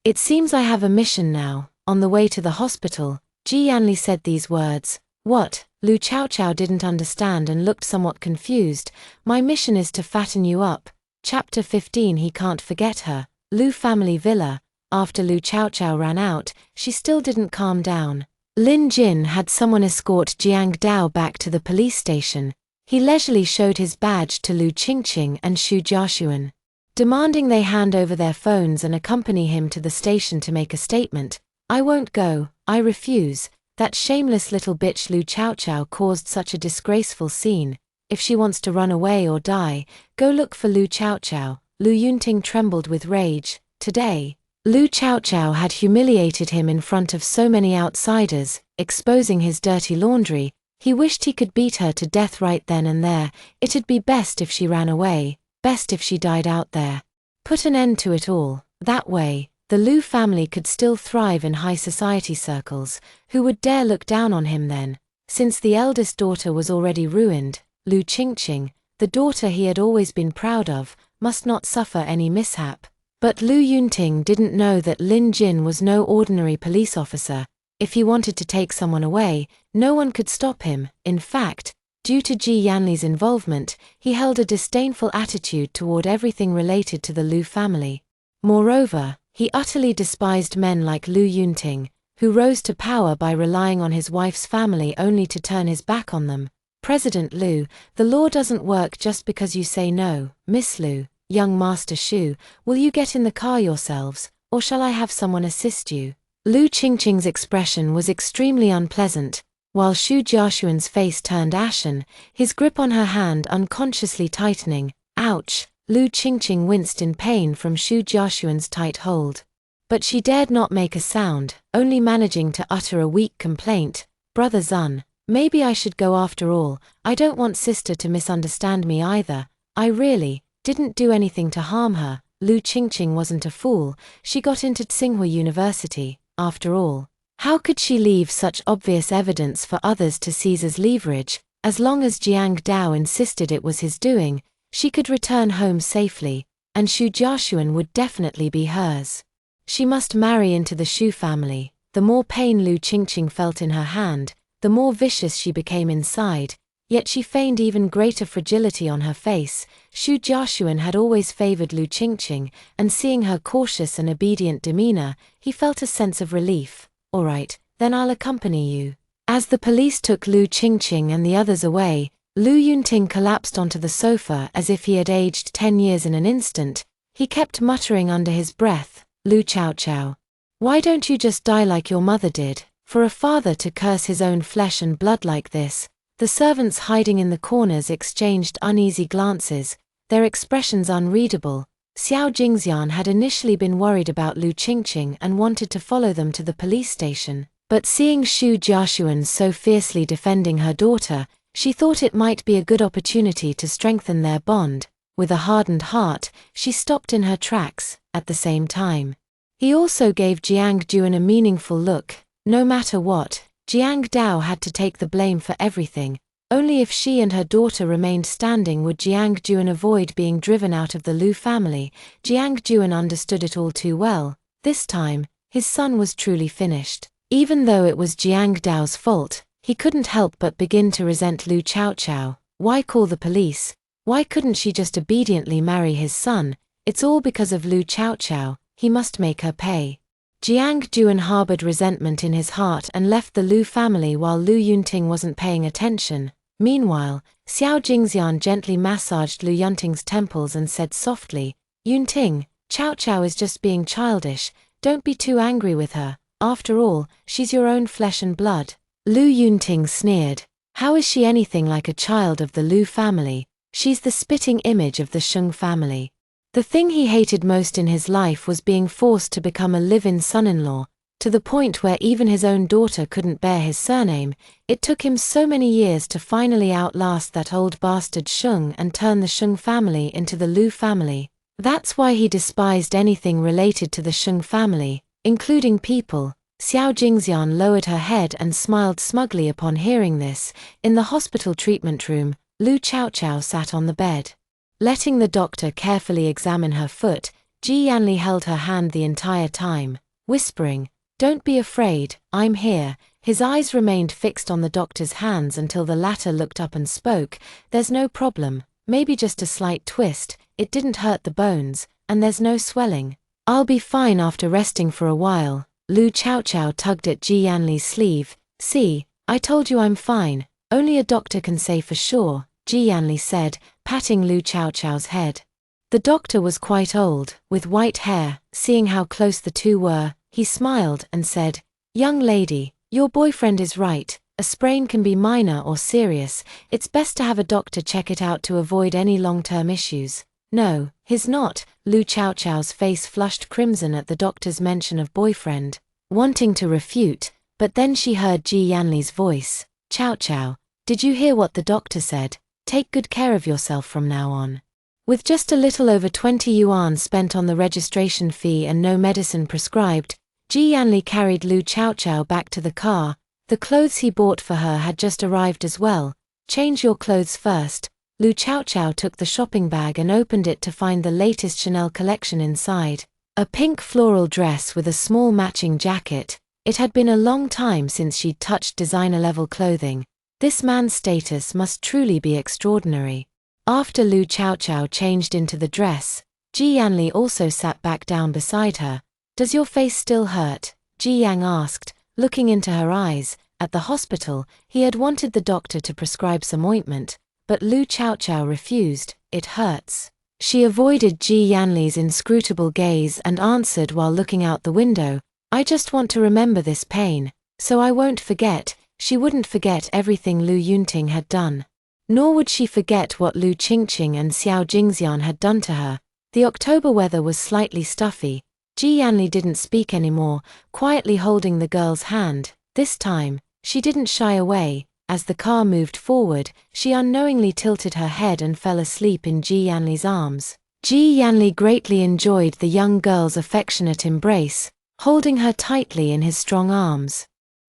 It seems I have a mission now. On the way to the hospital, Ji Yanli said these words. What? Lu Chaochao didn't understand and looked somewhat confused. My mission is to fatten you up. Chapter 15. He can't forget her. Lu family villa. After Lu Chaochao ran out, she still didn't calm down. Lin Jin had someone escort Jiang Dao back to the police station. He leisurely showed his badge to Lu Qingqing and Xu Jiaxuan, demanding they hand over their phones and accompany him to the station to make a statement. I won't go, I refuse. That shameless little bitch Lu Chaochao caused such a disgraceful scene. If she wants to run away or die, go look for Lu Chaochao. Lu Yunting trembled with rage. Today, Lu Chaochao had humiliated him in front of so many outsiders, exposing his dirty laundry. He wished he could beat her to death right then and there. It'd be best if she ran away, best if she died out there. Put an end to it all. That way, the Lu family could still thrive in high society circles. Who would dare look down on him then? Since the eldest daughter was already ruined, Lu Qingqing, the daughter he had always been proud of, must not suffer any mishap. But Lu Yunting didn't know that Lin Jin was no ordinary police officer. If he wanted to take someone away, no one could stop him. In fact, due to Ji Yanli's involvement, he held a disdainful attitude toward everything related to the Lu family. Moreover, he utterly despised men like Lu Yunting, who rose to power by relying on his wife's family only to turn his back on them. President Lu, the law doesn't work just because you say no. Miss Lu, young Master Xu, will you get in the car yourselves, or shall I have someone assist you? Lu Qingqing's expression was extremely unpleasant. While Xu Jiaxuan's face turned ashen, his grip on her hand unconsciously tightening. Ouch! Lu Qingqing winced in pain from Xu Jiaxuan's tight hold. But she dared not make a sound, only managing to utter a weak complaint. Brother Zun, maybe I should go after all. I don't want sister to misunderstand me either. I really didn't do anything to harm her. Lu Qingqing wasn't a fool. She got into Tsinghua University, after all. How could she leave such obvious evidence for others to seize as leverage? As long as Jiang Dao insisted it was his doing, she could return home safely, and Xu Jiaxuan would definitely be hers. She must marry into the Xu family. The more pain Lu Qingqing felt in her hand, the more vicious she became inside, yet she feigned even greater fragility on her face. Xu Jiaxuan had always favored Lu Qingqing, and seeing her cautious and obedient demeanor, he felt a sense of relief. All right, then I'll accompany you. As the police took Lu Qingqing and the others away, Lu Yunting collapsed onto the sofa as if he had aged 10 years in an instant. He kept muttering under his breath, Lu Chaochao, why don't you just die like your mother did? For a father to curse his own flesh and blood like this. The servants hiding in the corners exchanged uneasy glances, their expressions unreadable. Xiao Jingxian had initially been worried about Lu Qingqing and wanted to follow them to the police station, but seeing Xu Jiaxuan so fiercely defending her daughter, she thought it might be a good opportunity to strengthen their bond. With a hardened heart, she stopped in her tracks. At the same time, he also gave Jiang Duan a meaningful look. No matter what, Jiang Dao had to take the blame for everything. Only if she and her daughter remained standing would Jiang Duan avoid being driven out of the Lu family. Jiang Duan understood it all too well. This time, his son was truly finished. Even though it was Jiang Dao's fault, he couldn't help but begin to resent Lu Chaochao. Why call the police? Why couldn't she just obediently marry his son? It's all because of Lu Chaochao. He must make her pay. Jiang Duan harbored resentment in his heart and left the Lu family while Lu Yunting wasn't paying attention. Meanwhile, Xiao Jingxian gently massaged Lu Yunting's temples and said softly, Yunting, Chaochao is just being childish. Don't be too angry with her. After all, she's your own flesh and blood. Lu Yunting sneered. How is she anything like a child of the Lu family? She's the spitting image of the Sheng family. The thing he hated most in his life was being forced to become a live-in son-in-law, to the point where even his own daughter couldn't bear his surname. It took him so many years to finally outlast that old bastard Sheng and turn the Sheng family into the Lu family. That's why he despised anything related to the Sheng family, including people. Xiao Jingxian lowered her head and smiled smugly upon hearing this. In the hospital treatment room, Lu Chaochao sat on the bed. Letting the doctor carefully examine her foot, Ji Yanli held her hand the entire time, whispering, "Don't be afraid, I'm here." His eyes remained fixed on the doctor's hands until the latter looked up and spoke. "There's no problem, maybe just a slight twist, it didn't hurt the bones, and there's no swelling. I'll be fine after resting for a while." Lu Chaochao tugged at Ji Yanli's sleeve. "See, I told you I'm fine, only a doctor can say for sure," Ji Yanli said, patting Lu Chaochao's head. The doctor was quite old, with white hair. Seeing how close the two were, he smiled and said, "Young lady, your boyfriend is right, a sprain can be minor or serious, it's best to have a doctor check it out to avoid any long-term issues." "No, he's not." Lu Chaochao's face flushed crimson at the doctor's mention of boyfriend, wanting to refute, but then she heard Ji Yanli's voice. "Chaochao, did you hear what the doctor said? Take good care of yourself from now on." With just a little over 20 yuan spent on the registration fee and no medicine prescribed, Ji Yanli carried Lu Chaochao back to the car. The clothes he bought for her had just arrived as well. "Change your clothes first." Lu Chaochao took the shopping bag and opened it to find the latest Chanel collection inside. A pink floral dress with a small matching jacket. It had been a long time since she'd touched designer-level clothing. This man's status must truly be extraordinary. After Lu Chaochao changed into the dress, Ji Yanli also sat back down beside her. "Does your face still hurt?" Ji Yang asked, looking into her eyes. At the hospital, he had wanted the doctor to prescribe some ointment, but Lu Chaochao refused. "It hurts." She avoided Ji Yanli's inscrutable gaze and answered while looking out the window, "I just want to remember this pain, so I won't forget." She wouldn't forget everything Lu Yunting had done. Nor would she forget what Lu Qingqing and Xiao Jingxian had done to her. The October weather was slightly stuffy. Ji Yanli didn't speak anymore, quietly holding the girl's hand. This time, she didn't shy away. As the car moved forward, she unknowingly tilted her head and fell asleep in Ji Yanli's arms. Ji Yanli greatly enjoyed the young girl's affectionate embrace, holding her tightly in his strong arms.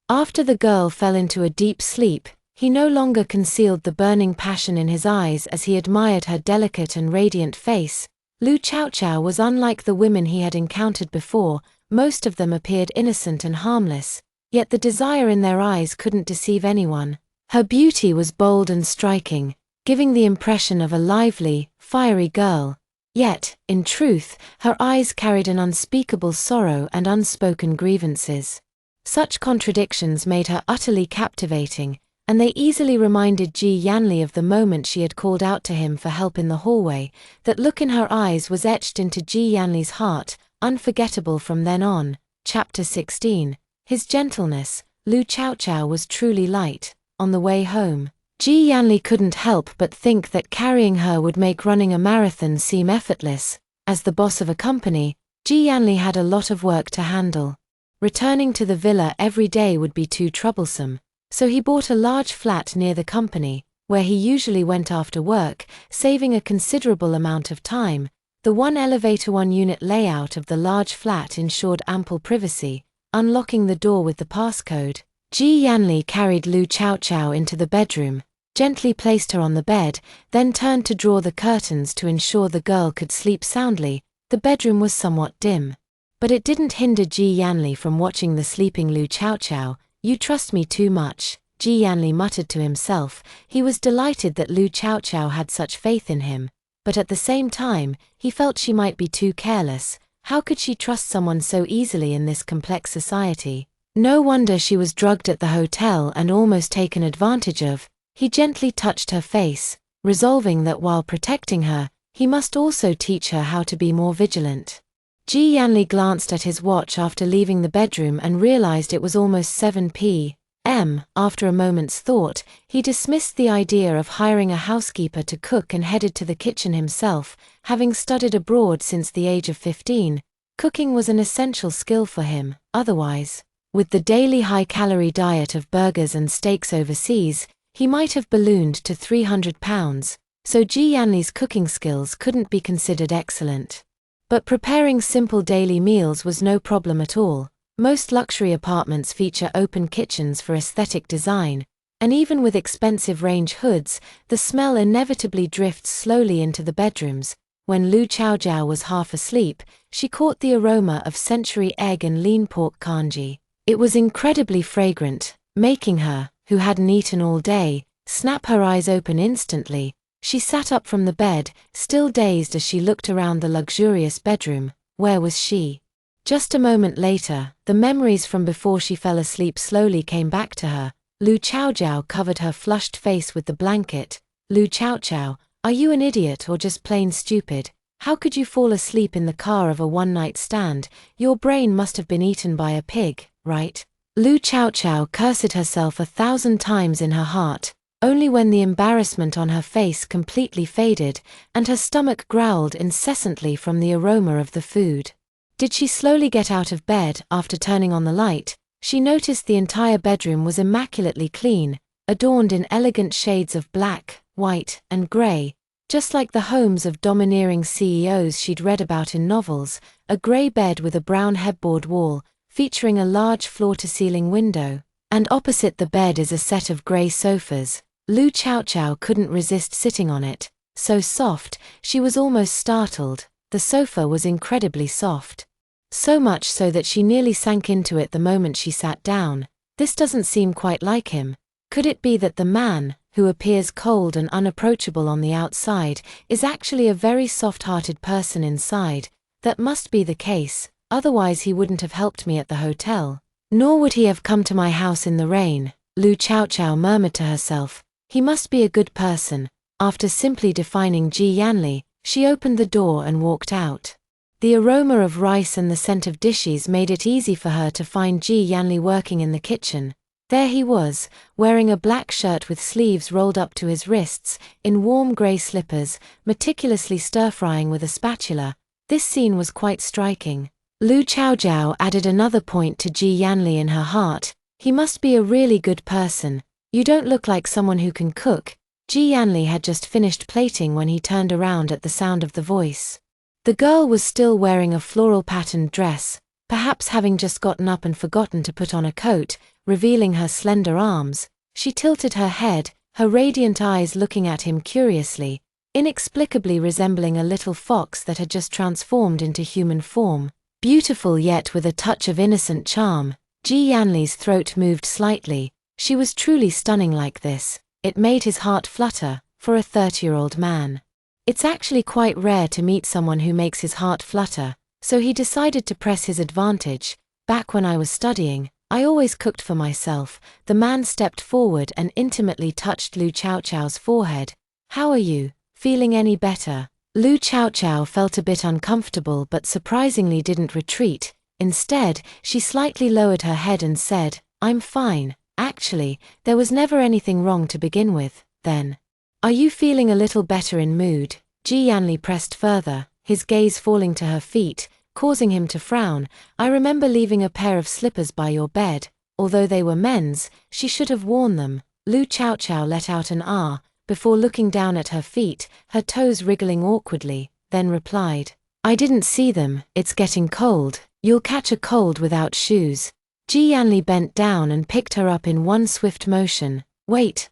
After the girl fell into a deep sleep, he no longer concealed the burning passion in his eyes as he admired her delicate and radiant face. Lu Chaochao was unlike the women he had encountered before. Most of them appeared innocent and harmless, yet the desire in their eyes couldn't deceive anyone. Her beauty was bold and striking, giving the impression of a lively, fiery girl. Yet, in truth, her eyes carried an unspeakable sorrow and unspoken grievances. Such contradictions made her utterly captivating, and they easily reminded Ji Yanli of the moment she had called out to him for help in the hallway. That look in her eyes was etched into Ji Yanli's heart, unforgettable from then on. Chapter 16. His gentleness. Lu Chaochao was truly light. On the way home, Ji Yanli couldn't help but think that carrying her would make running a marathon seem effortless. As the boss of a company, Ji Yanli had a lot of work to handle. Returning to the villa every day would be too troublesome, so he bought a large flat near the company, where he usually went after work, saving a considerable amount of time. The one-elevator one-unit layout of the large flat ensured ample privacy. Unlocking the door with the passcode, Ji Yanli carried Lu Chaochao into the bedroom, gently placed her on the bed, then turned to draw the curtains to ensure the girl could sleep soundly. The bedroom was somewhat dim, but it didn't hinder Ji Yanli from watching the sleeping Lu Chaochao. "You trust me too much," Ji Yanli muttered to himself. He was delighted that Lu Chaochao had such faith in him, but at the same time, he felt she might be too careless. How could she trust someone so easily in this complex society? No wonder she was drugged at the hotel and almost taken advantage of. He gently touched her face, resolving that while protecting her, he must also teach her how to be more vigilant. Ji Yanli glanced at his watch after leaving the bedroom and realized it was almost 7 p.m. After a moment's thought, he dismissed the idea of hiring a housekeeper to cook and headed to the kitchen himself. Having studied abroad since the age of 15, cooking was an essential skill for him. Otherwise, with the daily high-calorie diet of burgers and steaks overseas, he might have ballooned to 300 pounds, so Ji Yanli's cooking skills couldn't be considered excellent. But preparing simple daily meals was no problem at all. Most luxury apartments feature open kitchens for aesthetic design, and even with expensive range hoods, the smell inevitably drifts slowly into the bedrooms. When Lu Chaochao was half asleep, she caught the aroma of century egg and lean pork congee. It was incredibly fragrant, making her, who hadn't eaten all day, snap her eyes open instantly. She sat up from the bed, still dazed as she looked around the luxurious bedroom. Where was she? Just a moment later, the memories from before she fell asleep slowly came back to her. Lu Chaojiao covered her flushed face with the blanket. Lu Chaojiao, are you an idiot or just plain stupid? How could you fall asleep in the car of a one-night stand? Your brain must have been eaten by a pig, right? Lu Chaojiao cursed herself 1,000 times in her heart. Only when the embarrassment on her face completely faded, and her stomach growled incessantly from the aroma of the food, did she slowly get out of bed. After turning on the light, she noticed the entire bedroom was immaculately clean, adorned in elegant shades of black, white, and gray, just like the homes of domineering CEOs she'd read about in novels. A gray bed with a brown headboard wall, featuring a large floor-to-ceiling window, and opposite the bed is a set of gray sofas. Lu Chaojiao couldn't resist sitting on it. So soft, she was almost startled. The sofa was incredibly soft. So much so that she nearly sank into it the moment she sat down. This doesn't seem quite like him. Could it be that the man, who appears cold and unapproachable on the outside, is actually a very soft-hearted person inside? That must be the case, otherwise he wouldn't have helped me at the hotel. Nor would he have come to my house in the rain. Lu Chaojiao murmured to herself. He must be a good person. After simply defining Ji Yanli, she opened the door and walked out. The aroma of rice and the scent of dishes made it easy for her to find Ji Yanli working in the kitchen. There he was, wearing a black shirt with sleeves rolled up to his wrists, in warm grey slippers, meticulously stir-frying with a spatula. This scene was quite striking. Lu Chaojiao added another point to Ji Yanli in her heart. He must be a really good person. You don't look like someone who can cook. Ji Yanli had just finished plating when he turned around at the sound of the voice. The girl was still wearing a floral-patterned dress, perhaps having just gotten up and forgotten to put on a coat, revealing her slender arms. She tilted her head, her radiant eyes looking at him curiously, inexplicably resembling a little fox that had just transformed into human form. Beautiful yet with a touch of innocent charm. Ji Yanli's throat moved slightly. She was truly stunning like this. It made his heart flutter, for a 30-year-old man. It's actually quite rare to meet someone who makes his heart flutter, so he decided to press his advantage. Back when I was studying, I always cooked for myself. The man stepped forward and intimately touched Lu Chaojiao's forehead. How are you? Feeling any better? Lu Chaojiao felt a bit uncomfortable but surprisingly didn't retreat. Instead, she slightly lowered her head and said, I'm fine. Actually, there was never anything wrong to begin with, then. Are you feeling a little better in mood? Ji Yanli pressed further, his gaze falling to her feet, causing him to frown. I remember leaving a pair of slippers by your bed. Although they were men's, she should have worn them. Lu Chaojiao let out an ah, before looking down at her feet, her toes wriggling awkwardly, then replied, I didn't see them. It's getting cold. You'll catch a cold without shoes. Ji Yanli bent down and picked her up in one swift motion. Wait,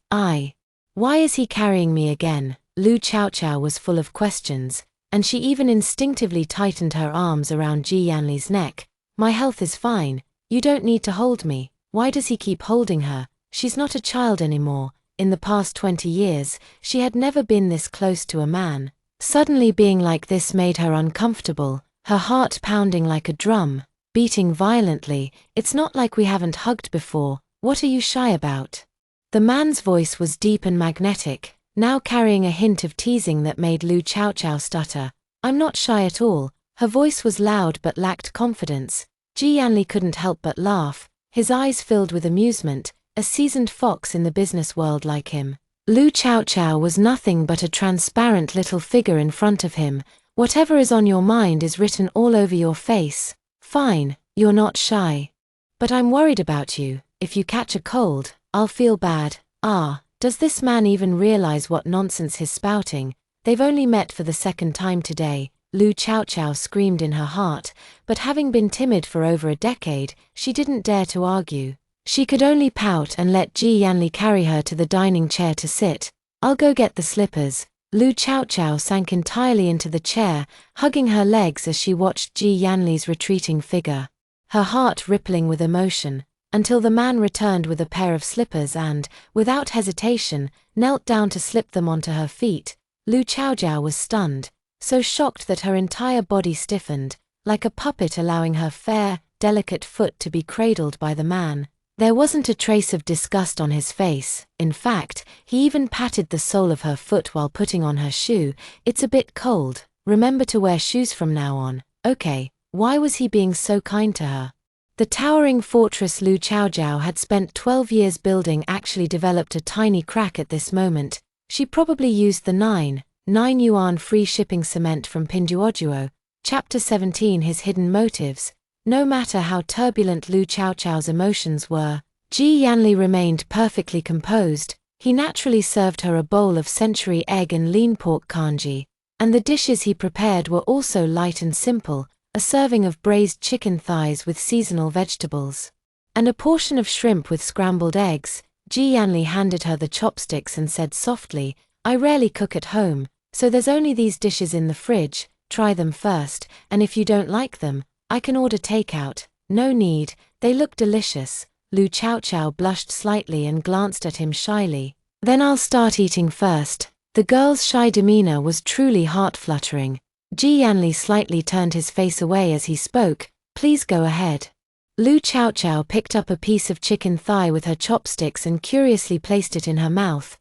why is he carrying me again? Lu Chaojiao was full of questions, and she even instinctively tightened her arms around Ji Yanli's neck. My health is fine. You don't need to hold me. Why does he keep holding her? She's not a child anymore. In the past 20 years, she had never been this close to a man. Suddenly being like this made her uncomfortable, her heart pounding like a drum, beating violently. It's not like we haven't hugged before. What are you shy about? The man's voice was deep and magnetic, now carrying a hint of teasing that made Lu Chaojiao stutter. I'm not shy at all. Her voice was loud but lacked confidence. Ji Yanli couldn't help but laugh, his eyes filled with amusement, a seasoned fox in the business world like him. Lu Chaojiao was nothing but a transparent little figure in front of him. Whatever is on your mind is written all over your face. Fine, you're not shy. But I'm worried about you. If you catch a cold, I'll feel bad. Does this man even realize what nonsense he's spouting? They've only met for the second time today, Lu Chaojiao screamed in her heart, but having been timid for over a decade, she didn't dare to argue. She could only pout and let Ji Yanli carry her to the dining chair to sit. I'll go get the slippers. Lu Chaochao sank entirely into the chair, hugging her legs as she watched Ji Yanli's retreating figure, her heart rippling with emotion, until the man returned with a pair of slippers and, without hesitation, knelt down to slip them onto her feet. Lu Chaojiao was stunned, so shocked that her entire body stiffened, like a puppet allowing her fair, delicate foot to be cradled by the man. There wasn't a trace of disgust on his face. In fact, he even patted the sole of her foot while putting on her shoe. "It's a bit cold. Remember to wear shoes from now on." Okay, why was he being so kind to her? The towering fortress Lu Chaojiao had spent 12 years building actually developed a tiny crack at this moment. She probably used the 9 yuan free shipping cement from Pinduoduo. Chapter 17 His Hidden Motives. No matter how turbulent Lu Chaochao's emotions were, Ji Yanli remained perfectly composed. He naturally served her a bowl of century egg and lean pork congee, and the dishes he prepared were also light and simple, a serving of braised chicken thighs with seasonal vegetables, and a portion of shrimp with scrambled eggs. Ji Yanli handed her the chopsticks and said softly, "I rarely cook at home, so there's only these dishes in the fridge. Try them first, and if you don't like them, I can order takeout." "No need, they look delicious." Lu Chaochao blushed slightly and glanced at him shyly. "Then I'll start eating first." The girl's shy demeanor was truly heart-fluttering. Ji Yanli slightly turned his face away as he spoke. "Please go ahead." Lu Chaochao picked up a piece of chicken thigh with her chopsticks and curiously placed it in her mouth.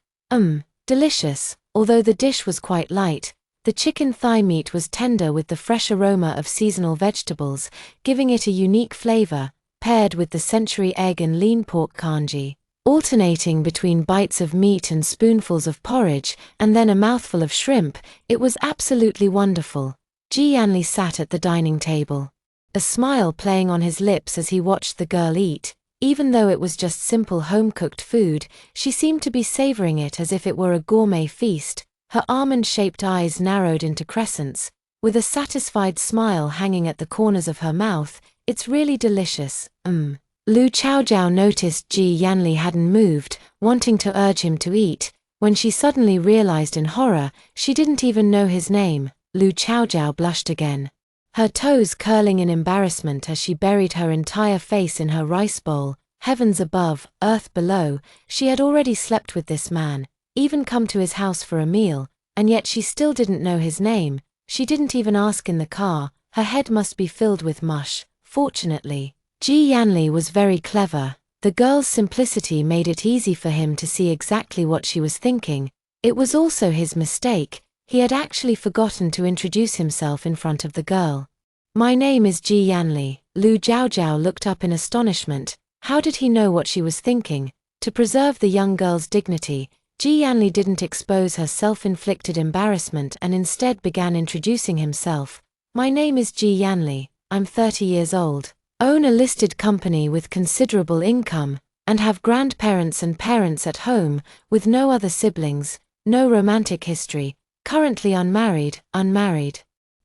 Delicious. Although the dish was quite light, the chicken thigh meat was tender with the fresh aroma of seasonal vegetables, giving it a unique flavor, paired with the century egg and lean pork congee. Alternating between bites of meat and spoonfuls of porridge, and then a mouthful of shrimp, it was absolutely wonderful. Ji Yanli sat at the dining table, a smile playing on his lips as he watched the girl eat. Even though it was just simple home-cooked food, she seemed to be savoring it as if it were a gourmet feast. Her almond-shaped eyes narrowed into crescents, with a satisfied smile hanging at the corners of her mouth. "It's really delicious." Lu Chaojiao noticed Ji Yanli hadn't moved, wanting to urge him to eat, when she suddenly realized in horror she didn't even know his name. Lu Chaojiao blushed again, her toes curling in embarrassment as she buried her entire face in her rice bowl. Heavens above, earth below, she had already slept with this man, even come to his house for a meal, and yet she still didn't know his name. She didn't even ask in the car. Her head must be filled with mush. Fortunately, Ji Yanli was very clever. The girl's simplicity made it easy for him to see exactly what she was thinking. It was also his mistake. He had actually forgotten to introduce himself in front of the girl. "My name is Ji Yanli." Lu Jiaojiao looked up in astonishment. How did he know what she was thinking? To preserve the young girl's dignity, Ji Yanli didn't expose her self-inflicted embarrassment and instead began introducing himself. "My name is Ji Yanli. I'm 30 years old, own a listed company with considerable income, and have grandparents and parents at home, with no other siblings, no romantic history, currently unmarried."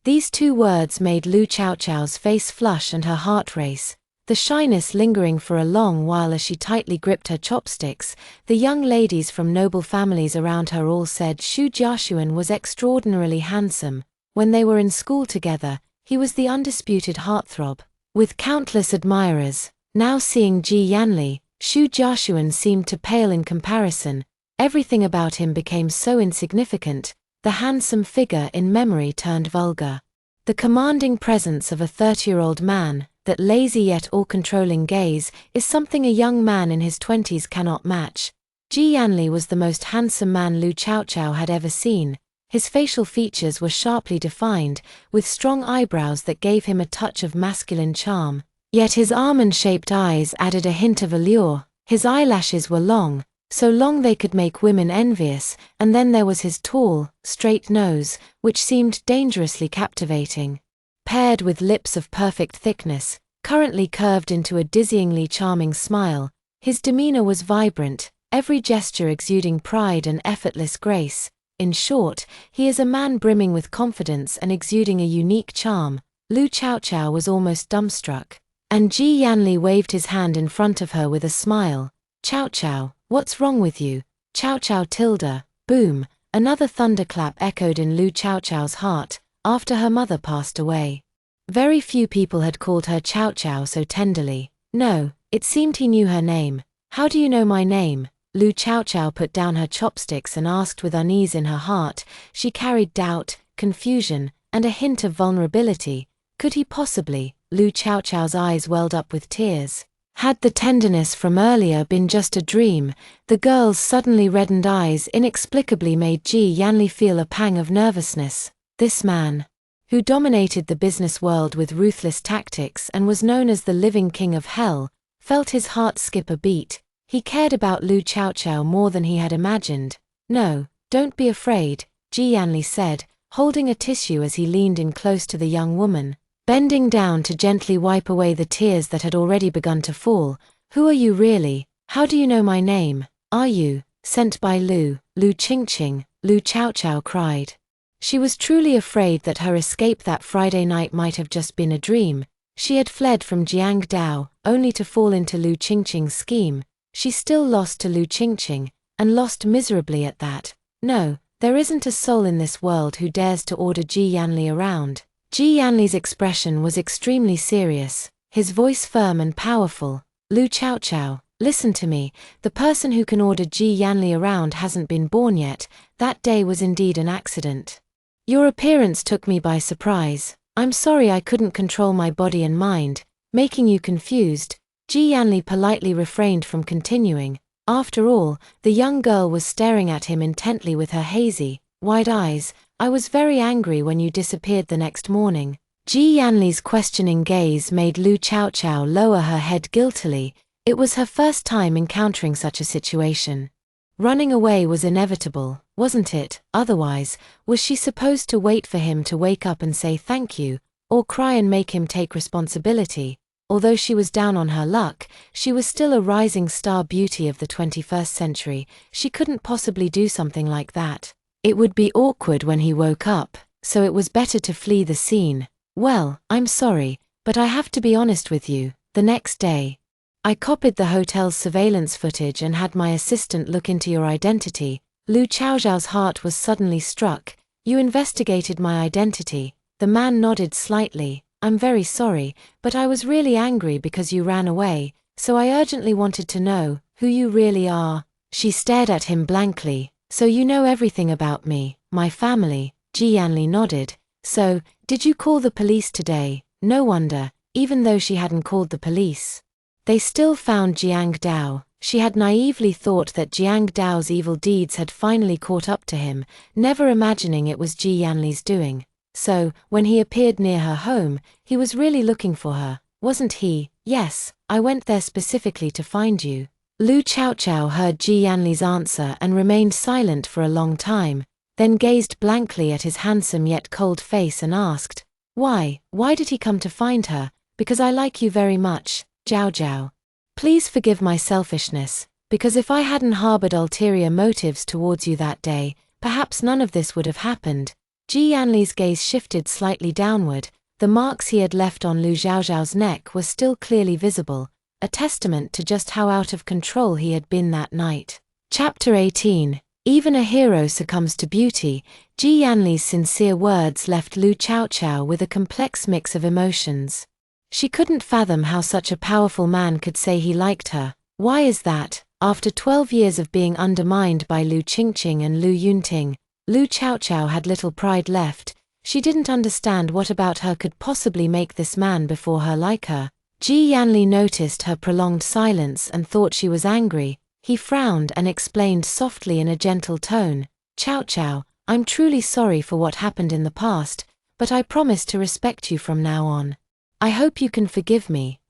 These 2 words made Lu Chaochao's face flush and her heart race, the shyness lingering for a long while as she tightly gripped her chopsticks. The young ladies from noble families around her all said Xu Jiaxuan was extraordinarily handsome. When they were in school together, he was the undisputed heartthrob, with countless admirers. Now seeing Ji Yanli, Xu Jiaxuan seemed to pale in comparison. Everything about him became so insignificant. The handsome figure in memory turned vulgar. The commanding presence of a 30-year-old man, that lazy yet all-controlling gaze, is something a young man in his 20s cannot match. Ji Yanli was the most handsome man Lu Chaochao had ever seen. His facial features were sharply defined, with strong eyebrows that gave him a touch of masculine charm. Yet his almond-shaped eyes added a hint of allure. His eyelashes were long, so long they could make women envious, and then there was his tall, straight nose, which seemed dangerously captivating. Paired with lips of perfect thickness, currently curved into a dizzyingly charming smile, his demeanor was vibrant, every gesture exuding pride and effortless grace. In short, he is a man brimming with confidence and exuding a unique charm. Lu Chaochao was almost dumbstruck, and Ji Yanli waved his hand in front of her with a smile. "Chaochao, what's wrong with you?" "Chaochao tilde." Boom, Another thunderclap echoed in Lu Chaochao's heart, after her mother passed away. Very few people had called her Chao Chao so tenderly. No, it seemed he knew her name. How do you know my name? Lu Chaochao put down her chopsticks and asked with unease in her heart. She carried doubt, confusion, and a hint of vulnerability. Could he possibly? Lu Chaochao's eyes welled up with tears. Had the tenderness from earlier been just a dream? The girl's suddenly reddened eyes inexplicably made Ji Yanli feel a pang of nervousness. This man, who dominated the business world with ruthless tactics and was known as the living king of hell, felt his heart skip a beat. He cared about Lu Chaochao more than he had imagined. No, don't be afraid, Ji Yanli said, holding a tissue as he leaned in close to the young woman, bending down to gently wipe away the tears that had already begun to fall. Who are you really? How do you know my name? Are you sent by Lu Qingqing? Lu Chaochao cried. She was truly afraid that her escape that Friday night might have just been a dream. She had fled from Jiang Dao, only to fall into Lu Qingqing's scheme. She still lost to Lu Qingqing, and lost miserably at that. No, there isn't a soul in this world who dares to order Ji Yanli around. Ji Yanli's expression was extremely serious, his voice firm and powerful. Lu Chaochao, listen to me. The person who can order Ji Yanli around hasn't been born yet. That day was indeed an accident. Your appearance took me by surprise. I'm sorry I couldn't control my body and mind, making you confused. Ji Yanli politely refrained from continuing. After all, the young girl was staring at him intently with her hazy, wide eyes. I was very angry when you disappeared the next morning. Ji Yanli's questioning gaze made Lu Chaochao lower her head guiltily. It was her first time encountering such a situation. Running away was inevitable, wasn't it? Otherwise, was she supposed to wait for him to wake up and say thank you, or cry and make him take responsibility? Although she was down on her luck, she was still a rising star beauty of the 21st century. She couldn't possibly do something like that. It would be awkward when he woke up, so it was better to flee the scene. Well, I'm sorry, but I have to be honest with you. The next day, I copied the hotel's surveillance footage and had my assistant look into your identity. Lu Chaochao's heart was suddenly struck. You investigated my identity. The man nodded slightly. I'm very sorry, but I was really angry because you ran away, so I urgently wanted to know who you really are. She stared at him blankly. So you know everything about me, my family? Ji Yanli nodded. So, did you call the police today? No wonder, even though she hadn't called the police. They still found Jiang Dao. She had naively thought that Jiang Dao's evil deeds had finally caught up to him, never imagining it was Ji Yanli's doing. So, when he appeared near her home, he was really looking for her, wasn't he? Yes, I went there specifically to find you. Lu Chaochao heard Ji Yanli's answer and remained silent for a long time, then gazed blankly at his handsome yet cold face and asked, Why did he come to find her? Because I like you very much, Jiao Jiao. Please forgive my selfishness, because if I hadn't harbored ulterior motives towards you that day, perhaps none of this would have happened. Ji Yanli's gaze shifted slightly downward. The marks he had left on Lu Xiaoxiao's neck were still clearly visible, a testament to just how out of control he had been that night. Chapter 18. Even a hero succumbs to beauty. Ji Yanli's sincere words left Lu Chaochao with a complex mix of emotions. She couldn't fathom how such a powerful man could say he liked her. Why is that? After 12 years of being undermined by Lu Qingqing and Lu Yunting, Lu Chaochao had little pride left. She didn't understand what about her could possibly make this man before her like her. Ji Yanli noticed her prolonged silence and thought she was angry. He frowned and explained softly in a gentle tone, Chaochao, I'm truly sorry for what happened in the past, but I promise to respect you from now on. I hope you can forgive me.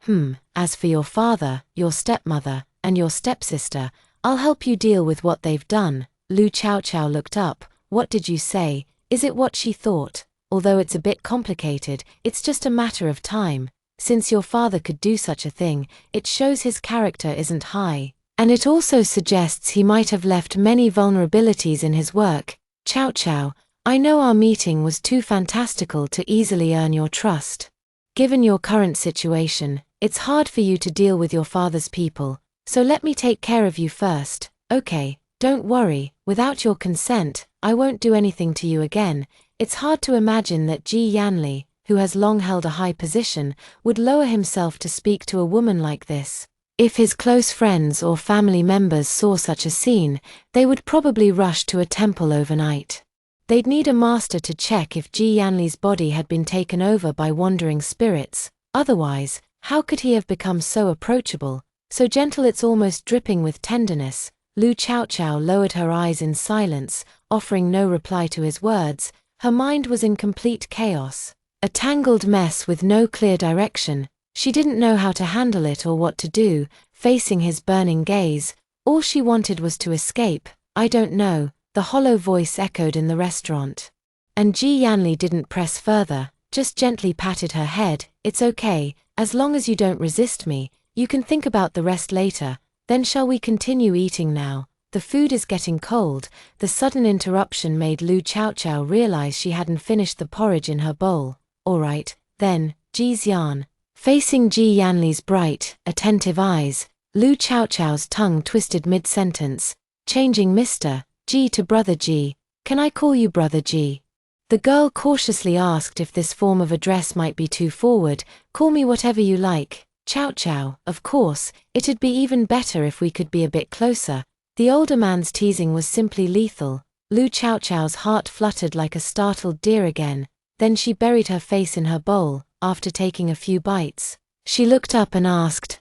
As for your father, your stepmother, and your stepsister, I'll help you deal with what they've done. Lu Chaochao looked up. What did you say? Is it what she thought? Although it's a bit complicated, it's just a matter of time. Since your father could do such a thing, it shows his character isn't high. And it also suggests he might have left many vulnerabilities in his work. Chaochao, I know our meeting was too fantastical to easily earn your trust. Given your current situation, it's hard for you to deal with your father's people, so let me take care of you first. Okay, don't worry, without your consent, I won't do anything to you again. It's hard to imagine that Ji Yanli, who has long held a high position, would lower himself to speak to a woman like this. If his close friends or family members saw such a scene, they would probably rush to a temple overnight. They'd need a master to check if Ji Yanli's body had been taken over by wandering spirits. Otherwise, how could he have become so approachable, so gentle it's almost dripping with tenderness? Lu Chaochao lowered her eyes in silence, offering no reply to his words. Her mind was in complete chaos. A tangled mess with no clear direction. She didn't know how to handle it or what to do. Facing his burning gaze, all she wanted was to escape. I don't know, the hollow voice echoed in the restaurant. And Ji Yanli didn't press further, just gently patted her head. It's okay, as long as you don't resist me. You can think about the rest later. Then shall we continue eating now? The food is getting cold. The sudden interruption made Lu Chaochao realize she hadn't finished the porridge in her bowl. All right, then, Ji Xian. Facing Ji Yanli's bright, attentive eyes, Lu Chaochao's tongue twisted mid-sentence, changing Mr. Ji to Brother Ji. Can I call you Brother Ji? The girl cautiously asked if this form of address might be too forward. Call me whatever you like. Chaochao, of course, it'd be even better if we could be a bit closer. The older man's teasing was simply lethal. Lu Chaochao's heart fluttered like a startled deer again. Then she buried her face in her bowl. After taking a few bites, she looked up and asked,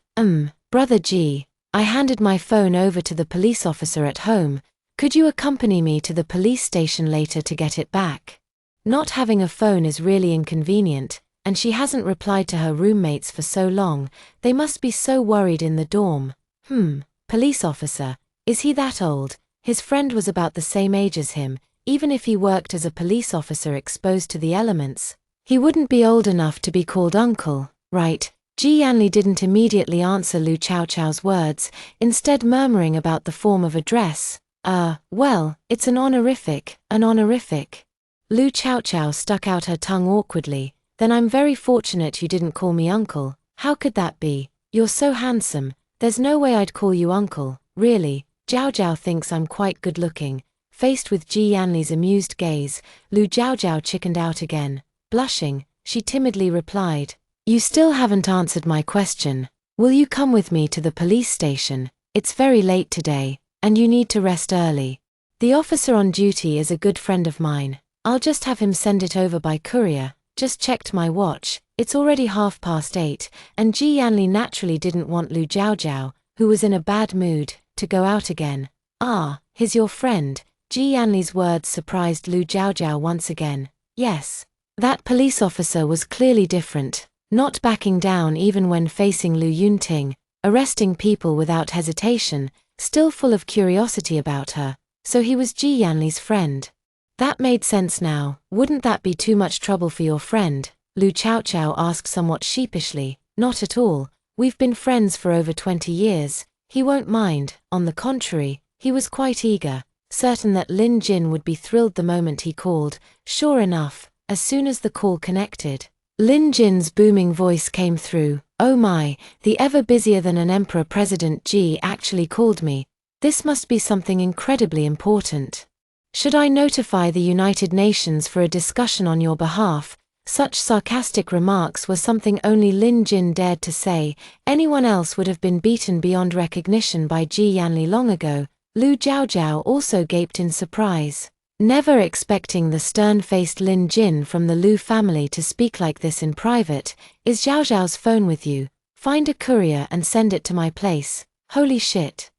Brother Ji, I handed my phone over to the police officer at home. Could you accompany me to the police station later to get it back? Not having a phone is really inconvenient, and she hasn't replied to her roommates for so long. They must be so worried in the dorm. Police officer, is he that old? His friend was about the same age as him. Even if he worked as a police officer exposed to the elements, he wouldn't be old enough to be called uncle, right? Ji Yanli didn't immediately answer Lu Chaochao's words, instead murmuring about the form of address. Well, it's an honorific. Lu Chaochao stuck out her tongue awkwardly. Then I'm very fortunate you didn't call me uncle. How could that be? You're so handsome. There's no way I'd call you uncle, really. Jiao Jiao thinks I'm quite good looking. Faced with Ji Yanli's amused gaze, Lu Jiao chickened out again. Blushing, she timidly replied, You still haven't answered my question. Will you come with me to the police station? It's very late today, and you need to rest early. The officer on duty is a good friend of mine. I'll just have him send it over by courier. Just checked my watch. It's already 8:30, and Ji Yanli naturally didn't want Lu Jiao, who was in a bad mood, to go out again. He's your friend. Ji Yanli's words surprised Lu Jiao once again. Yes. That police officer was clearly different, not backing down even when facing Lu Yunting, arresting people without hesitation, still full of curiosity about her. So he was Ji Yanli's friend. That made sense now. Wouldn't that be too much trouble for your friend? Lu Chaochao asked somewhat sheepishly. Not at all. We've been friends for over 20 years. He won't mind. On the contrary, he was quite eager, certain that Lin Jin would be thrilled the moment he called. Sure enough, as soon as the call connected, Lin Jin's booming voice came through. Oh my, the ever busier than an emperor President Ji actually called me. This must be something incredibly important. Should I notify the United Nations for a discussion on your behalf? Such sarcastic remarks were something only Lin Jin dared to say. Anyone else would have been beaten beyond recognition by Ji Yanli long ago. Lu Jiao also gaped in surprise, never expecting the stern-faced Lin Jin from the Lu family to speak like this in private. Is Zhao's phone with you? Find a courier and send it to my place. Holy shit.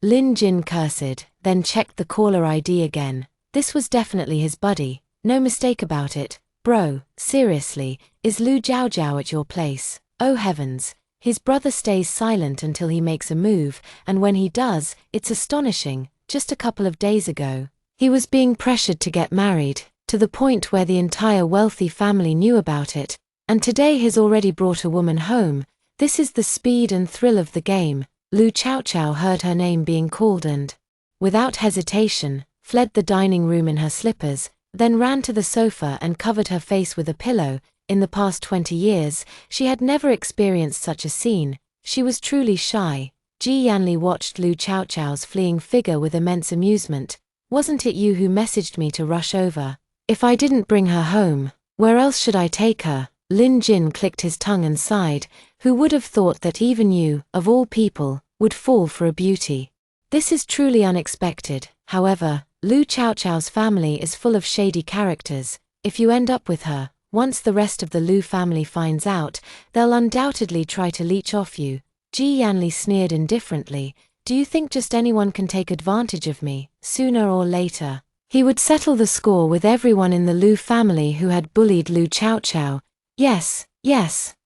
Lin Jin cursed, then checked the caller ID again. This was definitely his buddy, no mistake about it. Bro, seriously, is Lu Jiao at your place? Oh heavens. His brother stays silent until he makes a move, and when he does, it's astonishing. Just a couple of days ago, he was being pressured to get married, to the point where the entire wealthy family knew about it, and today he's already brought a woman home. This is the speed and thrill of the game. Lu Chaochao heard her name being called and, without hesitation, fled the dining room in her slippers, then ran to the sofa and covered her face with a pillow. In the past 20 years, she had never experienced such a scene. She was truly shy. Ji Yanli watched Lu Chaochao's fleeing figure with immense amusement. Wasn't it you who messaged me to rush over? If I didn't bring her home, where else should I take her? Lin Jin clicked his tongue and sighed. Who would have thought that even you, of all people, would fall for a beauty? This is truly unexpected. However, Lu Chaochao's family is full of shady characters. If you end up with her, once the rest of the Lu family finds out, they'll undoubtedly try to leech off you. Ji Yanli sneered indifferently. Do you think just anyone can take advantage of me? Sooner or later, he would settle the score with everyone in the Lu family who had bullied Lu Chaochao. Yes,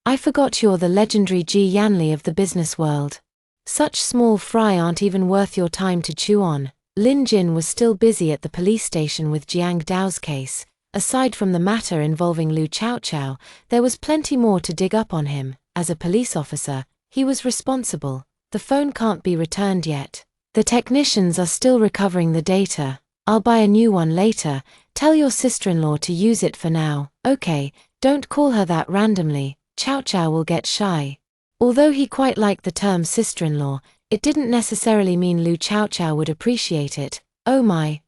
I forgot you're the legendary Ji Yanli of the business world. Such small fry aren't even worth your time to chew on. Lin Jin was still busy at the police station with Jiang Dao's case. Aside from the matter involving Lu Chaochao, there was plenty more to dig up on him. As a police officer, he was responsible. The phone can't be returned yet. The technicians are still recovering the data. I'll buy a new one later. Tell your sister-in-law to use it for now. Okay, don't call her that randomly. Chaochao will get shy. Although he quite liked the term sister-in-law, it didn't necessarily mean Lu Chaochao would appreciate it. Oh my,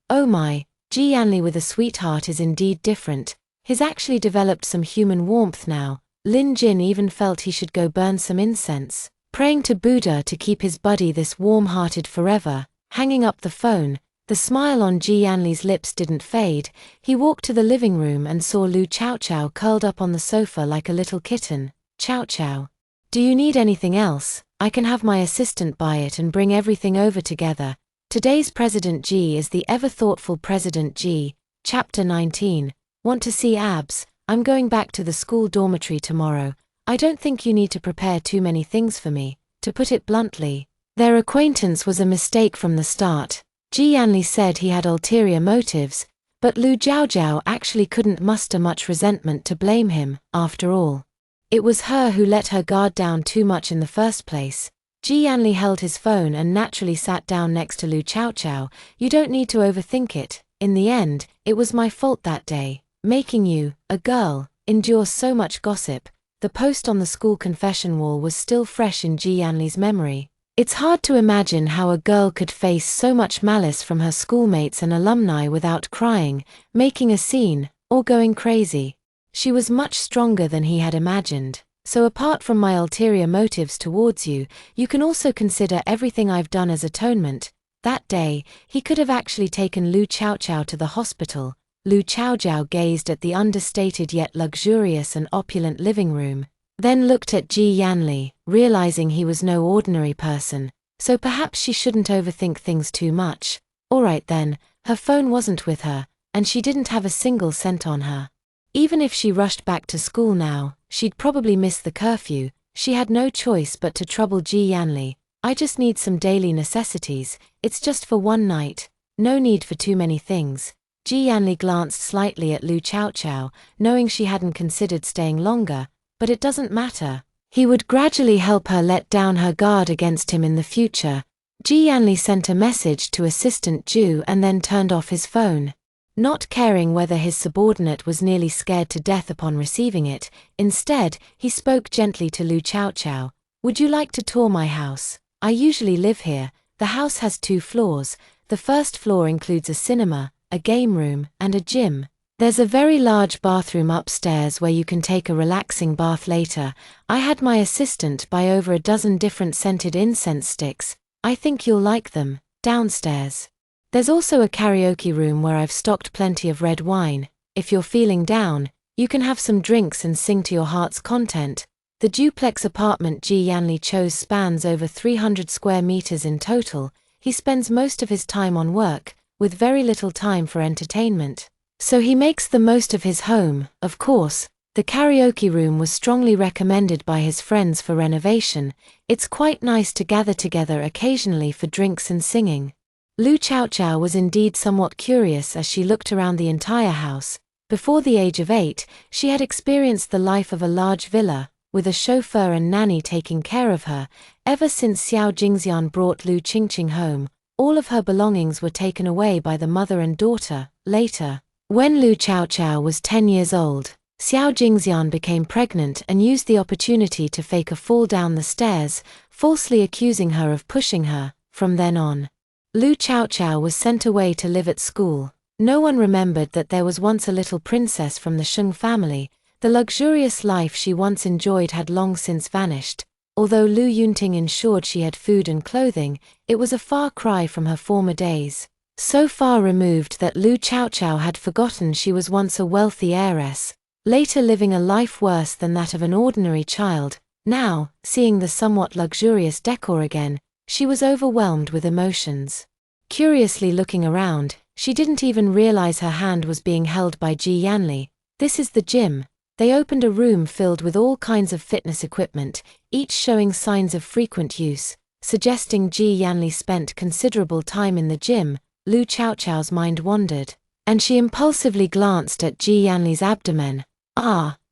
Ji Yanli with a sweetheart is indeed different. He's actually developed some human warmth now. Lin Jin even felt he should go burn some incense, praying to Buddha to keep his buddy this warm-hearted forever. Hanging up the phone, the smile on Ji Yanli's lips didn't fade. He walked to the living room and saw Lu Chaochao curled up on the sofa like a little kitten. Chaochao, do you need anything else? I can have my assistant buy it and bring everything over together. Today's President Ji is the ever-thoughtful President Ji. Chapter 19. Want to see abs? I'm going back to the school dormitory tomorrow. I don't think you need to prepare too many things for me. To put it bluntly, their acquaintance was a mistake from the start. Ji Yanli said he had ulterior motives, but Lu Jiaojiao actually couldn't muster much resentment to blame him. After all, it was her who let her guard down too much in the first place. Ji Yanli held his phone and naturally sat down next to Lu Chaochao. You don't need to overthink it. In the end, it was my fault that day, making you, a girl, endure so much gossip. The post on the school confession wall was still fresh in Ji Yanli's memory. It's hard to imagine how a girl could face so much malice from her schoolmates and alumni without crying, making a scene, or going crazy. She was much stronger than he had imagined. So apart from my ulterior motives towards you, you can also consider everything I've done as atonement. That day, he could have actually taken Lu Chaochao to the hospital. Lu Chaojiao gazed at the understated yet luxurious and opulent living room, then looked at Ji Yanli, realizing he was no ordinary person, so perhaps she shouldn't overthink things too much. Alright then, her phone wasn't with her, and she didn't have a single cent on her. Even if she rushed back to school now, she'd probably miss the curfew. She had no choice but to trouble Ji Yanli. I just need some daily necessities. It's just for one night. No need for too many things. Ji Yanli glanced slightly at Lu Chaochao, knowing she hadn't considered staying longer, but it doesn't matter. He would gradually help her let down her guard against him in the future. Ji Yanli sent a message to Assistant Ju and then turned off his phone. Not caring whether his subordinate was nearly scared to death upon receiving it, instead, he spoke gently to Lu Chaochao. Would you like to tour my house? I usually live here. The house has 2 floors. The first floor includes a cinema, a game room, and a gym. There's a very large bathroom upstairs where you can take a relaxing bath later. I had my assistant buy over a dozen different scented incense sticks. I think you'll like them. Downstairs, there's also a karaoke room where I've stocked plenty of red wine. If you're feeling down, you can have some drinks and sing to your heart's content. The duplex apartment Ji Yanli chose spans over 300 square meters in total. He spends most of his time on work, with very little time for entertainment. So he makes the most of his home. Of course, the karaoke room was strongly recommended by his friends for renovation. It's quite nice to gather together occasionally for drinks and singing. Lu Chaochao was indeed somewhat curious as she looked around the entire house. Before the age of 8, she had experienced the life of a large villa, with a chauffeur and nanny taking care of her. Ever since Xiao Jingxian brought Lu Qingqing home, all of her belongings were taken away by the mother and daughter. Later, when Lu Chaochao was 10 years old, Xiao Jingxian became pregnant and used the opportunity to fake a fall down the stairs, falsely accusing her of pushing her. From then on, Lu Chaochao was sent away to live at school. No one remembered that there was once a little princess from the Sheng family. The luxurious life she once enjoyed had long since vanished. Although Lu Yunting ensured she had food and clothing, it was a far cry from her former days. So far removed that Lu Chaochao had forgotten she was once a wealthy heiress, later living a life worse than that of an ordinary child. Now, seeing the somewhat luxurious decor again, she was overwhelmed with emotions. Curiously looking around, she didn't even realize her hand was being held by Ji Yanli. This is the gym. They opened a room filled with all kinds of fitness equipment, each showing signs of frequent use, suggesting Ji Yanli spent considerable time in the gym. Lu Chaochao's mind wandered, and she impulsively glanced at Ji Yanli's abdomen.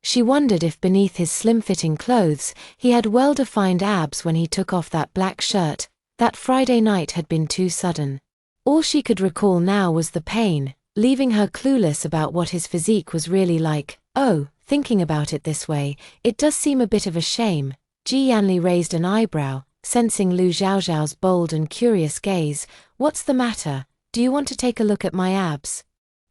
She wondered if beneath his slim-fitting clothes, he had well-defined abs when he took off that black shirt. That Friday night had been too sudden. All she could recall now was the pain, leaving her clueless about what his physique was really like. Thinking about it this way, it does seem a bit of a shame. Ji Yanli raised an eyebrow, sensing Lu Xiaoxiao's bold and curious gaze. What's the matter? Do you want to take a look at my abs?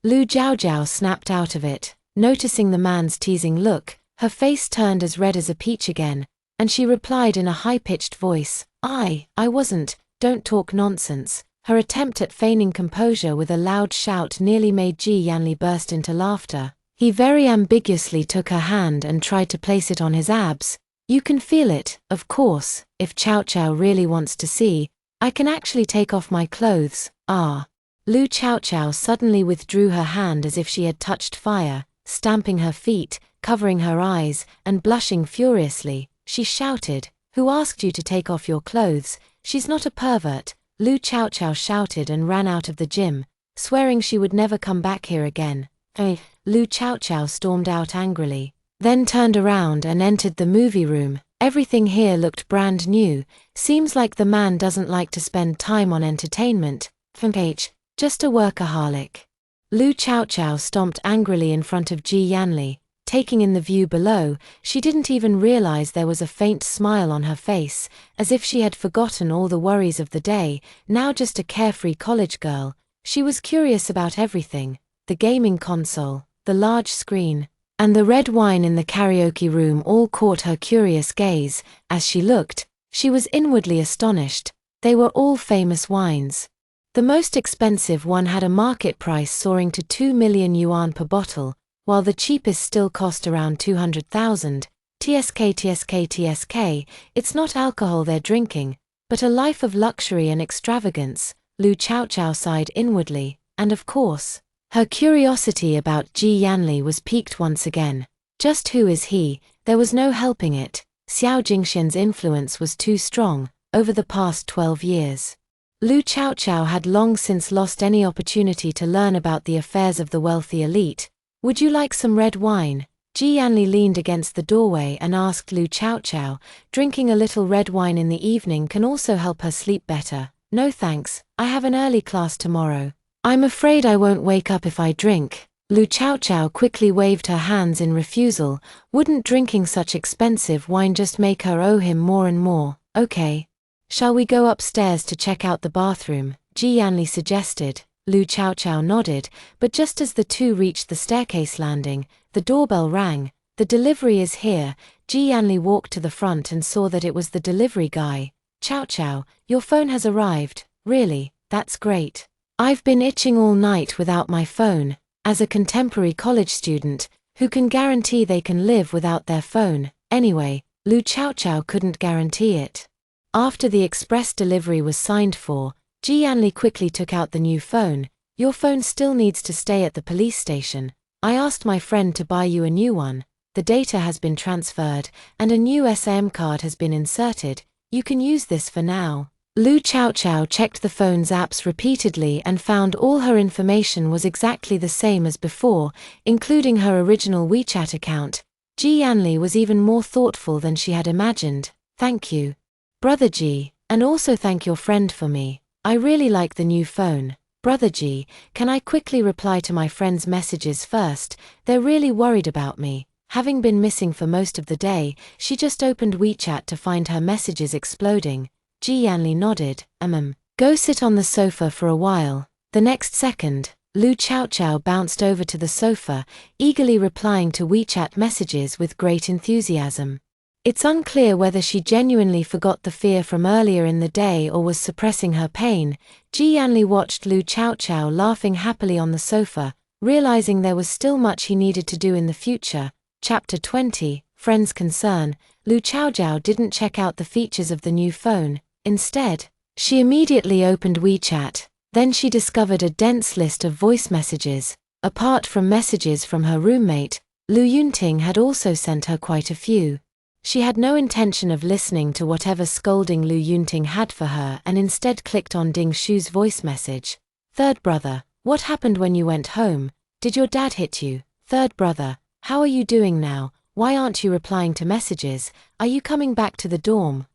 Lu Xiaoxiao snapped out of it. Noticing the man's teasing look, her face turned as red as a peach again, and she replied in a high-pitched voice, I wasn't, don't talk nonsense. Her attempt at feigning composure with a loud shout nearly made Ji Yanli burst into laughter. He very ambiguously took her hand and tried to place it on his abs. You can feel it, of course, if Chaochao really wants to see. I can actually take off my clothes. Lu Chaochao suddenly withdrew her hand as if she had touched fire. Stamping her feet, covering her eyes, and blushing furiously, she shouted, Who asked you to take off your clothes? She's not a pervert. Lu Chaochao shouted and ran out of the gym, swearing she would never come back here again. Lu Chaochao stormed out angrily, then turned around and entered the movie room. Everything here looked brand new. Seems like the man doesn't like to spend time on entertainment. Just a workaholic. Lu Chaochao stomped angrily in front of Ji Yanli. Taking in the view below, she didn't even realize there was a faint smile on her face, as if she had forgotten all the worries of the day, now just a carefree college girl. She was curious about everything: the gaming console, the large screen, and the red wine in the karaoke room all caught her curious gaze. As she looked, she was inwardly astonished. They were all famous wines. The most expensive one had a market price soaring to 2 million yuan per bottle, while the cheapest still cost around 200,000. TSK. It's not alcohol they're drinking, but a life of luxury and extravagance. Lu Chaochao sighed inwardly, and of course, her curiosity about Ji Yanli was piqued once again. Just who is he? There was no helping it. Xiao Jingxian's influence was too strong, over the past 12 years. Lu Chaochao had long since lost any opportunity to learn about the affairs of the wealthy elite. Would you like some red wine? Ji Yanli leaned against the doorway and asked Lu Chaochao. Drinking a little red wine in the evening can also help her sleep better. No thanks, I have an early class tomorrow. I'm afraid I won't wake up if I drink. Lu Chaochao quickly waved her hands in refusal. Wouldn't drinking such expensive wine just make her owe him more and more? Okay. Shall we go upstairs to check out the bathroom? Ji Yanli suggested. Lu Chaochao nodded, but just as the two reached the staircase landing, the doorbell rang. The delivery is here. Ji Yanli walked to the front and saw that it was the delivery guy. Chaochao, your phone has arrived. Really, that's great. I've been itching all night without my phone. As a contemporary college student, who can guarantee they can live without their phone? Anyway, Lu Chaochao couldn't guarantee it. After the express delivery was signed for, Ji Yanli quickly took out the new phone. Your phone still needs to stay at the police station. I asked my friend to buy you a new one. The data has been transferred, and a new SIM card has been inserted. You can use this for now. Lu Chaochao checked the phone's apps repeatedly and found all her information was exactly the same as before, including her original WeChat account. Ji Yanli was even more thoughtful than she had imagined. Thank you, Brother Ji, and also thank your friend for me. I really like the new phone. Brother Ji, can I quickly reply to my friend's messages first? They're really worried about me. Having been missing for most of the day, she just opened WeChat to find her messages exploding. Ji Yanli nodded. Go sit on the sofa for a while. The next second, Lu Chaochao bounced over to the sofa, eagerly replying to WeChat messages with great enthusiasm. It's unclear whether she genuinely forgot the fear from earlier in the day or was suppressing her pain. Ji Yanli watched Lu Chaochao laughing happily on the sofa, realizing there was still much he needed to do in the future. Chapter 20, Friends Concern. Lu Chaochao didn't check out the features of the new phone. Instead, she immediately opened WeChat. Then she discovered a dense list of voice messages. Apart from messages from her roommate, Lu Yunting had also sent her quite a few. She had no intention of listening to whatever scolding Lu Yunting had for her and instead clicked on Ding Shu's voice message. Third brother, what happened when you went home? Did your dad hit you? Third brother, how are you doing now? Why aren't you replying to messages? Are you coming back to the dorm?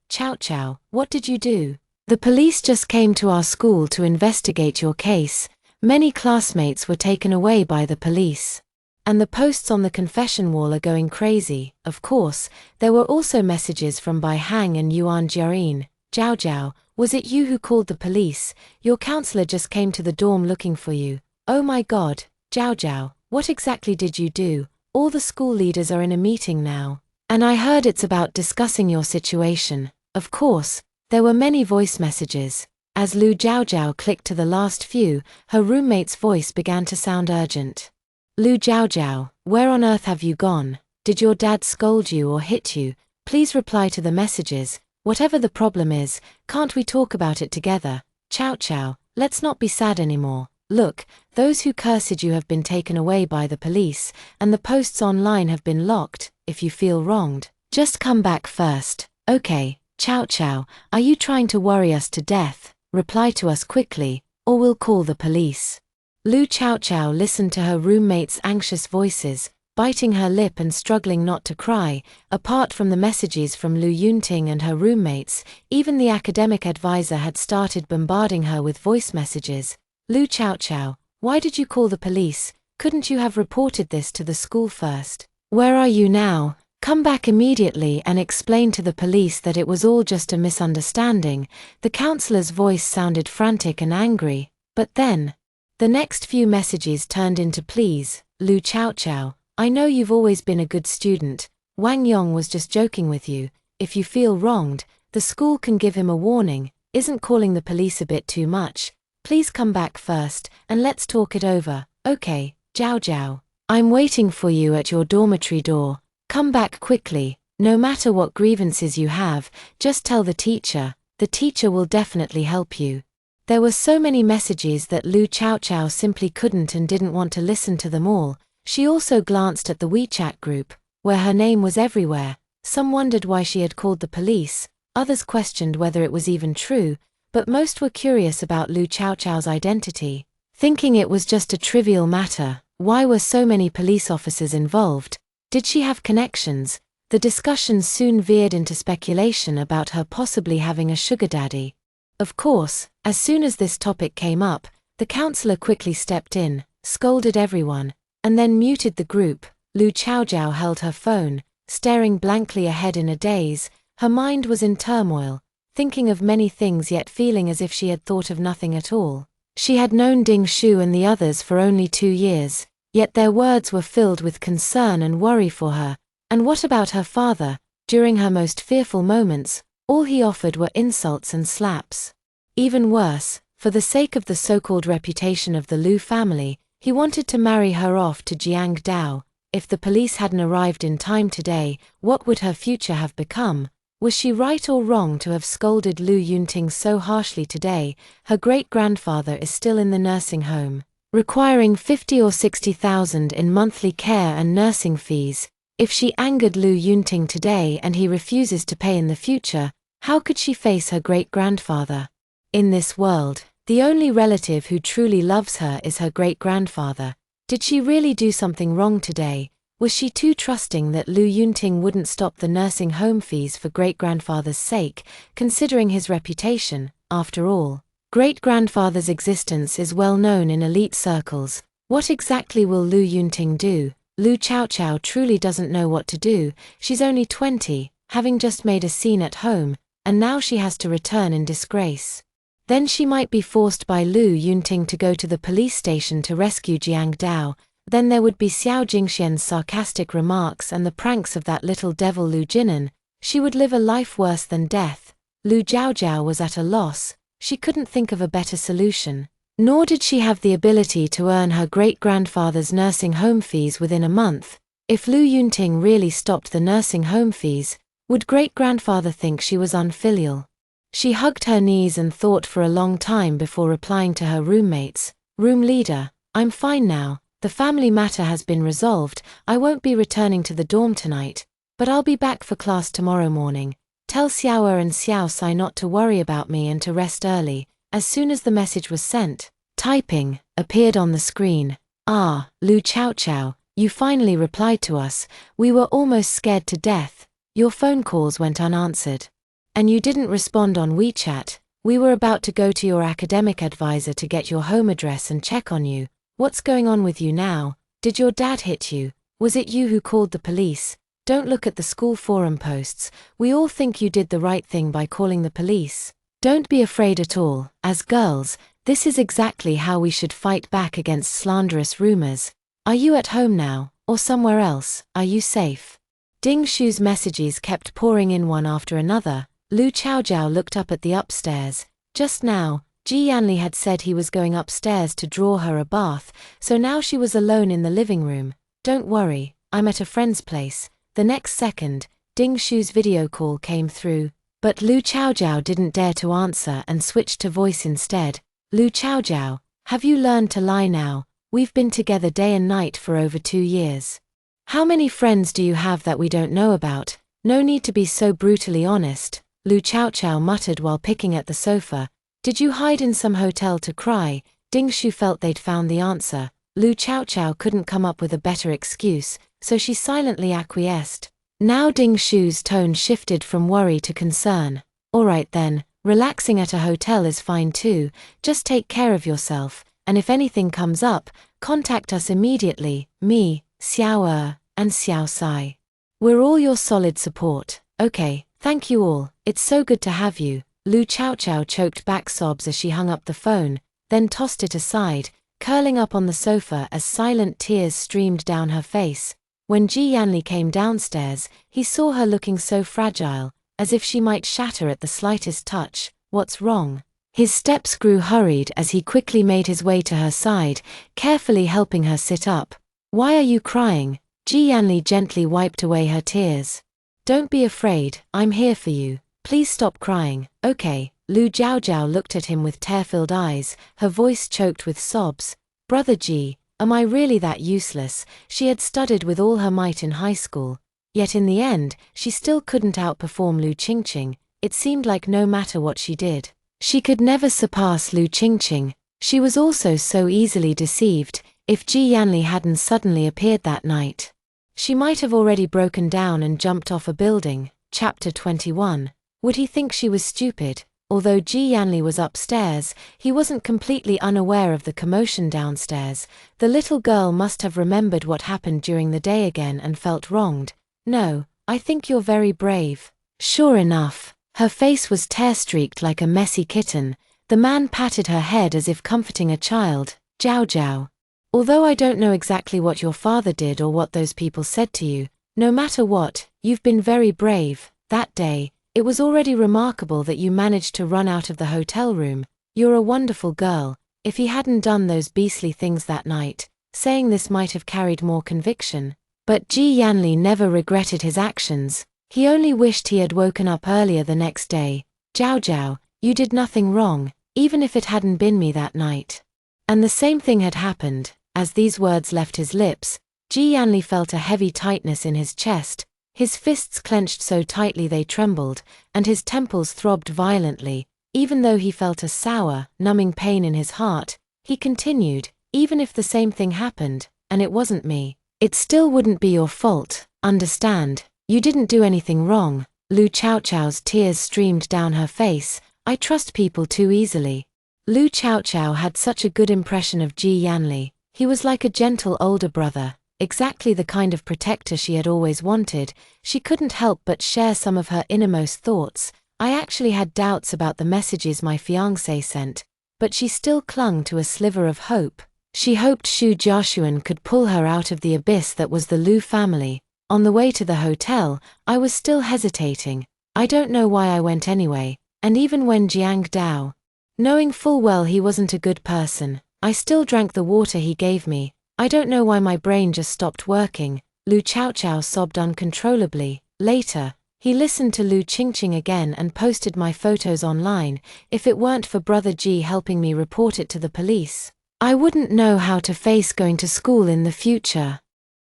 Chaochao, what did you do? The police just came to our school to investigate your case. Many classmates were taken away by the police. And the posts on the confession wall are going crazy. Of course, there were also messages from Bai Hang and Yuan Jiayin. Jiao, was it you who called the police? Your counselor just came to the dorm looking for you. Oh my god, Jiao, what exactly did you do? All the school leaders are in a meeting now. And I heard it's about discussing your situation. Of course, there were many voice messages. As Lu Jiao clicked to the last few, her roommate's voice began to sound urgent. Lu Jiao, where on earth have you gone? Did your dad scold you or hit you? Please reply to the messages. Whatever the problem is, can't we talk about it together? Chaochao, let's not be sad anymore. Look, those who cursed you have been taken away by the police, and the posts online have been locked. If you feel wronged, just come back first. Okay, Chaochao, are you trying to worry us to death? Reply to us quickly, or we'll call the police. Lu Chaochao listened to her roommate's anxious voices, biting her lip and struggling not to cry. Apart from the messages from Lu Yunting and her roommates, even the academic advisor had started bombarding her with voice messages. Lu Chaochao, why did you call the police? Couldn't you have reported this to the school first? Where are you now? Come back immediately and explain to the police that it was all just a misunderstanding. The counselor's voice sounded frantic and angry, but then, the next few messages turned into pleas. Lu Chaochao, I know you've always been a good student. Wang Yong was just joking with you. If you feel wronged, the school can give him a warning. Isn't calling the police a bit too much? Please come back first, and let's talk it over. Okay, Jiao. I'm waiting for you at your dormitory door. Come back quickly. No matter what grievances you have, just tell the teacher. The teacher will definitely help you. There were so many messages that Lu Chaochao simply couldn't and didn't want to listen to them all. She also glanced at the WeChat group, where her name was everywhere. Some wondered why she had called the police, others questioned whether it was even true, but most were curious about Lu Chaochao's identity, thinking it was just a trivial matter. Why were so many police officers involved? Did she have connections? The discussions soon veered into speculation about her possibly having a sugar daddy. Of course, as soon as this topic came up, the counselor quickly stepped in, scolded everyone, and then muted the group. Lu Chaochao held her phone, staring blankly ahead in a daze. Her mind was in turmoil, thinking of many things yet feeling as if she had thought of nothing at all. She had known Ding Shu and the others for only 2 years, yet their words were filled with concern and worry for her. And what about her father? During her most fearful moments, all he offered were insults and slaps. Even worse, for the sake of the so-called reputation of the Lu family, he wanted to marry her off to Jiang Dao. If the police hadn't arrived in time today, what would her future have become? Was she right or wrong to have scolded Lu Yunting so harshly today? Her great-grandfather is still in the nursing home, requiring 50 or 60,000 in monthly care and nursing fees. If she angered Lu Yunting today and he refuses to pay in the future, how could she face her great-grandfather? In this world, the only relative who truly loves her is her great-grandfather. Did she really do something wrong today? Was she too trusting that Lu Yunting wouldn't stop the nursing home fees for great-grandfather's sake, considering his reputation? After all, great-grandfather's existence is well known in elite circles. What exactly will Lu Yunting do? Lu Chaochao truly doesn't know what to do. She's only 20, having just made a scene at home, and now she has to return in disgrace. Then she might be forced by Lu Yunting to go to the police station to rescue Jiang Dao. Then there would be Xiao Jingxian's sarcastic remarks and the pranks of that little devil Lu Jinan. She would live a life worse than death. Lu Jiaojiao was at a loss. She couldn't think of a better solution. Nor did she have the ability to earn her great-grandfather's nursing home fees within a month. If Lu Yunting really stopped the nursing home fees, would great-grandfather think she was unfilial? She hugged her knees and thought for a long time before replying to her roommates. Room leader, I'm fine now. The family matter has been resolved. I won't be returning to the dorm tonight, but I'll be back for class tomorrow morning. Tell Xiaoer and Xiao Sai not to worry about me and to rest early. As soon as the message was sent, typing appeared on the screen. Ah, Lu Chaochao, you finally replied to us. We were almost scared to death. Your phone calls went unanswered. And you didn't respond on WeChat. We were about to go to your academic advisor to get your home address and check on you. What's going on with you now? Did your dad hit you? Was it you who called the police? Don't look at the school forum posts. We all think you did the right thing by calling the police. Don't be afraid at all. As girls, this is exactly how we should fight back against slanderous rumors. Are you at home now, or somewhere else? Are you safe? Ding Shu's messages kept pouring in one after another. Lu Chaojiao looked up at the upstairs. Just now, Ji Yanli had said he was going upstairs to draw her a bath, so now she was alone in the living room. Don't worry, I'm at a friend's place. The next second, Ding Shu's video call came through, but Lu Chaojiao didn't dare to answer and switched to voice instead. Lu Chaojiao, have you learned to lie now? We've been together day and night for over 2 years. How many friends do you have that we don't know about? No need to be so brutally honest, Lu Chaojiao muttered while picking at the sofa. Did you hide in some hotel to cry? Ding Shu felt they'd found the answer. Lu Chaojiao couldn't come up with a better excuse, so she silently acquiesced. Now Ding Shu's tone shifted from worry to concern. Alright then, relaxing at a hotel is fine too, just take care of yourself, and if anything comes up, contact us immediately, me, Xiaoer, and Xiao Sai. We're all your solid support. Okay, thank you all, it's so good to have you. Lu Chaojiao choked back sobs as she hung up the phone, then tossed it aside, curling up on the sofa as silent tears streamed down her face. When Ji Yanli came downstairs, he saw her looking so fragile, as if she might shatter at the slightest touch. What's wrong? His steps grew hurried as he quickly made his way to her side, carefully helping her sit up. Why are you crying? Ji Yanli gently wiped away her tears. Don't be afraid, I'm here for you. Please stop crying, okay? Lu Jiaojiao looked at him with tear-filled eyes, her voice choked with sobs. Brother Ji, am I really that useless? She had studied with all her might in high school. Yet in the end, she still couldn't outperform Lu Qingqing. It seemed like no matter what she did, she could never surpass Lu Qingqing. She was also so easily deceived. If Ji Yanli hadn't suddenly appeared that night, she might have already broken down and jumped off a building. Chapter 21. Would he think she was stupid? Although Ji Yanli was upstairs, he wasn't completely unaware of the commotion downstairs. The little girl must have remembered what happened during the day again and felt wronged. No, I think you're very brave. Sure enough, her face was tear-streaked like a messy kitten. The man patted her head as if comforting a child. Jiao Jiao. Although I don't know exactly what your father did or what those people said to you, no matter what, you've been very brave. That day, it was already remarkable that you managed to run out of the hotel room. You're a wonderful girl. If he hadn't done those beastly things that night, saying this might have carried more conviction. But Ji Yanli never regretted his actions. He only wished he had woken up earlier the next day. Jiao Jiao, you did nothing wrong, even if it hadn't been me that night. And the same thing had happened. As these words left his lips, Ji Yanli felt a heavy tightness in his chest. His fists clenched so tightly they trembled, and his temples throbbed violently. Even though he felt a sour, numbing pain in his heart, he continued, even if the same thing happened, and it wasn't me, it still wouldn't be your fault, understand? You didn't do anything wrong. Lu Chaojiao's tears streamed down her face. I trust people too easily. Lu Chaojiao had such a good impression of Ji Yanli. He was like a gentle older brother. Exactly the kind of protector she had always wanted. She couldn't help but share some of her innermost thoughts. I actually had doubts about the messages my fiancé sent, but she still clung to a sliver of hope. She hoped Xu Jiaxuan could pull her out of the abyss that was the Lu family. On the way to the hotel, I was still hesitating. I don't know why I went anyway, and even when Jiang Dao, knowing full well he wasn't a good person, I still drank the water he gave me. I don't know why my brain just stopped working. Lu Chaochao sobbed uncontrollably. Later, he listened to Lu Qingqing again and posted my photos online. If it weren't for Brother Ji helping me report it to the police, I wouldn't know how to face going to school in the future.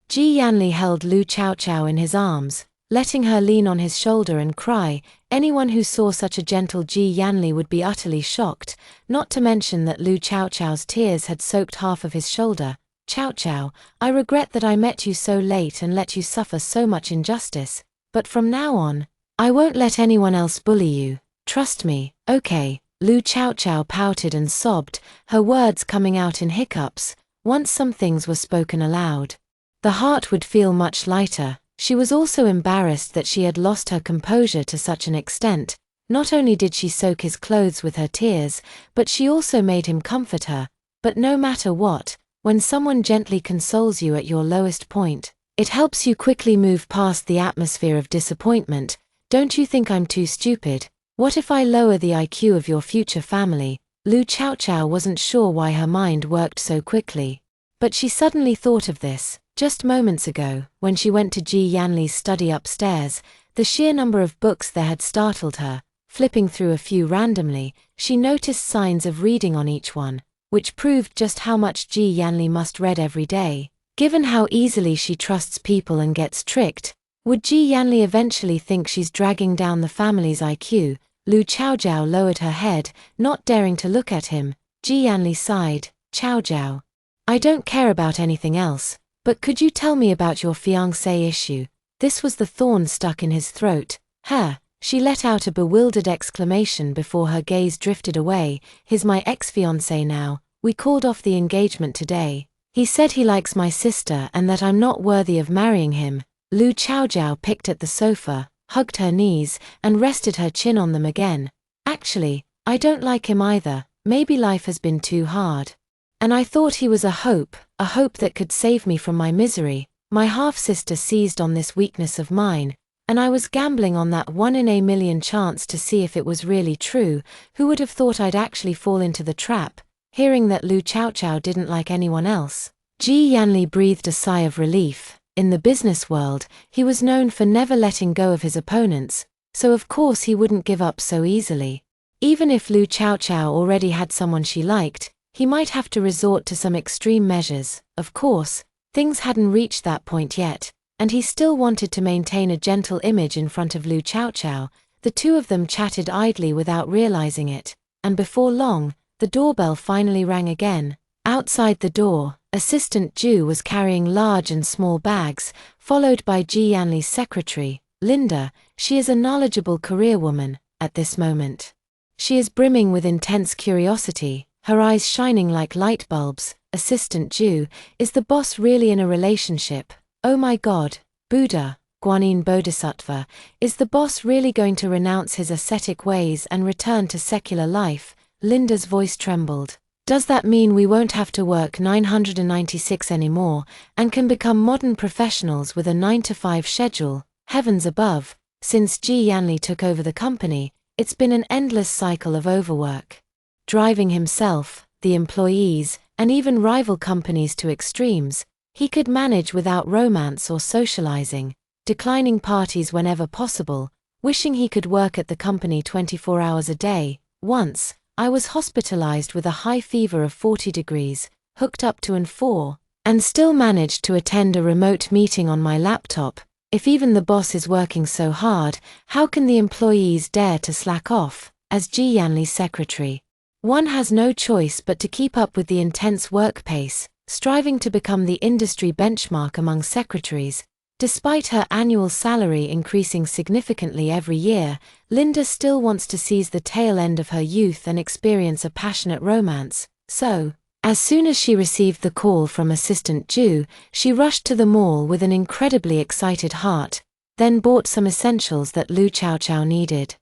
Ji Yanli held Lu Chaochao in his arms, letting her lean on his shoulder and cry. Anyone who saw such a gentle Ji Yanli would be utterly shocked, not to mention that Lu Chaochao's tears had soaked half of his shoulder. Chaochao, I regret that I met you so late and let you suffer so much injustice. But from now on, I won't let anyone else bully you. Trust me, okay? Lu Chaochao pouted and sobbed, her words coming out in hiccups. Once some things were spoken aloud, the heart would feel much lighter. She was also embarrassed that she had lost her composure to such an extent. Not only did she soak his clothes with her tears, but she also made him comfort her. But no matter what, when someone gently consoles you at your lowest point, it helps you quickly move past the atmosphere of disappointment. Don't you think I'm too stupid? What if I lower the IQ of your future family? Lu Chaochao wasn't sure why her mind worked so quickly. But she suddenly thought of this, just moments ago, when she went to Ji Yanli's study upstairs. The sheer number of books there had startled her. Flipping through a few randomly, she noticed signs of reading on each one, which proved just how much Ji Yanli must read every day. Given how easily she trusts people and gets tricked, would Ji Yanli eventually think she's dragging down the family's IQ? Lu Chaojiao lowered her head, not daring to look at him. Ji Yanli sighed. Chaojiao, I don't care about anything else, but could you tell me about your fiancé issue? This was the thorn stuck in his throat. Her. She let out a bewildered exclamation before her gaze drifted away. He's my ex-fiancé now. We called off the engagement today. He said he likes my sister and that I'm not worthy of marrying him. Lu Chaojiao picked at the sofa, hugged her knees, and rested her chin on them again. Actually, I don't like him either. Maybe life has been too hard. And I thought he was a hope that could save me from my misery. My half-sister seized on this weakness of mine, and I was gambling on that 1 in a million chance to see if it was really true. Who would have thought I'd actually fall into the trap? Hearing that Lu Chaochao didn't like anyone else, Ji Yanli breathed a sigh of relief. In the business world, he was known for never letting go of his opponents, so of course he wouldn't give up so easily. Even if Lu Chaochao already had someone she liked, he might have to resort to some extreme measures. Of course, things hadn't reached that point yet, and he still wanted to maintain a gentle image in front of Lu Chaochao. The two of them chatted idly without realizing it, and before long, the doorbell finally rang again. Outside the door, Assistant Ju was carrying large and small bags, followed by Ji Yanli's secretary, Linda. She is a knowledgeable career woman, at this moment. She is brimming with intense curiosity, her eyes shining like light bulbs. Assistant Ju, is the boss really in a relationship? Oh my God, Buddha, Guanyin Bodhisattva, is the boss really going to renounce his ascetic ways and return to secular life? Linda's voice trembled. Does that mean we won't have to work 996 anymore, and can become modern professionals with a 9-to-5 schedule? Heavens above, since Ji Yanli took over the company, it's been an endless cycle of overwork, driving himself, the employees, and even rival companies to extremes. He could manage without romance or socializing, declining parties whenever possible, wishing he could work at the company 24 hours a day. Once, I was hospitalized with a high fever of 40 degrees, hooked up to N4, and still managed to attend a remote meeting on my laptop. If even the boss is working so hard, how can the employees dare to slack off? As Ji Yanli's secretary, one has no choice but to keep up with the intense work pace, striving to become the industry benchmark among secretaries. Despite her annual salary increasing significantly every year, Linda still wants to seize the tail end of her youth and experience a passionate romance. So, as soon as she received the call from Assistant Ju, she rushed to the mall with an incredibly excited heart, then bought some essentials that Lu Chaochao needed.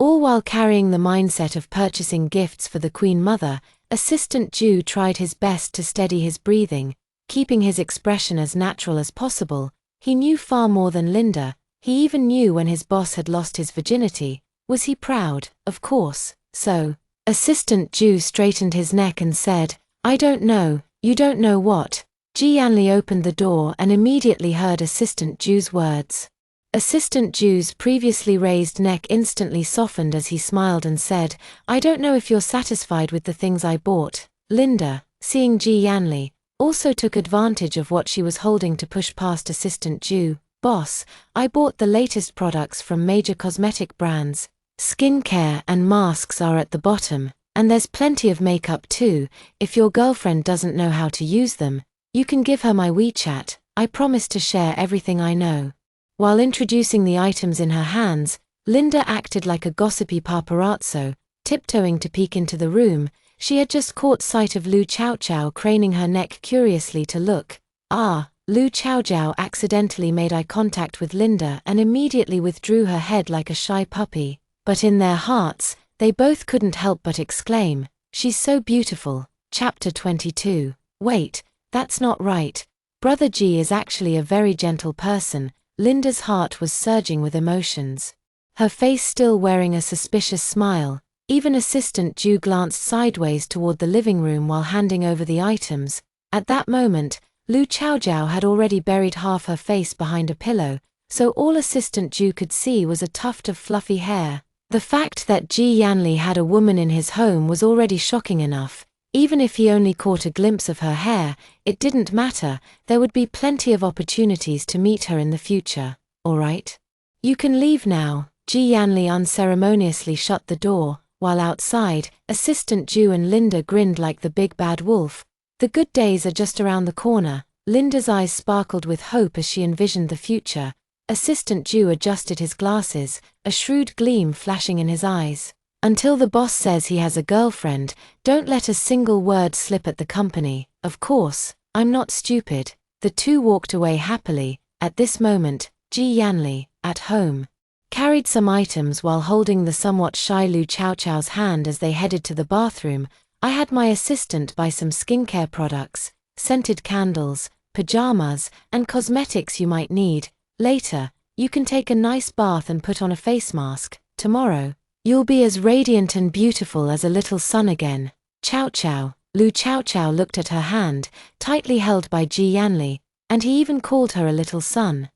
All while carrying the mindset of purchasing gifts for the Queen Mother, Assistant Jew tried his best to steady his breathing, keeping his expression as natural as possible. He knew far more than Linda. He even knew when his boss had lost his virginity. Was he proud? Of course. So, Assistant Jew straightened his neck and said, "I don't know." "You don't know what?" Ji Yanli opened the door and immediately heard Assistant Jew's words. Assistant Jew's previously raised neck instantly softened as he smiled and said, "I don't know if you're satisfied with the things I bought." Linda, seeing Ji Yanli, also took advantage of what she was holding to push past Assistant Jew. "Boss, I bought the latest products from major cosmetic brands. Skincare and masks are at the bottom, and there's plenty of makeup too. If your girlfriend doesn't know how to use them, you can give her my WeChat. I promise to share everything I know." While introducing the items in her hands, Linda acted like a gossipy paparazzo, tiptoeing to peek into the room. She had just caught sight of Lu Chaochao craning her neck curiously to look. Lu Chaochao accidentally made eye contact with Linda and immediately withdrew her head like a shy puppy. But in their hearts, they both couldn't help but exclaim, "She's so beautiful." Chapter 22. Wait, that's not right. Brother G is actually a very gentle person. Linda's heart was surging with emotions. Her face still wearing a suspicious smile. Even Assistant Jew glanced sideways toward the living room while handing over the items. At that moment, Lu Chaojiao had already buried half her face behind a pillow, so all Assistant Jew could see was a tuft of fluffy hair. The fact that Ji Yanli had a woman in his home was already shocking enough. Even if he only caught a glimpse of her hair, it didn't matter. There would be plenty of opportunities to meet her in the future. "All right? You can leave now." Ji Yanli unceremoniously shut the door, while outside, Assistant Jew and Linda grinned like the big bad wolf. The good days are just around the corner. Linda's eyes sparkled with hope as she envisioned the future. Assistant Jew adjusted his glasses, a shrewd gleam flashing in his eyes. "Until the boss says he has a girlfriend, don't let a single word slip at the company." "Of course, I'm not stupid." The two walked away happily. At this moment, Ji Yanli, at home, carried some items while holding the somewhat shy Lu Chaochao's hand as they headed to the bathroom. "I had my assistant buy some skincare products, scented candles, pajamas, and cosmetics you might need. Later, you can take a nice bath and put on a face mask. Tomorrow, you'll be as radiant and beautiful as a little sun again." Chaochao. Lu Chaochao looked at her hand, tightly held by Ji Yanli, and he even called her a little sun.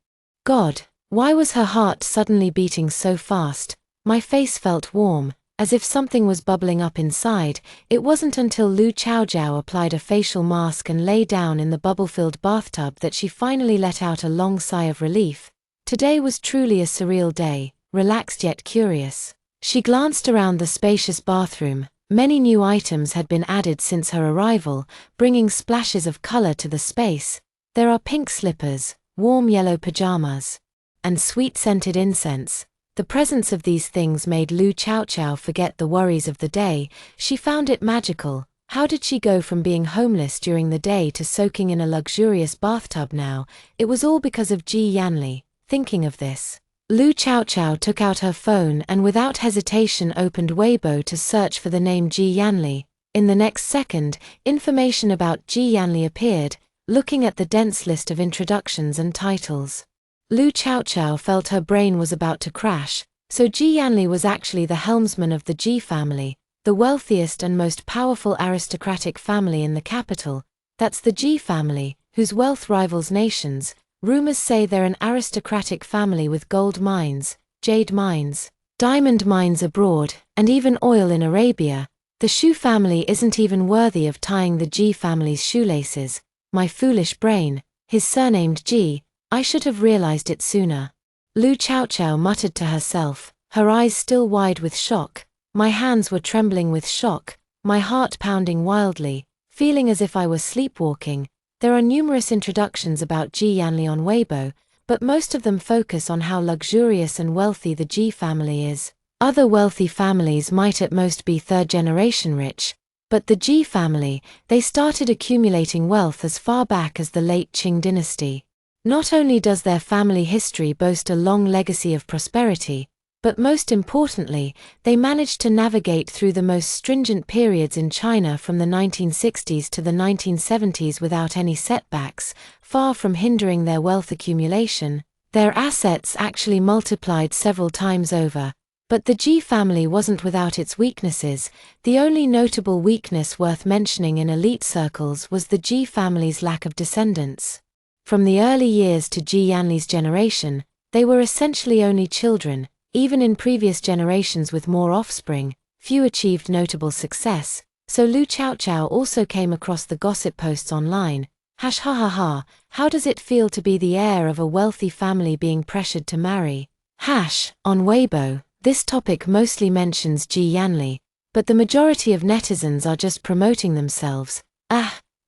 God, why was her heart suddenly beating so fast? My face felt warm, as if something was bubbling up inside. It wasn't until Lu Chaojiao applied a facial mask and lay down in the bubble-filled bathtub that she finally let out a long sigh of relief. Today was truly a surreal day, relaxed yet curious. She glanced around the spacious bathroom. Many new items had been added since her arrival, bringing splashes of color to the space. There are pink slippers, warm yellow pajamas, and sweet-scented incense. The presence of these things made Lu Chaochao forget the worries of the day. She found it magical. How did she go from being homeless during the day to soaking in a luxurious bathtub now? It was all because of Ji Yanli. Thinking of this, Lu Chaochao took out her phone and without hesitation opened Weibo to search for the name Ji Yanli. In the next second, information about Ji Yanli appeared, looking at the dense list of introductions and titles. Lu Chaochao felt her brain was about to crash. So Ji Yanli was actually the helmsman of the Ji family, the wealthiest and most powerful aristocratic family in the capital. That's the Ji family, whose wealth rivals nations. Rumors say they're an aristocratic family with gold mines, jade mines, diamond mines abroad, and even oil in Arabia. The Shu family isn't even worthy of tying the Ji family's shoelaces. My foolish brain. His surnamed Ji. I should have realized it sooner. Lu Chaochao muttered to herself, her eyes still wide with shock. My hands were trembling with shock, my heart pounding wildly, feeling as if I was sleepwalking. There are numerous introductions about Ji Yanli on Weibo, but most of them focus on how luxurious and wealthy the Ji family is. Other wealthy families might at most be third-generation rich, but the Ji family, they started accumulating wealth as far back as the late Qing dynasty. Not only does their family history boast a long legacy of prosperity, But most importantly, they managed to navigate through the most stringent periods in China from the 1960s to the 1970s without any setbacks. Far from hindering their wealth accumulation, their assets actually multiplied several times over. But the Ji family wasn't without its weaknesses. The only notable weakness worth mentioning in elite circles was the Ji family's lack of descendants. From the early years to Ji Yanli's generation, they were essentially only children. Even in previous generations with more offspring, few achieved notable success, so Lu Chaochao also came across the gossip posts online. Ha ha ha, how does it feel to be the heir of a wealthy family being pressured to marry? On Weibo, this topic mostly mentions Ji Yanli, but the majority of netizens are just promoting themselves.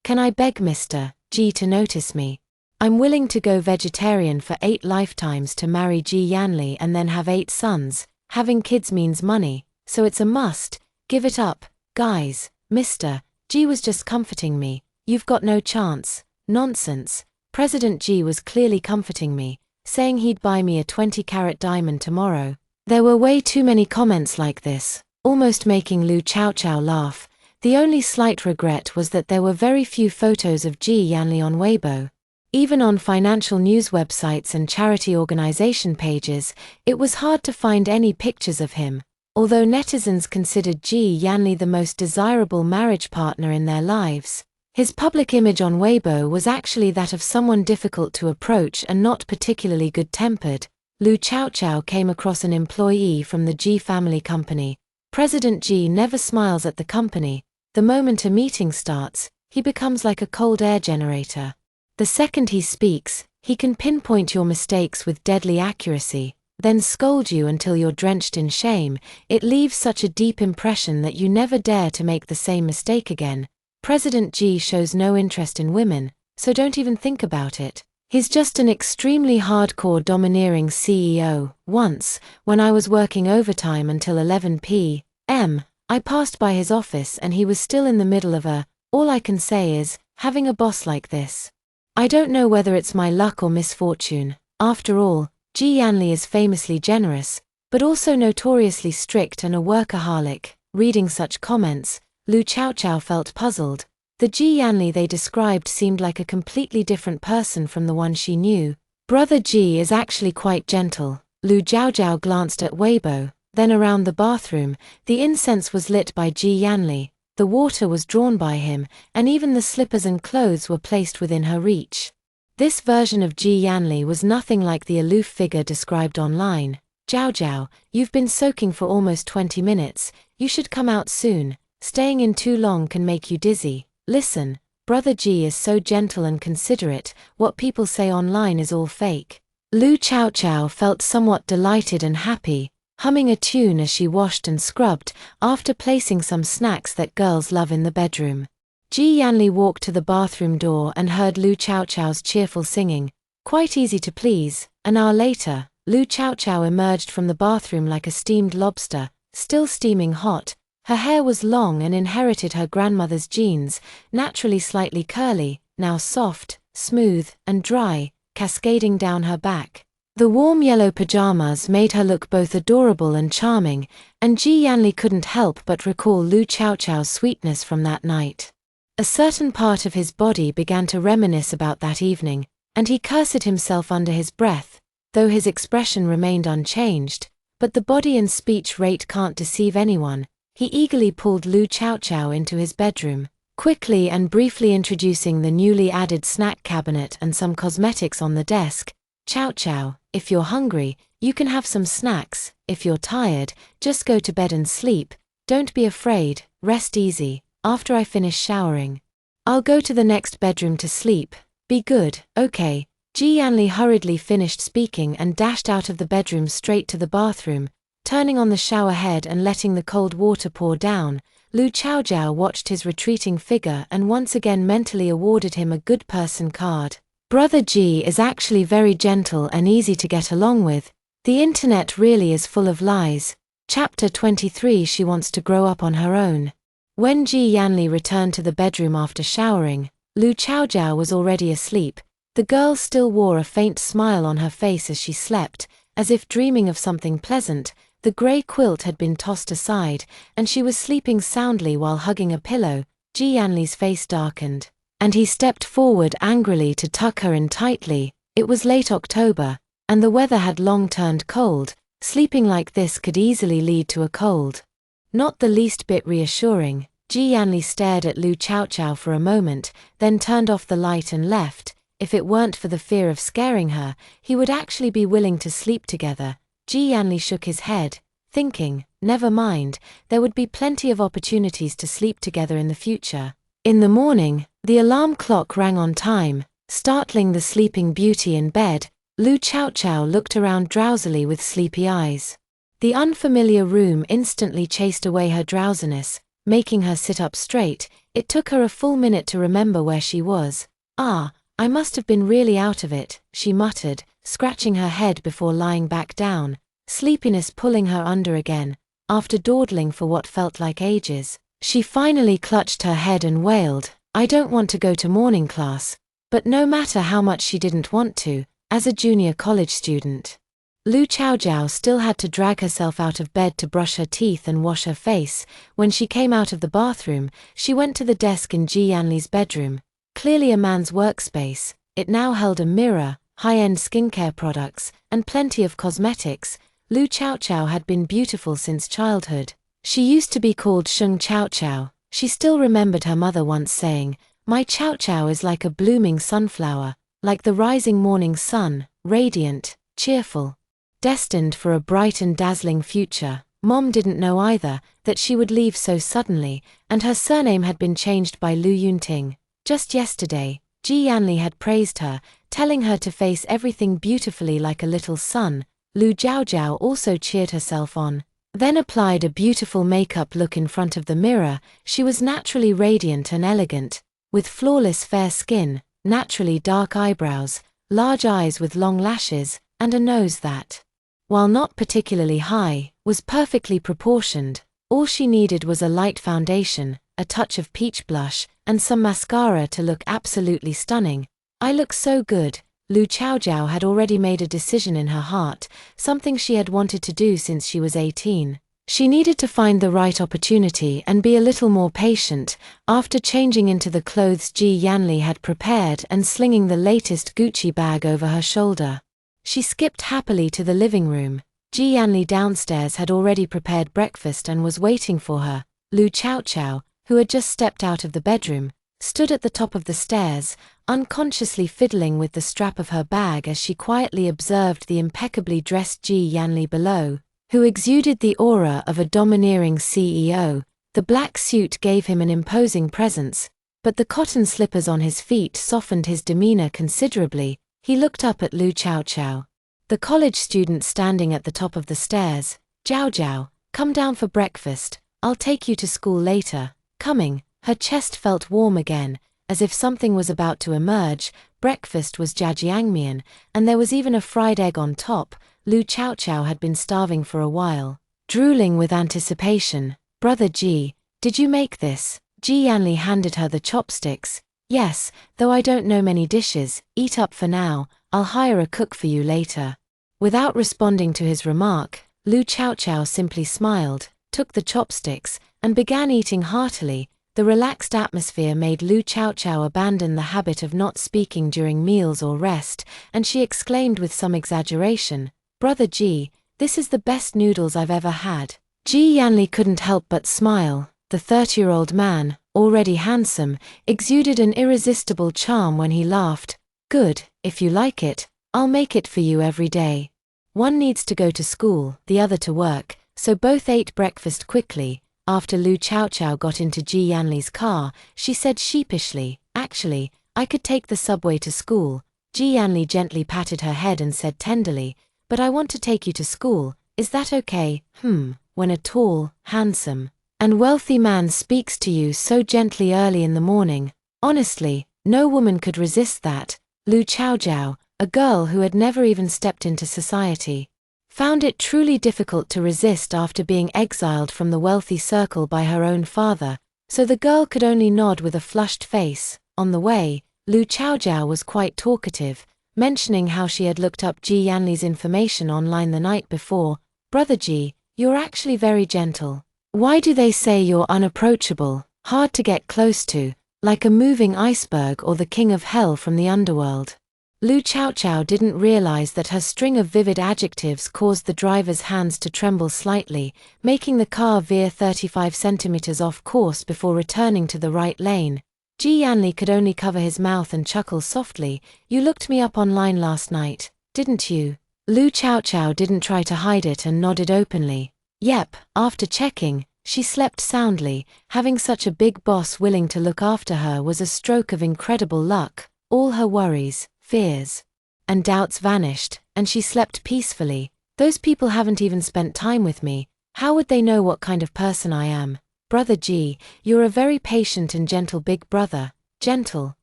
Can I beg Mr. Ji to notice me? I'm willing to go vegetarian for 8 lifetimes to marry Ji Yanli and then have 8 sons. Having kids means money, so it's a must. Give it up, guys. Mr. Ji was just comforting me. You've got no chance. Nonsense. President Ji was clearly comforting me, saying he'd buy me a 20-carat diamond tomorrow. There were way too many comments like this, almost making Lu Chaochao laugh. The only slight regret was that there were very few photos of Ji Yanli on Weibo. Even on financial news websites and charity organization pages, it was hard to find any pictures of him. Although netizens considered Ji Yanli the most desirable marriage partner in their lives, his public image on Weibo was actually that of someone difficult to approach and not particularly good-tempered. Lu Chaochao came across an employee from the Ji family company. President Ji never smiles at the company. The moment a meeting starts, he becomes like a cold air generator. The second he speaks, he can pinpoint your mistakes with deadly accuracy, then scold you until you're drenched in shame. It leaves such a deep impression that you never dare to make the same mistake again. President Ji shows no interest in women, so don't even think about it. He's just an extremely hardcore domineering CEO. Once, when I was working overtime until 11 p.m., I passed by his office and he was still in the middle of all I can say is, having a boss like this. I don't know whether it's my luck or misfortune. After all, Ji Yanli is famously generous, but also notoriously strict and a workaholic. Reading such comments, Lu Chaochao felt puzzled. The Ji Yanli they described seemed like a completely different person from the one she knew. Brother Ji is actually quite gentle. Lu Jiaojiao glanced at Weibo, then around the bathroom. The incense was lit by Ji Yanli. The water was drawn by him, and even the slippers and clothes were placed within her reach. This version of Ji Yanli was nothing like the aloof figure described online. Jiaojiao, you've been soaking for almost 20 minutes, you should come out soon. Staying in too long can make you dizzy. Listen, Brother Ji is so gentle and considerate, what people say online is all fake. Lu Chaochao felt somewhat delighted and happy, humming a tune as she washed and scrubbed, after placing some snacks that girls love in the bedroom. Ji Yanli walked to the bathroom door and heard Lu Chaochao's cheerful singing. Quite easy to please. An hour later, Lu Chaochao emerged from the bathroom like a steamed lobster, still steaming hot. Her hair was long and inherited her grandmother's genes, naturally slightly curly, now soft, smooth, and dry, cascading down her back. The warm yellow pajamas made her look both adorable and charming, and Ji Yanli couldn't help but recall Lu Chaochao's sweetness from that night. A certain part of his body began to reminisce about that evening, and he cursed himself under his breath, though his expression remained unchanged. But the body and speech rate can't deceive anyone. He eagerly pulled Lu Chaochao into his bedroom, quickly and briefly introducing the newly added snack cabinet and some cosmetics on the desk. Chaochao, if you're hungry, you can have some snacks. If you're tired, just go to bed and sleep. Don't be afraid, rest easy. After I finish showering, I'll go to the next bedroom to sleep. Be good, okay? Ji Yanli hurriedly finished speaking and dashed out of the bedroom straight to the bathroom, turning on the shower head and letting the cold water pour down. Lu Chaojiao watched his retreating figure and once again mentally awarded him a good person card. Brother Ji is actually very gentle and easy to get along with. The internet really is full of lies. Chapter 23. She wants to grow up on her own. When Ji Yanli returned to the bedroom after showering, Lu Chaojiao was already asleep. The girl still wore a faint smile on her face as she slept, as if dreaming of something pleasant, The grey quilt had been tossed aside, and she was sleeping soundly while hugging a pillow. Ji Yanli's face darkened, and he stepped forward angrily to tuck her in tightly. It was late October, and the weather had long turned cold. Sleeping like this could easily lead to a cold. Not the least bit reassuring. Ji Yanli stared at Lu Chaochao for a moment, then turned off the light and left. If it weren't for the fear of scaring her, he would actually be willing to sleep together. Ji Yanli shook his head, thinking, never mind, there would be plenty of opportunities to sleep together in the future. In the morning, the alarm clock rang on time, startling the sleeping beauty in bed. Lu Chaochao looked around drowsily with sleepy eyes. The unfamiliar room instantly chased away her drowsiness, making her sit up straight. It took her a full minute to remember where she was. I must have been really out of it, she muttered, scratching her head before lying back down, sleepiness pulling her under again. After dawdling for what felt like ages, she finally clutched her head and wailed, I don't want to go to morning class. But no matter how much she didn't want to, as a junior college student, Lu Chaochao still had to drag herself out of bed to brush her teeth and wash her face. When she came out of the bathroom, she went to the desk in Ji Yanli's bedroom. Clearly a man's workspace, it now held a mirror, high-end skincare products, and plenty of cosmetics. Lu Chaochao had been beautiful since childhood. She used to be called Sheng Chaochao. She still remembered her mother once saying, my Chaochao is like a blooming sunflower, like the rising morning sun, radiant, cheerful, destined for a bright and dazzling future. Mom didn't know either, that she would leave so suddenly, and her surname had been changed by Lu Yunting. Just yesterday, Ji Yanli had praised her, telling her to face everything beautifully like a little sun. Lu Jiaojiao also cheered herself on, then applied a beautiful makeup look in front of the mirror. She was naturally radiant and elegant, with flawless fair skin, naturally dark eyebrows, large eyes with long lashes, and a nose that, while not particularly high, was perfectly proportioned. All she needed was a light foundation, a touch of peach blush, and some mascara to look absolutely stunning. I look so good. Lu Chaojiao had already made a decision in her heart, something she had wanted to do since she was 18. She needed to find the right opportunity and be a little more patient. After changing into the clothes Ji Yanli had prepared and slinging the latest Gucci bag over her shoulder, she skipped happily to the living room. Ji Yanli downstairs had already prepared breakfast and was waiting for her. Lu Chaochao, who had just stepped out of the bedroom, stood at the top of the stairs, unconsciously fiddling with the strap of her bag as she quietly observed the impeccably dressed Ji Yanli below, who exuded the aura of a domineering CEO. The black suit gave him an imposing presence, but the cotton slippers on his feet softened his demeanor considerably. He looked up at Lu Chaochao, the college student standing at the top of the stairs. Jiao Jiao, come down for breakfast, I'll take you to school later. Coming, her chest felt warm again, as if something was about to emerge. Breakfast was jjiangmian, and there was even a fried egg on top. Lu Chaochao had been starving for a while, drooling with anticipation. Brother Ji, did you make this? Ji Yanli handed her the chopsticks. Yes, though I don't know many dishes. Eat up for now, I'll hire a cook for you later. Without responding to his remark, Lu Chaochao simply smiled, took the chopsticks, and began eating heartily. The relaxed atmosphere made Lu Chaochao abandon the habit of not speaking during meals or rest, and she exclaimed with some exaggeration, Brother Ji, this is the best noodles I've ever had. Ji Yanli couldn't help but smile. The 30-year-old man, already handsome, exuded an irresistible charm when he laughed. Good, if you like it, I'll make it for you every day. One needs to go to school, the other to work, so both ate breakfast quickly. After Lu Chaochao got into Ji Yanli's car, she said sheepishly, actually, I could take the subway to school. Ji Yanli gently patted her head and said tenderly, but I want to take you to school, is that okay? When a tall, handsome, and wealthy man speaks to you so gently early in the morning, honestly, no woman could resist that. Lu Chaojiao, a girl who had never even stepped into society, found it truly difficult to resist after being exiled from the wealthy circle by her own father, so the girl could only nod with a flushed face. On the way, Lu Chaojiao was quite talkative, mentioning how she had looked up Ji Yanli's information online the night before. Brother Ji, You're actually very gentle. Why do they say you're unapproachable, hard to get close to, like a moving iceberg or the king of hell from the underworld? Lu Chaochao didn't realize that her string of vivid adjectives caused the driver's hands to tremble slightly, making the car veer 35 centimeters off course before returning to the right lane. Ji Yanli could only cover his mouth and chuckle softly. You looked me up online last night, didn't you? Lu Chaochao didn't try to hide it and nodded openly. Yep, after checking, she slept soundly. Having such a big boss willing to look after her was a stroke of incredible luck. All her worries, fears, and doubts vanished, and she slept peacefully. Those people haven't even spent time with me. How would they know what kind of person I am? Brother Ji, you're a very patient and gentle big brother. Gentle,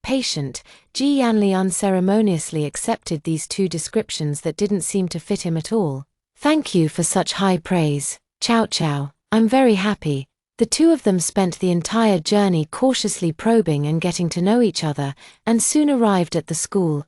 patient. Ji Yanli unceremoniously accepted these two descriptions that didn't seem to fit him at all. Thank you for such high praise, Chaochao. I'm very happy. The two of them spent the entire journey cautiously probing and getting to know each other, and soon arrived at the school.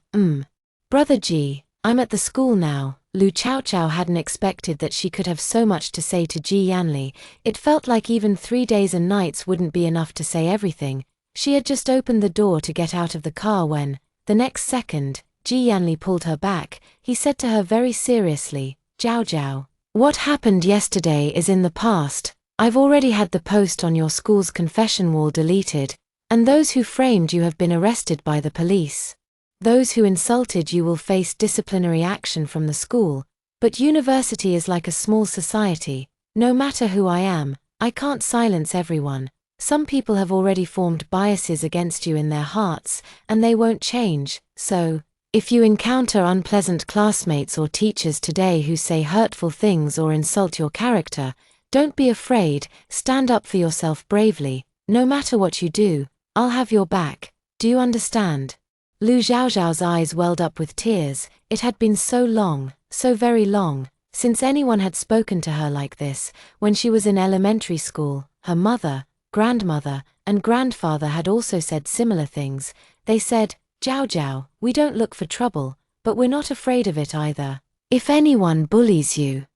Brother Ji, I'm at the school now. Lu Chaochao hadn't expected that she could have so much to say to Ji Yanli. It felt like even 3 days and nights wouldn't be enough to say everything. She had just opened the door to get out of the car when, the next second, Ji Yanli pulled her back. He said to her very seriously, Jiao Jiao, what happened yesterday is in the past. I've already had the post on your school's confession wall deleted, and those who framed you have been arrested by the police. Those who insulted you will face disciplinary action from the school, but university is like a small society. No matter who I am, I can't silence everyone. Some people have already formed biases against you in their hearts, and they won't change. So, if you encounter unpleasant classmates or teachers today who say hurtful things or insult your character, don't be afraid, stand up for yourself bravely. No matter what you do, I'll have your back. Do you understand? Lu Zhaozhao's eyes welled up with tears. It had been so long, so very long, since anyone had spoken to her like this. When she was in elementary school, her mother, grandmother, and grandfather had also said similar things. They said, Jiao Jiao, we don't look for trouble, but we're not afraid of it either. If anyone bullies you,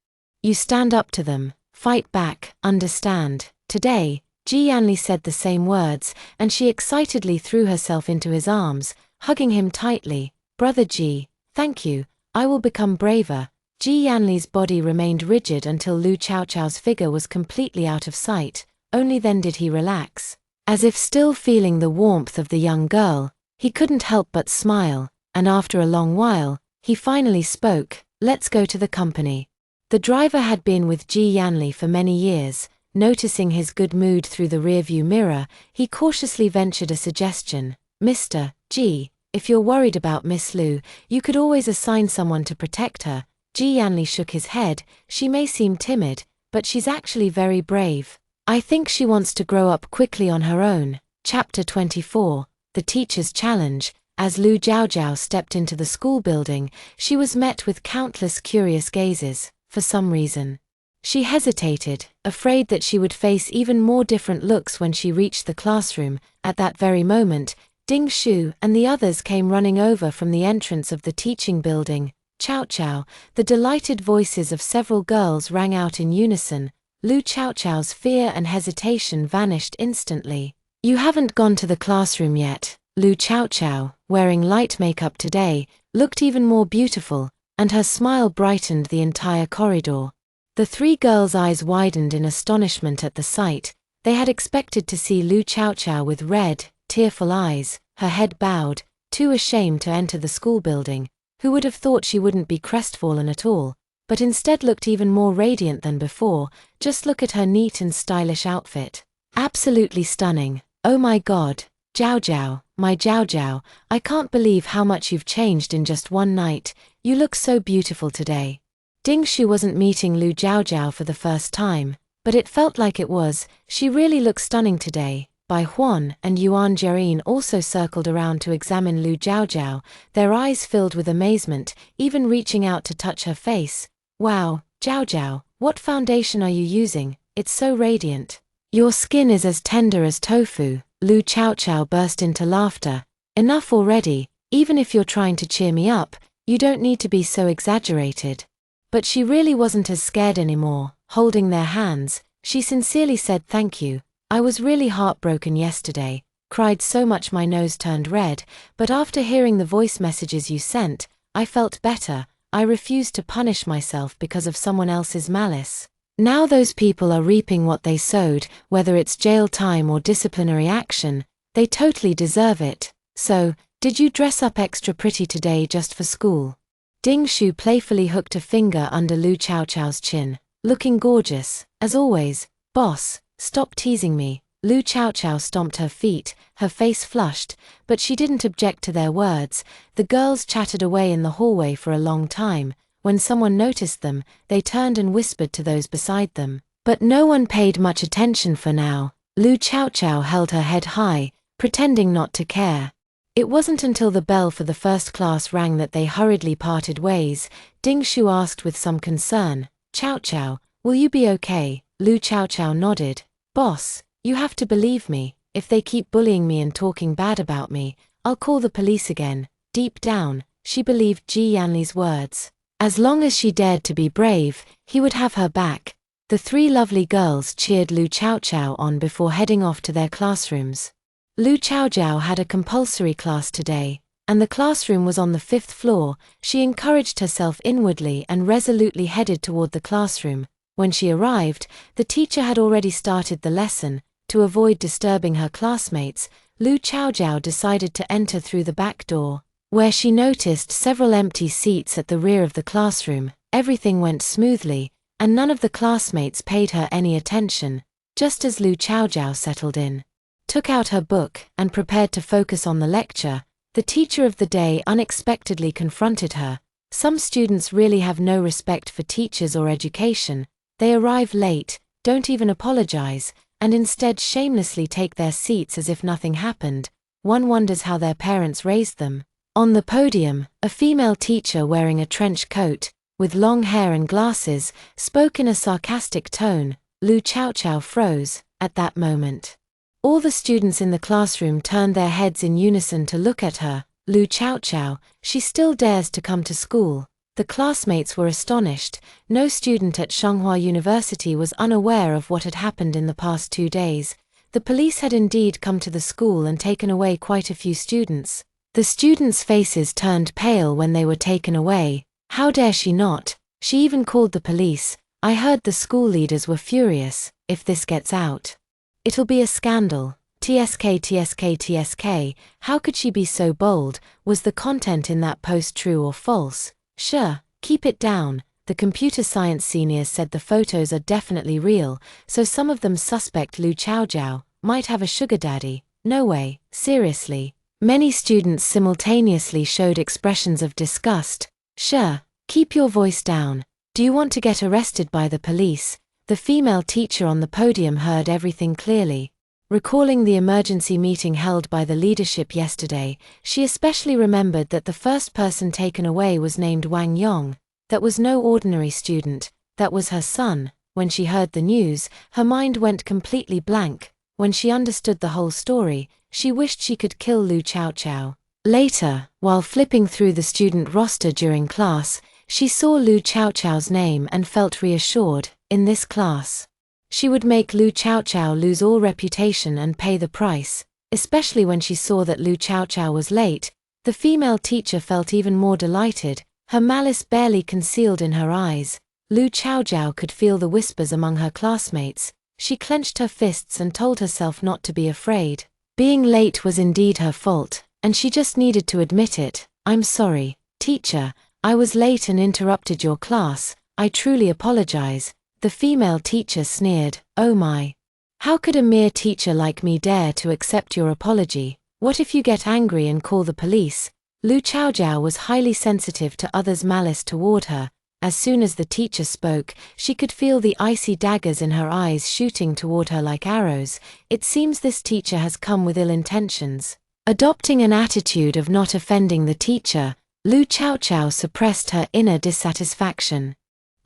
you stand up to them. Fight back, understand? Today, Ji Yanli said the same words, and she excitedly threw herself into his arms, hugging him tightly. Brother Ji, thank you, I will become braver. Ji Yanli's body remained rigid until Lu Chaochao's figure was completely out of sight. Only then did he relax. As if still feeling the warmth of the young girl, he couldn't help but smile, and after a long while, he finally spoke. Let's go to the company. The driver had been with Ji Yanli for many years. Noticing his good mood through the rearview mirror, he cautiously ventured a suggestion. Mr. Ji, if you're worried about Miss Lu, you could always assign someone to protect her. Ji Yanli shook his head. She may seem timid, but she's actually very brave. I think she wants to grow up quickly on her own. Chapter 24, The Teacher's Challenge. As Lu Zhaozhao stepped into the school building, she was met with countless curious gazes. For some reason, she hesitated, afraid that she would face even more different looks when she reached the classroom. At that very moment, Ding Shu and the others came running over from the entrance of the teaching building. Chaochao, the delighted voices of several girls rang out in unison. Lu Chaochao's fear and hesitation vanished instantly. You haven't gone to the classroom yet. Lu Chaochao, wearing light makeup today, looked even more beautiful, and her smile brightened the entire corridor. The three girls' eyes widened in astonishment at the sight. They had expected to see Lu Chaochao with red, tearful eyes, her head bowed, too ashamed to enter the school building. Who would have thought she wouldn't be crestfallen at all, but instead looked even more radiant than before. Just look at her neat and stylish outfit. Absolutely stunning. Oh my god, Jiao Jiao, my Jiao Jiao, I can't believe how much you've changed in just one night. You look so beautiful today. Ding Shu wasn't meeting Lu Zhaozhao for the first time, but it felt like it was. She really looks stunning today. Bai Huan and Yuan Jiayin also circled around to examine Lu Zhaozhao, their eyes filled with amazement, even reaching out to touch her face. Wow, Jiao Jiao, what foundation are you using? It's so radiant. Your skin is as tender as tofu. Lu Chaochao burst into laughter. Enough already. Even if you're trying to cheer me up, you don't need to be so exaggerated. But she really wasn't as scared anymore. Holding their hands, she sincerely said, "Thank you. I was really heartbroken yesterday, cried so much my nose turned red, but after hearing the voice messages you sent, I felt better. I refused to punish myself because of someone else's malice. Now those people are reaping what they sowed, whether it's jail time or disciplinary action. They totally deserve it. So, did you dress up extra pretty today just for school?" Ding Shu playfully hooked a finger under Lu Chaochao's chin. "Looking gorgeous, as always, boss. Stop teasing me." Lu Chaochao stomped her feet, her face flushed, but she didn't object to their words. The girls chatted away in the hallway for a long time. When someone noticed them, they turned and whispered to those beside them. But no one paid much attention for now. Lu Chaochao held her head high, pretending not to care. It wasn't until the bell for the first class rang that they hurriedly parted ways. Ding Shu asked with some concern, "Chaochao, will you be okay?" Lu Chaochao nodded. "Boss, you have to believe me. If they keep bullying me and talking bad about me, I'll call the police again." Deep down, she believed Ji Yanli's words. As long as she dared to be brave, he would have her back. The three lovely girls cheered Lu Chaochao on before heading off to their classrooms. Lu Chaojiao had a compulsory class today, and the classroom was on the 5th floor. She encouraged herself inwardly and resolutely headed toward the classroom. When she arrived, the teacher had already started the lesson. To avoid disturbing her classmates, Lu Chaojiao decided to enter through the back door, where she noticed several empty seats at the rear of the classroom. Everything went smoothly, and none of the classmates paid her any attention. Just as Lu Chaojiao settled in, took out her book, and prepared to focus on the lecture, the teacher of the day unexpectedly confronted her. Some students really have no respect for teachers or education. They arrive late, don't even apologize, and instead shamelessly take their seats as if nothing happened. One wonders how their parents raised them. On the podium, a female teacher wearing a trench coat, with long hair and glasses, spoke in a sarcastic tone. Lu Chaochao froze at that moment. All the students in the classroom turned their heads in unison to look at her. Lu Chaochao, she still dares to come to school. The classmates were astonished. No student at Tsinghua University was unaware of what had happened in the past 2 days. The police had indeed come to the school and taken away quite a few students. The students' faces turned pale when they were taken away. How dare she not? She even called the police. I heard the school leaders were furious. If this gets out, it'll be a scandal. TSK. How could she be so bold? Was the content in that post true or false? Sure, keep it down. The computer science seniors said the photos are definitely real, so some of them suspect Lu Chaojiao might have a sugar daddy. No way, seriously. Many students simultaneously showed expressions of disgust. Sure, keep your voice down. Do you want to get arrested by the police? The female teacher on the podium heard everything clearly. Recalling the emergency meeting held by the leadership yesterday, she especially remembered that the first person taken away was named Wang Yong. That was no ordinary student, that was her son. When she heard the news, her mind went completely blank. When she understood the whole story, she wished she could kill Lu Chaochao. Later, while flipping through the student roster during class, she saw Lu Chaochao's name and felt reassured. In this class, she would make Lu Chaochao lose all reputation and pay the price. Especially when she saw that Lu Chaochao was late, the female teacher felt even more delighted, her malice barely concealed in her eyes. Lu Chaojiao could feel the whispers among her classmates. She clenched her fists and told herself not to be afraid. Being late was indeed her fault, and she just needed to admit it. "I'm sorry, teacher, I was late and interrupted your class. I truly apologize." The female teacher sneered. "Oh my. How could a mere teacher like me dare to accept your apology? What if you get angry and call the police?" Lu Chaojiao was highly sensitive to others' malice toward her. As soon as the teacher spoke, she could feel the icy daggers in her eyes shooting toward her like arrows. It seems this teacher has come with ill intentions. Adopting an attitude of not offending the teacher, Lu Chaochao suppressed her inner dissatisfaction.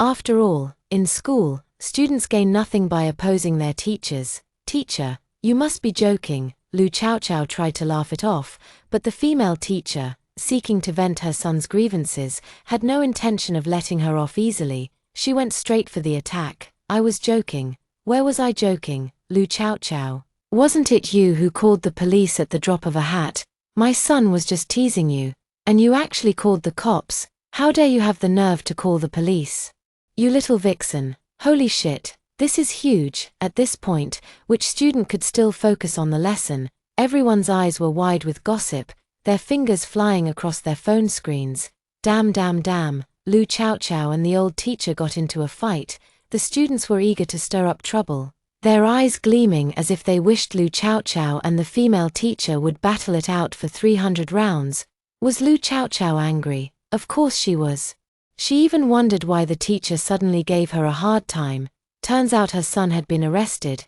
After all, in school, students gain nothing by opposing their teachers. "Teacher, you must be joking." Lu Chaochao tried to laugh it off, but the female teacher, seeking to vent her son's grievances, had no intention of letting her off easily. She went straight for the attack. I was joking. Where was I joking, Lu Chao Chao? Wasn't it you who called the police at the drop of a hat? My son was just teasing you. And you actually called the cops. How dare you have the nerve to call the police? You little vixen. Holy shit. This is huge. At this point, which student could still focus on the lesson? Everyone's eyes were wide with gossip, their fingers flying across their phone screens. Damn. Lu Chao Chao and the old teacher got into a fight. The students were eager to stir up trouble, their eyes gleaming as if they wished Lu Chao Chao and the female teacher would battle it out for 300 rounds. Was Lu Chao Chao angry? Of course she was. She even wondered why the teacher suddenly gave her a hard time. Turns out her son had been arrested.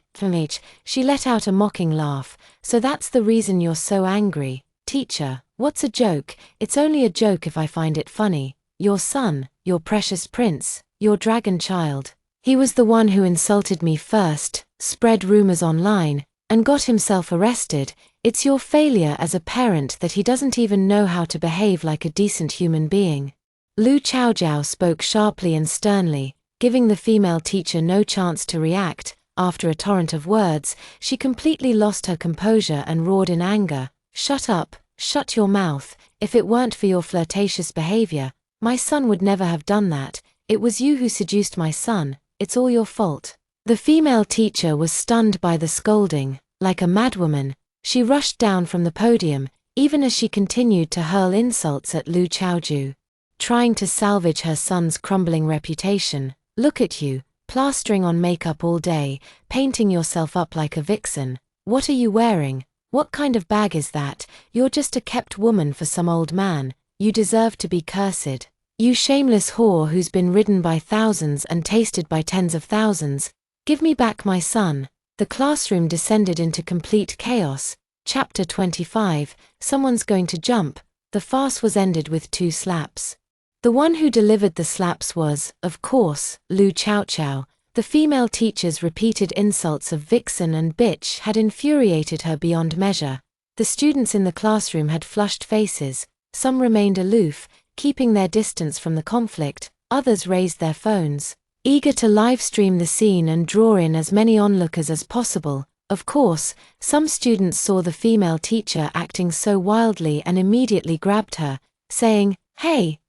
She let out a mocking laugh. So that's the reason you're so angry. Teacher, what's a joke? It's only a joke if I find it funny. Your son, your precious prince, your dragon child. He was the one who insulted me first, spread rumors online, and got himself arrested. It's your failure as a parent that he doesn't even know how to behave like a decent human being. Lu Chao Chao spoke sharply and sternly, giving the female teacher no chance to react. After a torrent of words, she completely lost her composure and roared in anger. Shut up, shut your mouth. If it weren't for your flirtatious behavior, my son would never have done that. It was you who seduced my son. It's all your fault. The female teacher was stunned by the scolding. Like a madwoman, she rushed down from the podium, even as she continued to hurl insults at Lu Chao Chao, trying to salvage her son's crumbling reputation. Look at you, plastering on makeup all day, painting yourself up like a vixen. What are you wearing? What kind of bag is that? You're just a kept woman for some old man. You deserve to be cursed. You shameless whore who's been ridden by thousands and tasted by tens of thousands. Give me back my son. The classroom descended into complete chaos. Chapter 25, Someone's going to jump. The farce was ended with 2 slaps. The one who delivered the slaps was, of course, Lu Chao Chao. The female teacher's repeated insults of vixen and bitch had infuriated her beyond measure. The students in the classroom had flushed faces. Some remained aloof, keeping their distance from the conflict. Others raised their phones, eager to live stream the scene and draw in as many onlookers as possible. Of course, some students saw the female teacher acting so wildly and immediately grabbed her, saying, Hey,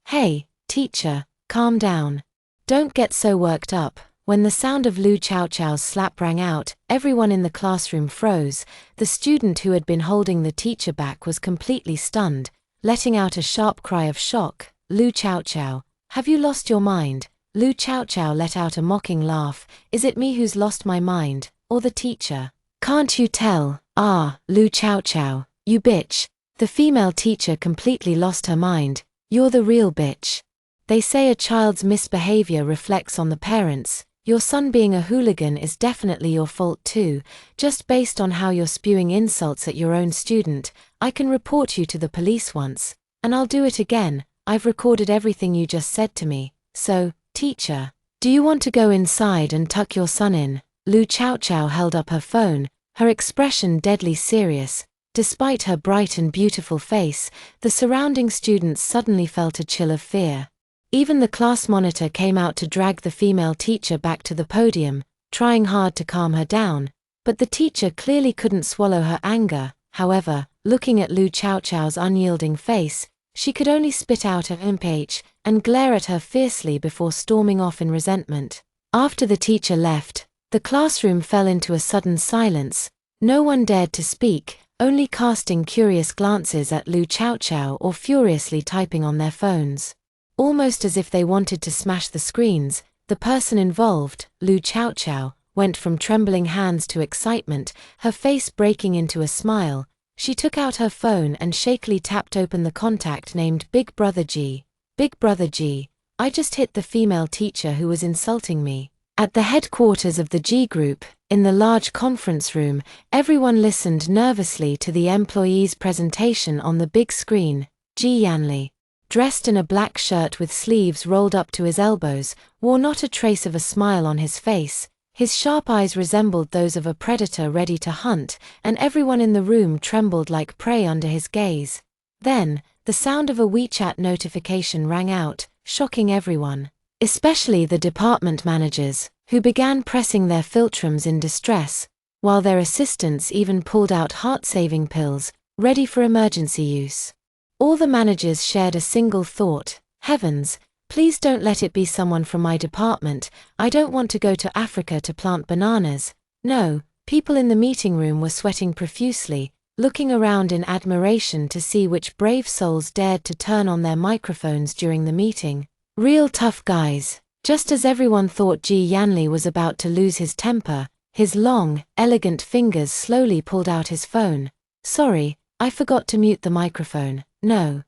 teacher, calm down. Don't get so worked up. When the sound of Lu Chao Chao's slap rang out, everyone in the classroom froze. The student who had been holding the teacher back was completely stunned, letting out a sharp cry of shock. Lu Chao Chao, have you lost your mind? Lu Chao Chao let out a mocking laugh. Is it me who's lost my mind, or the teacher? Can't you tell? Ah, Lu Chao Chao, you bitch. The female teacher completely lost her mind. You're the real bitch. They say a child's misbehavior reflects on the parents. Your son being a hooligan is definitely your fault too. Just based on how you're spewing insults at your own student, I can report you to the police once. And I'll do it again. I've recorded everything you just said to me. So, teacher, do you want to go inside and tuck your son in? Lu Chao Chao held up her phone, her expression deadly serious. Despite her bright and beautiful face, the surrounding students suddenly felt a chill of fear. Even the class monitor came out to drag the female teacher back to the podium, trying hard to calm her down, but the teacher clearly couldn't swallow her anger. However, looking at Lu Chao Chao's unyielding face, she could only spit out a "mph" and glare at her fiercely before storming off in resentment. After the teacher left, the classroom fell into a sudden silence. No one dared to speak, only casting curious glances at Lu Chao Chao or furiously typing on their phones. Almost as if they wanted to smash the screens, the person involved, Lu Chao Chao, went from trembling hands to excitement, her face breaking into a smile. She took out her phone and shakily tapped open the contact named Big Brother G. Big Brother G, I just hit the female teacher who was insulting me. At the headquarters of the G Group, in the large conference room, everyone listened nervously to the employee's presentation on the big screen. Ji Yanli, dressed in a black shirt with sleeves rolled up to his elbows, wore not a trace of a smile on his face. His sharp eyes resembled those of a predator ready to hunt, and everyone in the room trembled like prey under his gaze. Then, the sound of a WeChat notification rang out, shocking everyone, especially the department managers, who began pressing their philtrums in distress, while their assistants even pulled out heart-saving pills, ready for emergency use. All the managers shared a single thought: heavens, please don't let it be someone from my department. I don't want to go to Africa to plant bananas. No. People in the meeting room were sweating profusely, looking around in admiration to see which brave souls dared to turn on their microphones during the meeting. Real tough guys. Just as everyone thought Ji Yanli was about to lose his temper, his long, elegant fingers slowly pulled out his phone. Sorry, I forgot to mute the microphone. No,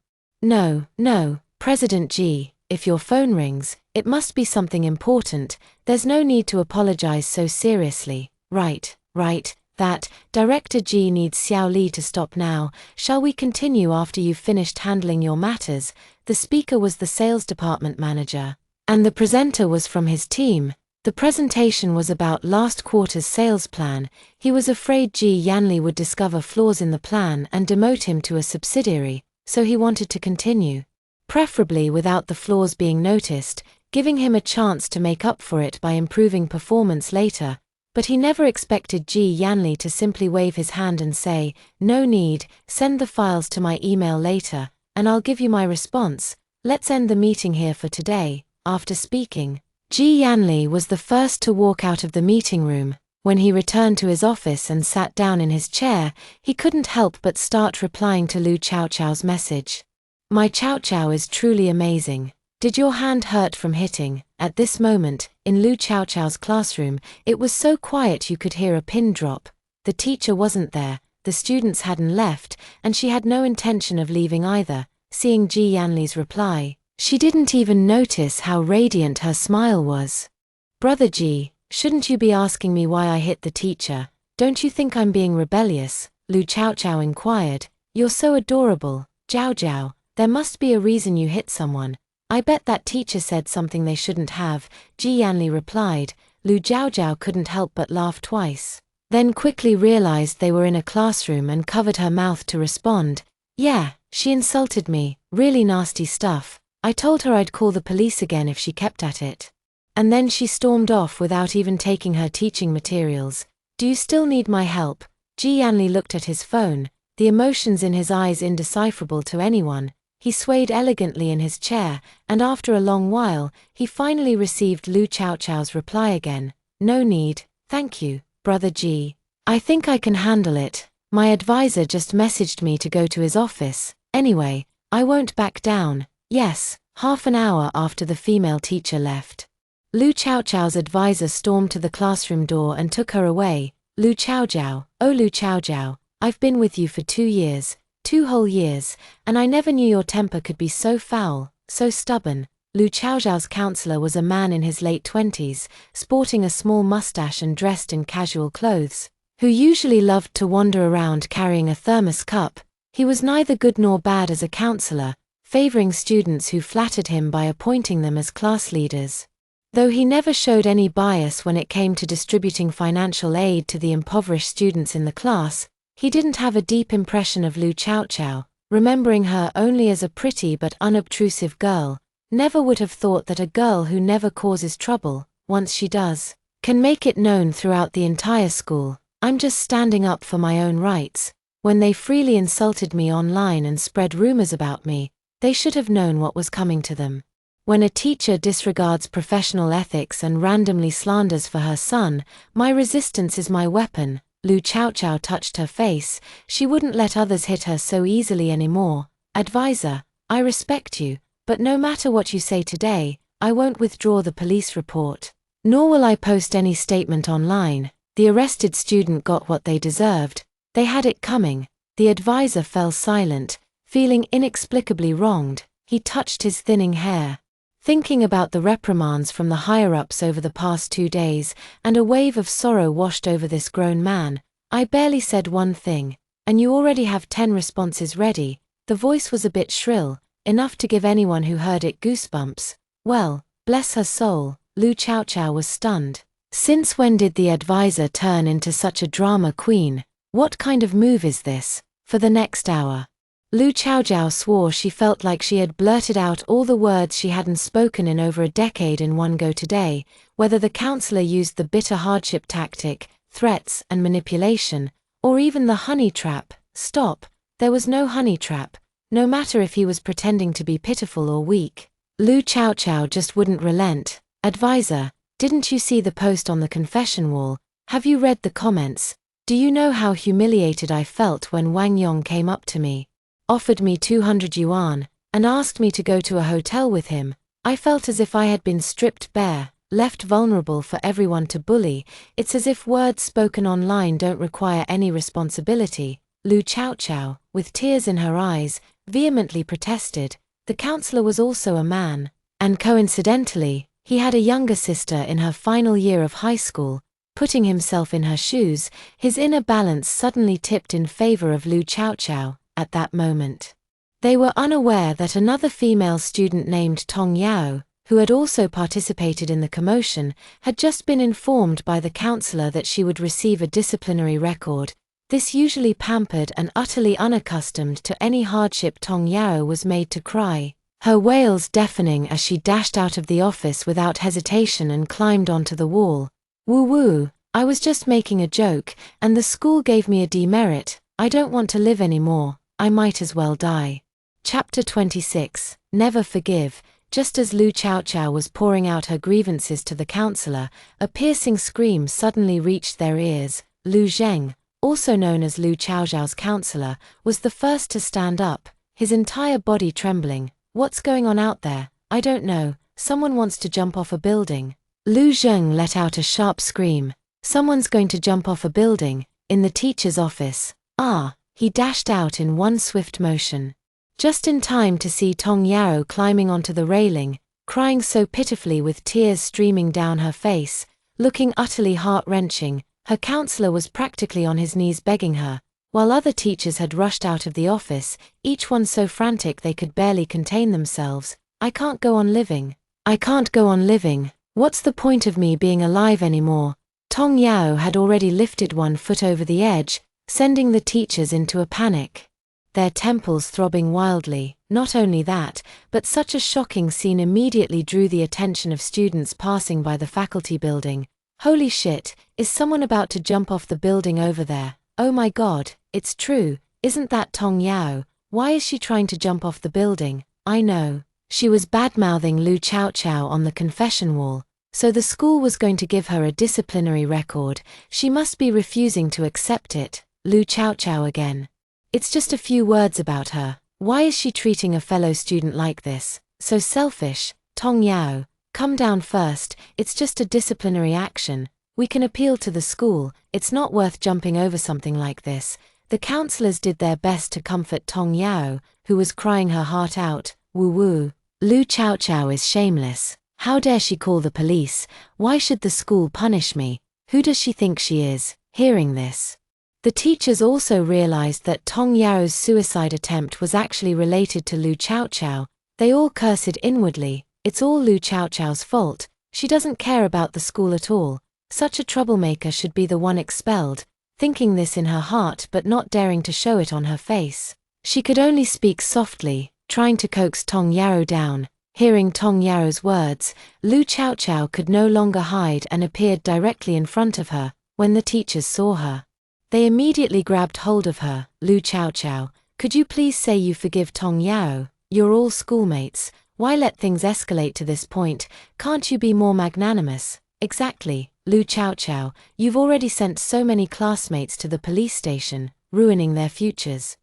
President Ji, if your phone rings, it must be something important. There's no need to apologize so seriously. Right, that, Director Ji needs Xiao Li to stop now. Shall we continue after you've finished handling your matters? The speaker was the sales department manager, and the presenter was from his team. The presentation was about last quarter's sales plan. He was afraid Ji Yanli would discover flaws in the plan and demote him to a subsidiary, so he wanted to continue, preferably without the flaws being noticed, giving him a chance to make up for it by improving performance later. But he never expected Ji Yanli to simply wave his hand and say, "No need, send the files to my email later, and I'll give you my response. Let's end the meeting here for today." After speaking, Ji Yanli was the first to walk out of the meeting room. When he returned to his office and sat down in his chair, he couldn't help but start replying to Lu Chaochao's message. "My Chaochao is truly amazing. Did your hand hurt from hitting?" At this moment, in Lu Chaochao's classroom, it was so quiet you could hear a pin drop. The teacher wasn't there, the students hadn't left, and she had no intention of leaving either. Seeing Ji Yanli's reply, she didn't even notice how radiant her smile was. "Brother Ji, shouldn't you be asking me why I hit the teacher? Don't you think I'm being rebellious?" Lu Chaochao inquired. "You're so adorable, Jiao Jiao. There must be a reason you hit someone. I bet that teacher said something they shouldn't have," Ji Yanli replied. Lu Jiao couldn't help but laugh twice, then quickly realized they were in a classroom and covered her mouth to respond. "Yeah, she insulted me, really nasty stuff. I told her I'd call the police again if she kept at it. And then she stormed off without even taking her teaching materials. Do you still need my help?" Ji Yanli looked at his phone, the emotions in his eyes indecipherable to anyone. He swayed elegantly in his chair, and after a long while, he finally received Lu Chaochao's reply again. "No need, thank you, Brother Ji. I think I can handle it. My advisor just messaged me to go to his office. Anyway, I won't back down." Yes, half an hour after the female teacher left, Lu Chaochao's advisor stormed to the classroom door and took her away. "Lu Chaojiao, oh Lu Chaojiao, I've been with you for 2 years. 2 whole years, and I never knew your temper could be so foul, so stubborn." Lu Chaojiao's counselor was a man in his late 20s, sporting a small mustache and dressed in casual clothes, who usually loved to wander around carrying a thermos cup. He was neither good nor bad as a counselor, favoring students who flattered him by appointing them as class leaders. Though he never showed any bias when it came to distributing financial aid to the impoverished students in the class, he didn't have a deep impression of Lu Chaochao, remembering her only as a pretty but unobtrusive girl. Never would have thought that a girl who never causes trouble, once she does, can make it known throughout the entire school. "I'm just standing up for my own rights. When they freely insulted me online and spread rumors about me, they should have known what was coming to them. When a teacher disregards professional ethics and randomly slanders for her son, my resistance is my weapon." Lu Chaochao touched her face. She wouldn't let others hit her so easily anymore. "Advisor, I respect you, but no matter what you say today, I won't withdraw the police report. Nor will I post any statement online." The arrested student got what they deserved. They had it coming. The advisor fell silent, feeling inexplicably wronged. He touched his thinning hair, thinking about the reprimands from the higher-ups over the past 2 days, and a wave of sorrow washed over this grown man. "I barely said one thing, and you already have 10 responses ready." The voice was a bit shrill, enough to give anyone who heard it goosebumps. Well, bless her soul, Lu Chaochao was stunned. Since when did the advisor turn into such a drama queen? What kind of move is this? For the next hour, Lu Chaojiao swore she felt like she had blurted out all the words she hadn't spoken in over a decade in one go today, whether the counselor used the bitter hardship tactic, threats and manipulation, or even the honey trap. Stop, there was no honey trap, no matter if he was pretending to be pitiful or weak. Lu Chaojiao just wouldn't relent. Advisor, didn't you see the post on the confession wall? Have you read the comments? Do you know how humiliated I felt when Wang Yong came up to me, offered me 200 yuan, and asked me to go to a hotel with him? I felt as if I had been stripped bare, left vulnerable for everyone to bully. It's as if words spoken online don't require any responsibility. Lu Chaojiao, with tears in her eyes, vehemently protested. The counselor was also a man, and coincidentally, he had a younger sister in her final year of high school. Putting himself in her shoes, his inner balance suddenly tipped in favor of Lu Chaojiao at that moment. They were unaware that another female student named Tong Yao, who had also participated in the commotion, had just been informed by the counselor that she would receive a disciplinary record. This usually pampered and utterly unaccustomed to any hardship Tong Yao was made to cry, her wails deafening as she dashed out of the office without hesitation and climbed onto the wall. Woo-woo, I was just making a joke, and the school gave me a demerit. I don't want to live anymore, I might as well die. Chapter 26, Never Forgive. Just as Lu Chaojiao was pouring out her grievances to the counselor, a piercing scream suddenly reached their ears. Lu Zheng, also known as Lu Chaojiao's counselor, was the first to stand up, his entire body trembling. What's going on out there? I don't know, someone wants to jump off a building. Lu Zheng let out a sharp scream. Someone's going to jump off a building, in the teacher's office. He dashed out in one swift motion. Just in time to see Tong Yao climbing onto the railing, crying so pitifully with tears streaming down her face, looking utterly heart-wrenching. Her counselor was practically on his knees begging her, while other teachers had rushed out of the office, each one so frantic they could barely contain themselves. I can't go on living. I can't go on living. What's the point of me being alive anymore? Tong Yao had already lifted one foot over the edge, sending the teachers into a panic, their temples throbbing wildly. Not only that, but such a shocking scene immediately drew the attention of students passing by the faculty building. Holy shit, is someone about to jump off the building over there? Oh my god, it's true, isn't that Tong Yao? Why is she trying to jump off the building? I know. She was bad-mouthing Lu Chaojiao on the confession wall. So the school was going to give her a disciplinary record. She must be refusing to accept it. Lu Chaojiao again. It's just a few words about her. Why is she treating a fellow student like this? So selfish. Tong Yao, come down first. It's just a disciplinary action. We can appeal to the school. It's not worth jumping over something like this. The counselors did their best to comfort Tong Yao, who was crying her heart out. Woo-woo. Lu Chaojiao is shameless. How dare she call the police? Why should the school punish me? Who does she think she is? Hearing this, the teachers also realized that Tong Yao's suicide attempt was actually related to Lu Chaojiao. They all cursed inwardly. It's all Lu Chaojiao's fault. She doesn't care about the school at all. Such a troublemaker should be the one expelled. Thinking this in her heart but not daring to show it on her face, she could only speak softly, trying to coax Tong Yao down. Hearing Tong Yao's words, Lu Chaojiao could no longer hide and appeared directly in front of her. When the teachers saw her, they immediately grabbed hold of her. Lu Chaojiao, could you please say you forgive Tong Yao? You're all schoolmates. Why let things escalate to this point? Can't you be more magnanimous? Exactly, Lu Chaojiao, you've already sent so many classmates to the police station, ruining their futures.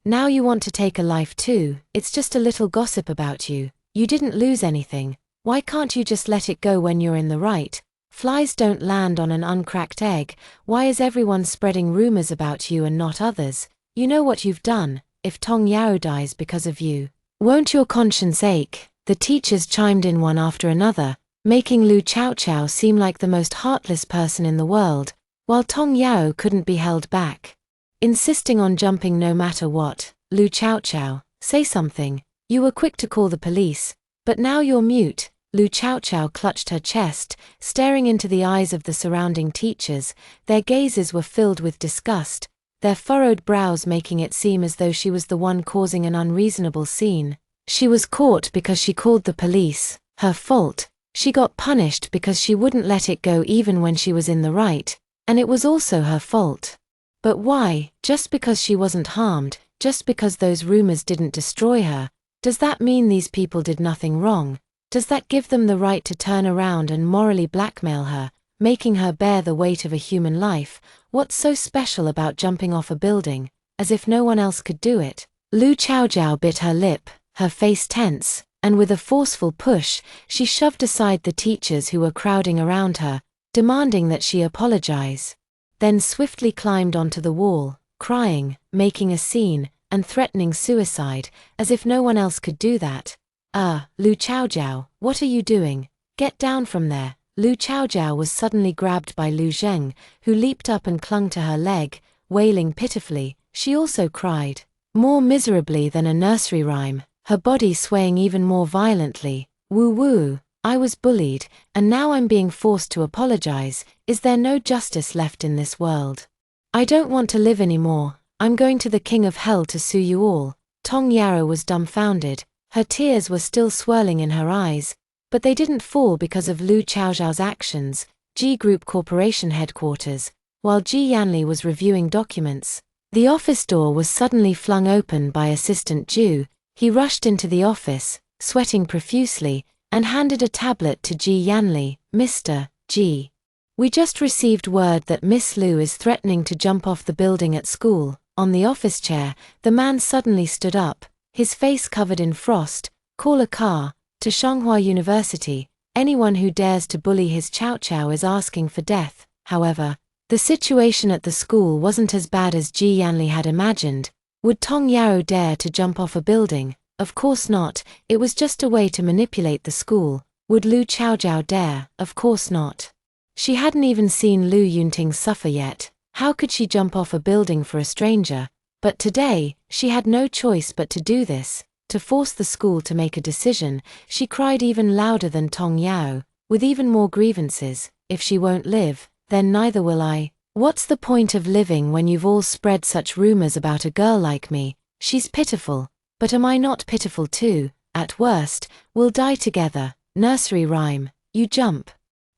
Now you want to take a life too. It's just a little gossip about you. You didn't lose anything. Why can't you just let it go when you're in the right? Flies don't land on an uncracked egg. Why is everyone spreading rumors about you and not others? You know what you've done. If Tong Yao dies because of you, won't your conscience ache? The teachers chimed in one after another, making Lu Chaojiao seem like the most heartless person in the world, while Tong Yao couldn't be held back, insisting on jumping no matter what. Lu Chaojiao, say something. You were quick to call the police, but now you're mute. Lu Chaojiao clutched her chest, staring into the eyes of the surrounding teachers. Their gazes were filled with disgust. their furrowed brows making it seem as though she was the one causing an unreasonable scene. She was caught because she called the police. Her fault. She got punished because she wouldn't let it go even when she was in the right, and it was also her fault. But why? Just because she wasn't harmed, just because those rumors didn't destroy her, does that mean these people did nothing wrong? Does that give them the right to turn around and morally blackmail her, making her bear the weight of a human life? What's so special about jumping off a building, as if no one else could do it? Lu Chaojiao bit her lip, her face tense, and with a forceful push, she shoved aside the teachers who were crowding around her, demanding that she apologize. Then swiftly climbed onto the wall, crying, making a scene, and threatening suicide, as if no one else could do that. Lu Chaojiao, what are you doing? Get down from there. Lu Chaojiao was suddenly grabbed by Lu Zheng, who leaped up and clung to her leg, wailing pitifully. She also cried, more miserably than a nursery rhyme, her body swaying even more violently. Woo-woo, I was bullied, and now I'm being forced to apologize. Is there no justice left in this world? I don't want to live anymore. I'm going to the King of Hell to sue you all. Tong Yaro was dumbfounded. Her tears were still swirling in her eyes, but they didn't fall because of Lu Chaojiao's actions. G Group Corporation headquarters, while Ji Yanli was reviewing documents, the office door was suddenly flung open by Assistant Ju. He rushed into the office, sweating profusely, and handed a tablet to Ji Yanli. Mr. G. We just received word that Miss Lu is threatening to jump off the building at school. On the office chair, the man suddenly stood up, his face covered in frost. Call a car. To Shanghua University. Anyone who dares to bully his Cao Cao is asking for death. However, the situation at the school wasn't as bad as Ji Yanli had imagined. Would Tong Yao dare to jump off a building? Of course not, it was just a way to manipulate the school. Would Lu Chaojiao dare? Of course not. She hadn't even seen Lu Yunting suffer yet. How could she jump off a building for a stranger? But today, she had no choice but to do this. To force the school to make a decision, she cried even louder than Tong Yao, with even more grievances. If she won't live, then neither will I. What's the point of living when you've all spread such rumors about a girl like me? She's pitiful. But am I not pitiful too? At worst, we'll die together. Nursery rhyme. You jump.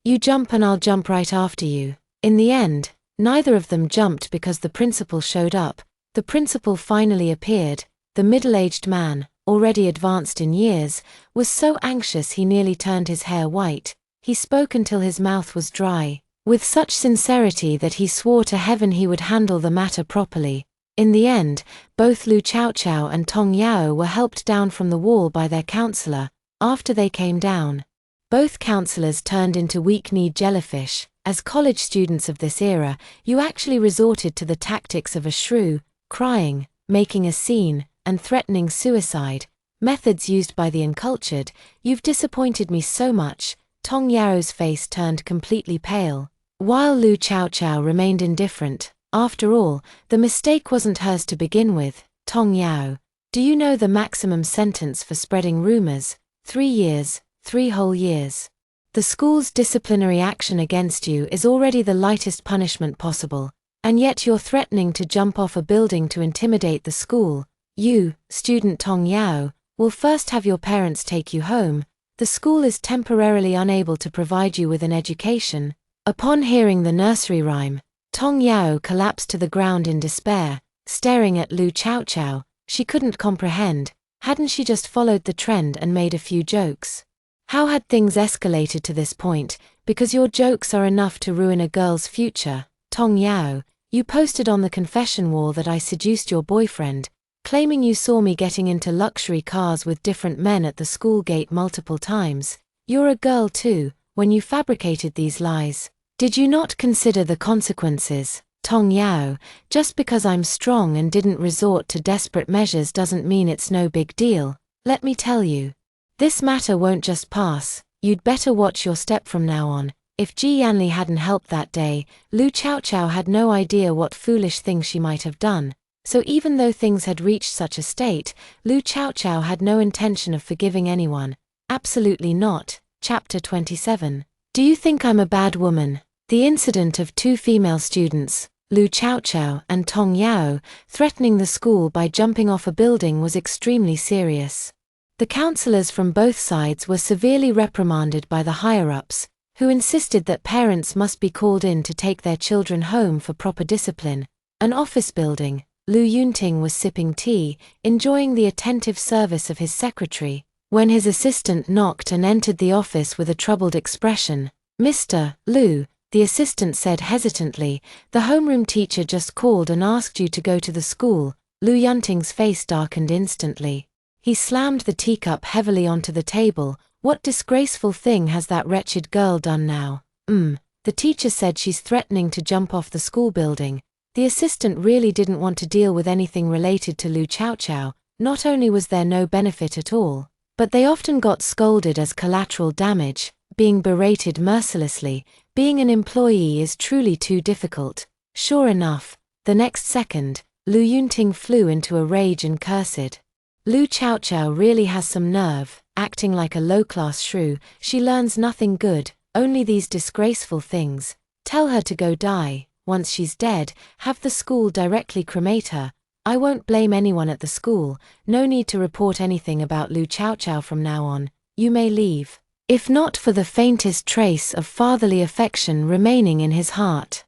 You jump and I'll jump right after you. In the end, neither of them jumped because the principal showed up. The principal finally appeared. The middle-aged man, already advanced in years, was so anxious he nearly turned his hair white. He spoke until his mouth was dry, with such sincerity that he swore to heaven he would handle the matter properly. In the end, both Lu Chaojiao and Tong Yao were helped down from the wall by their counselor. After they came down, both counselors turned into weak-kneed jellyfish. As college students of this era, you actually resorted to the tactics of a shrew, crying, making a scene, and threatening suicide, methods used by the uncultured. You've disappointed me so much. Tong Yao's face turned completely pale, while Lu Chaojiao remained indifferent. After all, the mistake wasn't hers to begin with. Tong Yao, do you know the maximum sentence for spreading rumors? 3 years, 3 whole years. The school's disciplinary action against you is already the lightest punishment possible, and yet you're threatening to jump off a building to intimidate the school. You, student Tong Yao, will first have your parents take you home. The school is temporarily unable to provide you with an education. Upon hearing the nursery rhyme, Tong Yao collapsed to the ground in despair, staring at Lu Chaojiao. She couldn't comprehend. Hadn't she just followed the trend and made a few jokes? How had things escalated to this point? Because your jokes are enough to ruin a girl's future. Tong Yao, you posted on the confession wall that I seduced your boyfriend, claiming you saw me getting into luxury cars with different men at the school gate multiple times. You're a girl too. When you fabricated these lies, did you not consider the consequences? Tong Yao, just because I'm strong and didn't resort to desperate measures doesn't mean it's no big deal. Let me tell you. This matter won't just pass. You'd better watch your step from now on. If Ji Yanli hadn't helped that day, Lu Chaojiao had no idea what foolish thing she might have done. So even though things had reached such a state, Lu Chaojiao had no intention of forgiving anyone. Absolutely not. Chapter 27. Do you think I'm a bad woman? The incident of 2 female students, Lu Chaochao and Tong Yao, threatening the school by jumping off a building was extremely serious. The counselors from both sides were severely reprimanded by the higher-ups, who insisted that parents must be called in to take their children home for proper discipline. An office building, Lu Yunting was sipping tea, enjoying the attentive service of his secretary, when his assistant knocked and entered the office with a troubled expression. "Mr. Lu," the assistant said hesitantly, "the homeroom teacher just called and asked you to go to the school." Lu Yunting's face darkened instantly. He slammed the teacup heavily onto the table. "What disgraceful thing has that wretched girl done now?" The teacher said she's threatening to jump off the school building." The assistant really didn't want to deal with anything related to Lu Chaochao. Not only was there no benefit at all, but they often got scolded as collateral damage, being berated mercilessly. Being an employee is truly too difficult. Sure enough, the next second, Lu Yunting flew into a rage and cursed. "Lu Chaochao really has some nerve, acting like a low-class shrew. She learns nothing good, only these disgraceful things. Tell her to go die. Once she's dead, have the school directly cremate her. I won't blame anyone at the school. No need to report anything about Lu Chaochao from now on. You may leave." If not for the faintest trace of fatherly affection remaining in his heart.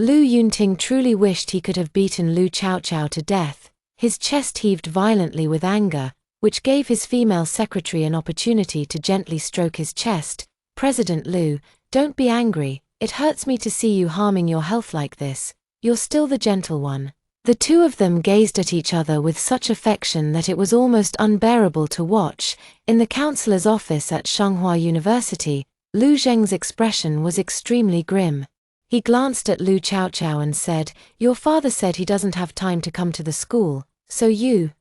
Lu Yunting truly wished he could have beaten Lu Chaochao to death. His chest heaved violently with anger, which gave his female secretary an opportunity to gently stroke his chest. "President Lu, don't be angry. It hurts me to see you harming your health like this. You're still the gentle one." The two of them gazed at each other with such affection that it was almost unbearable to watch. In the counselor's office at Tsinghua University, Lu Zheng's expression was extremely grim. He glanced at Lu Chaochao and said, "Your father said he doesn't have time to come to the school. So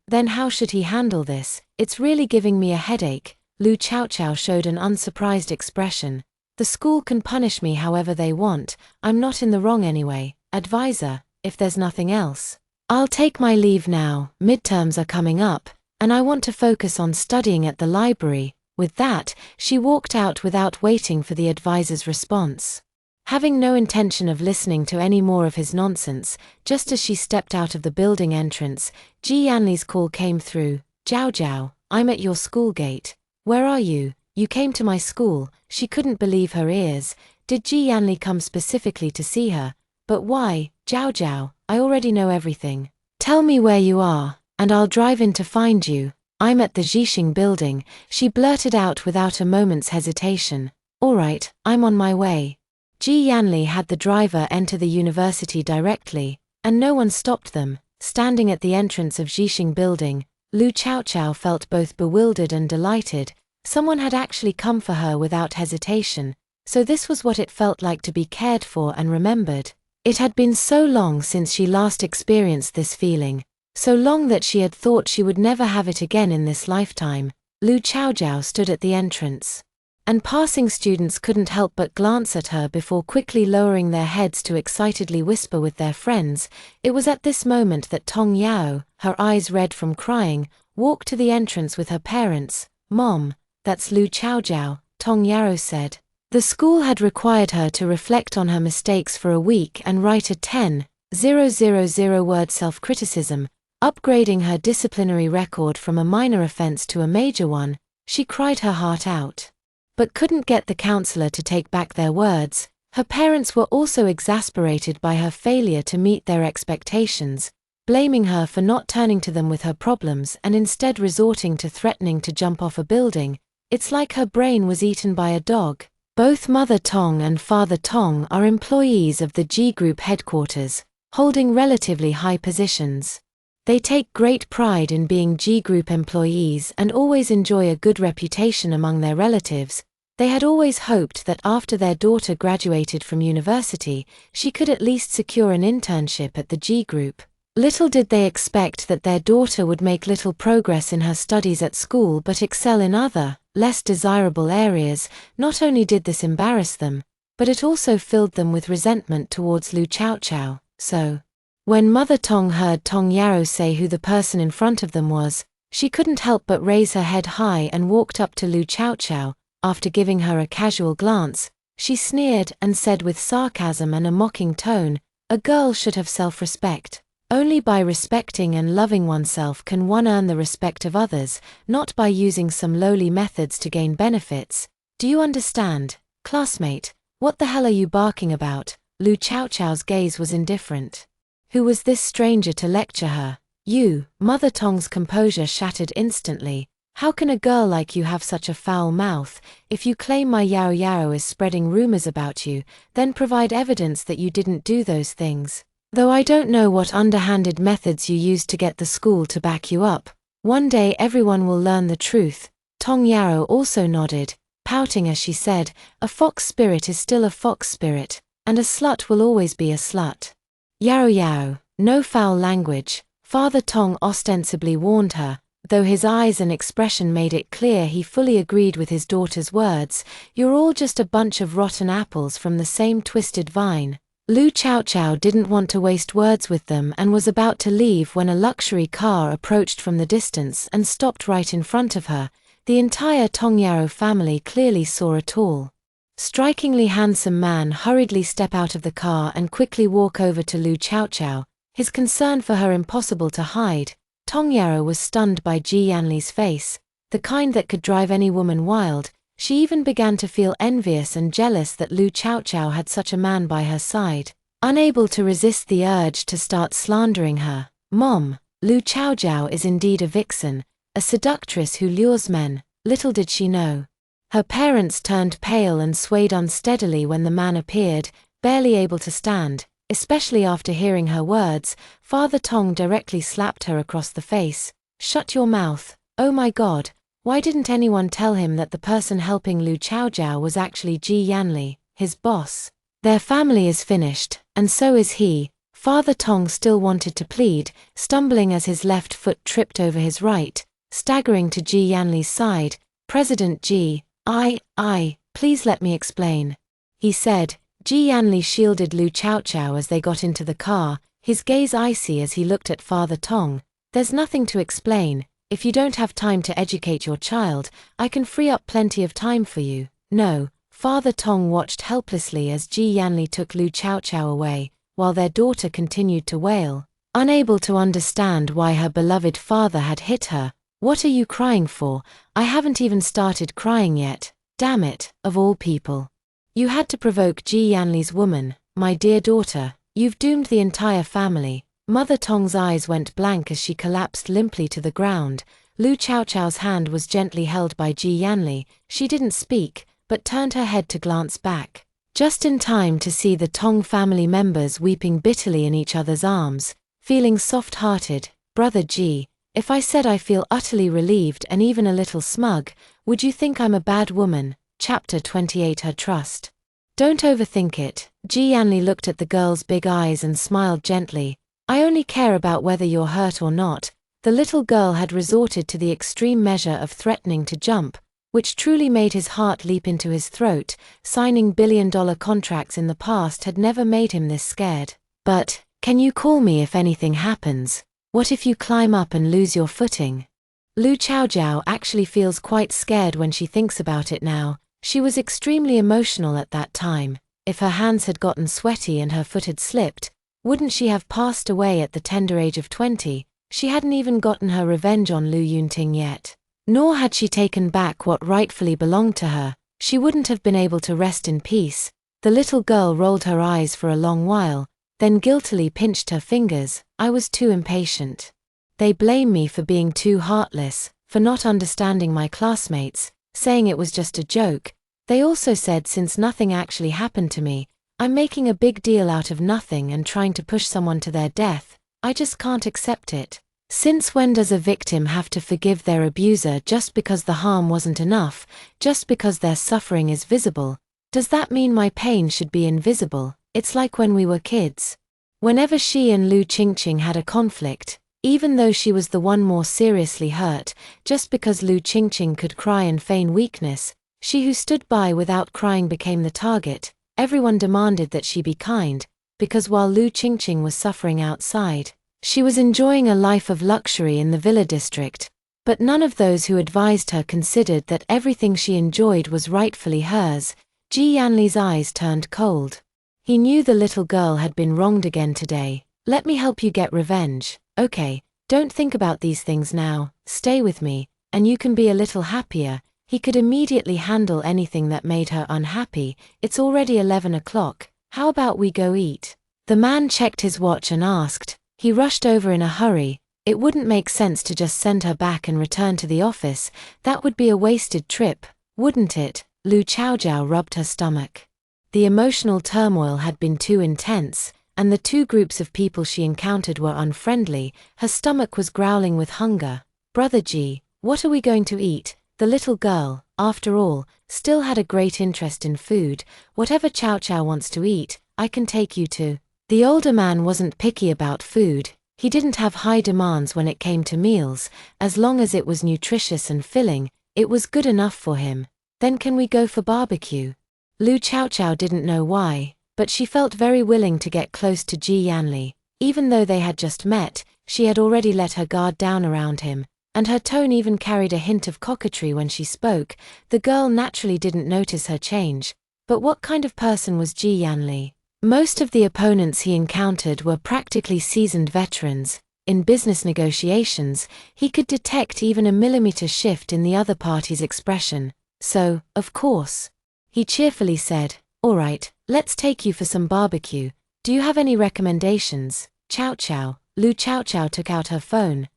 then how should he handle this? It's really giving me a headache." Lu Chaochao showed an unsurprised expression. "The school can punish me however they want. I'm not in the wrong anyway. Advisor, if there's nothing else, I'll take my leave now. Midterms are coming up, and I want to focus on studying at the library." With that, she walked out without waiting for the advisor's response. Having no intention of listening to any more of his nonsense, just as she stepped out of the building entrance, Ji Yanli's call came through. "Jiao Jiao, I'm at your school gate. Where are you? You came to my school." She couldn't believe her ears. Did Ji Yanli come specifically to see her? But why? "Jiao Jiao, I already know everything. Tell me where you are, and I'll drive in to find you." "I'm at the Jixing building," she blurted out without a moment's hesitation. "All right, I'm on my way." Ji Yanli had the driver enter the university directly, and no one stopped them. Standing at the entrance of Jixing building, Lu Chaochao felt both bewildered and delighted. Someone had actually come for her without hesitation, so this was what it felt like to be cared for and remembered. It had been so long since she last experienced this feeling, so long that she had thought she would never have it again in this lifetime. Lu Chaochao stood at the entrance, and passing students couldn't help but glance at her before quickly lowering their heads to excitedly whisper with their friends. It was at this moment that Tong Yao, her eyes red from crying, walked to the entrance with her parents. "Mom, that's Lu Chaochao," Tong Yao said. The school had required her to reflect on her mistakes for a week and write a 10,000 word self-criticism, upgrading her disciplinary record from a minor offense to a major one. She cried her heart out, but couldn't get the counselor to take back their words. Her parents were also exasperated by her failure to meet their expectations, blaming her for not turning to them with her problems and instead resorting to threatening to jump off a building. It's like her brain was eaten by a dog. Both Mother Tong and Father Tong are employees of the G Group headquarters, holding relatively high positions. They take great pride in being G Group employees and always enjoy a good reputation among their relatives. They had always hoped that after their daughter graduated from university, she could at least secure an internship at the G Group. Little did they expect that their daughter would make little progress in her studies at school but excel in other, less desirable areas. Not only did this embarrass them, but it also filled them with resentment towards Lu Chaochao. So, when Mother Tong heard Tong Yao say who the person in front of them was, she couldn't help but raise her head high and walked up to Lu Chaochao. After giving her a casual glance, she sneered and said with sarcasm and a mocking tone, A girl should have self-respect. Only by respecting and loving oneself can one earn the respect of others, not by using some lowly methods to gain benefits. Do you understand, classmate? What the hell are you barking about? Lu Chaochao's gaze was indifferent. Who was this stranger to lecture her? You. Mother Tong's composure shattered instantly. How can a girl like you have such a foul mouth? If you claim my Yao Yao is spreading rumors about you, then provide evidence that you didn't do those things. Though I don't know what underhanded methods you used to get the school to back you up. One day everyone will learn the truth. Tong Yao also nodded, pouting as she said, a fox spirit is still a fox spirit, and a slut will always be a slut. Yao Yao, no foul language, Father Tong ostensibly warned her, though his eyes and expression made it clear he fully agreed with his daughter's words. You're all just a bunch of rotten apples from the same twisted vine. Lu Chaochao didn't want to waste words with them and was about to leave when a luxury car approached from the distance and stopped right in front of her. The entire Tongyao family clearly saw a tall, strikingly handsome man hurriedly step out of the car and quickly walk over to Lu Chaochao, his concern for her impossible to hide. Tongyao was stunned by Ji Yanli's face, the kind that could drive any woman wild. She even began to feel envious and jealous that Lu Chaochao had such a man by her side. Unable to resist the urge to start slandering her, Mom, Lu Chaochao is indeed a vixen, a seductress who lures men, little did she know. Her parents turned pale and swayed unsteadily when the man appeared, barely able to stand, especially after hearing her words. Father Tong directly slapped her across the face. Shut your mouth, oh my God. Why didn't anyone tell him that the person helping Lu Chaochao was actually Ji Yanli, his boss? Their family is finished, and so is he. Father Tong still wanted to plead, stumbling as his left foot tripped over his right, staggering to Ji Yanli's side. President Ji, please let me explain, he said. Ji Yanli shielded Lu Chaochao as they got into the car, his gaze icy as he looked at Father Tong. There's nothing to explain. If you don't have time to educate your child, I can free up plenty of time for you. No. Father Tong watched helplessly as Ji Yanli took Lu Chaochao away, while their daughter continued to wail, unable to understand why her beloved father had hit her. What are you crying for? I haven't even started crying yet. Damn it, of all people. You had to provoke Ji Yanli's woman, my dear daughter. You've doomed the entire family. Mother Tong's eyes went blank as she collapsed limply to the ground. Lu Chaochao's hand was gently held by Ji Yanli. She didn't speak, but turned her head to glance back, just in time to see the Tong family members weeping bitterly in each other's arms, feeling soft-hearted. Brother Ji, if I said I feel utterly relieved and even a little smug, would you think I'm a bad woman? Chapter 28 Her Trust. Don't overthink it. Ji Yanli looked at the girl's big eyes and smiled gently. I only care about whether you're hurt or not. The little girl had resorted to the extreme measure of threatening to jump, which truly made his heart leap into his throat. Signing billion-dollar contracts in the past had never made him this scared. But, can you call me if anything happens? What if you climb up and lose your footing? Lu Chaochao actually feels quite scared when she thinks about it now. She was extremely emotional at that time. If her hands had gotten sweaty and her foot had slipped, wouldn't she have passed away at the tender age of 20? She hadn't even gotten her revenge on Lu Yunting yet. Nor had she taken back what rightfully belonged to her. She wouldn't have been able to rest in peace. The little girl rolled her eyes for a long while, then guiltily pinched her fingers. I was too impatient. They blame me for being too heartless, for not understanding my classmates, saying it was just a joke. They also said since nothing actually happened to me, I'm making a big deal out of nothing and trying to push someone to their death. I just can't accept it. Since when does a victim have to forgive their abuser just because the harm wasn't enough, just because their suffering is visible? Does that mean my pain should be invisible? It's like when we were kids. Whenever she and Lu Qingqing had a conflict, even though she was the one more seriously hurt, just because Lu Qingqing could cry and feign weakness, she who stood by without crying became the target. Everyone demanded that she be kind, because while Lu Qingqing was suffering outside, she was enjoying a life of luxury in the villa district. But none of those who advised her considered that everything she enjoyed was rightfully hers. Ji Yanli's eyes turned cold. He knew the little girl had been wronged again today. Let me help you get revenge. Okay, don't think about these things now, stay with me, and you can be a little happier. He could immediately handle anything that made her unhappy. It's already 11 o'clock, how about we go eat? The man checked his watch and asked. He rushed over in a hurry. It wouldn't make sense to just send her back and return to the office. That would be a wasted trip, wouldn't it? Lu Chaojiao rubbed her stomach. The emotional turmoil had been too intense, and the two groups of people she encountered were unfriendly. Her stomach was growling with hunger. Brother Ji, what are we going to eat? The little girl, after all, still had a great interest in food. Whatever Cao Cao wants to eat, I can take you to. The older man wasn't picky about food. He didn't have high demands when it came to meals. As long as it was nutritious and filling, it was good enough for him. Then can we go for barbecue? Lu Chaojiao didn't know why, but she felt very willing to get close to Ji Yanli. Even though they had just met, she had already let her guard down around him, and her tone even carried a hint of coquetry when she spoke. The girl naturally didn't notice her change. But what kind of person was Ji Yanli? Most of the opponents he encountered were practically seasoned veterans. In business negotiations, he could detect even a millimeter shift in the other party's expression. So, of course, he cheerfully said, "All right, let's take you for some barbecue. Do you have any recommendations?" Cao Cao. Lu Chaojiao took out her phone.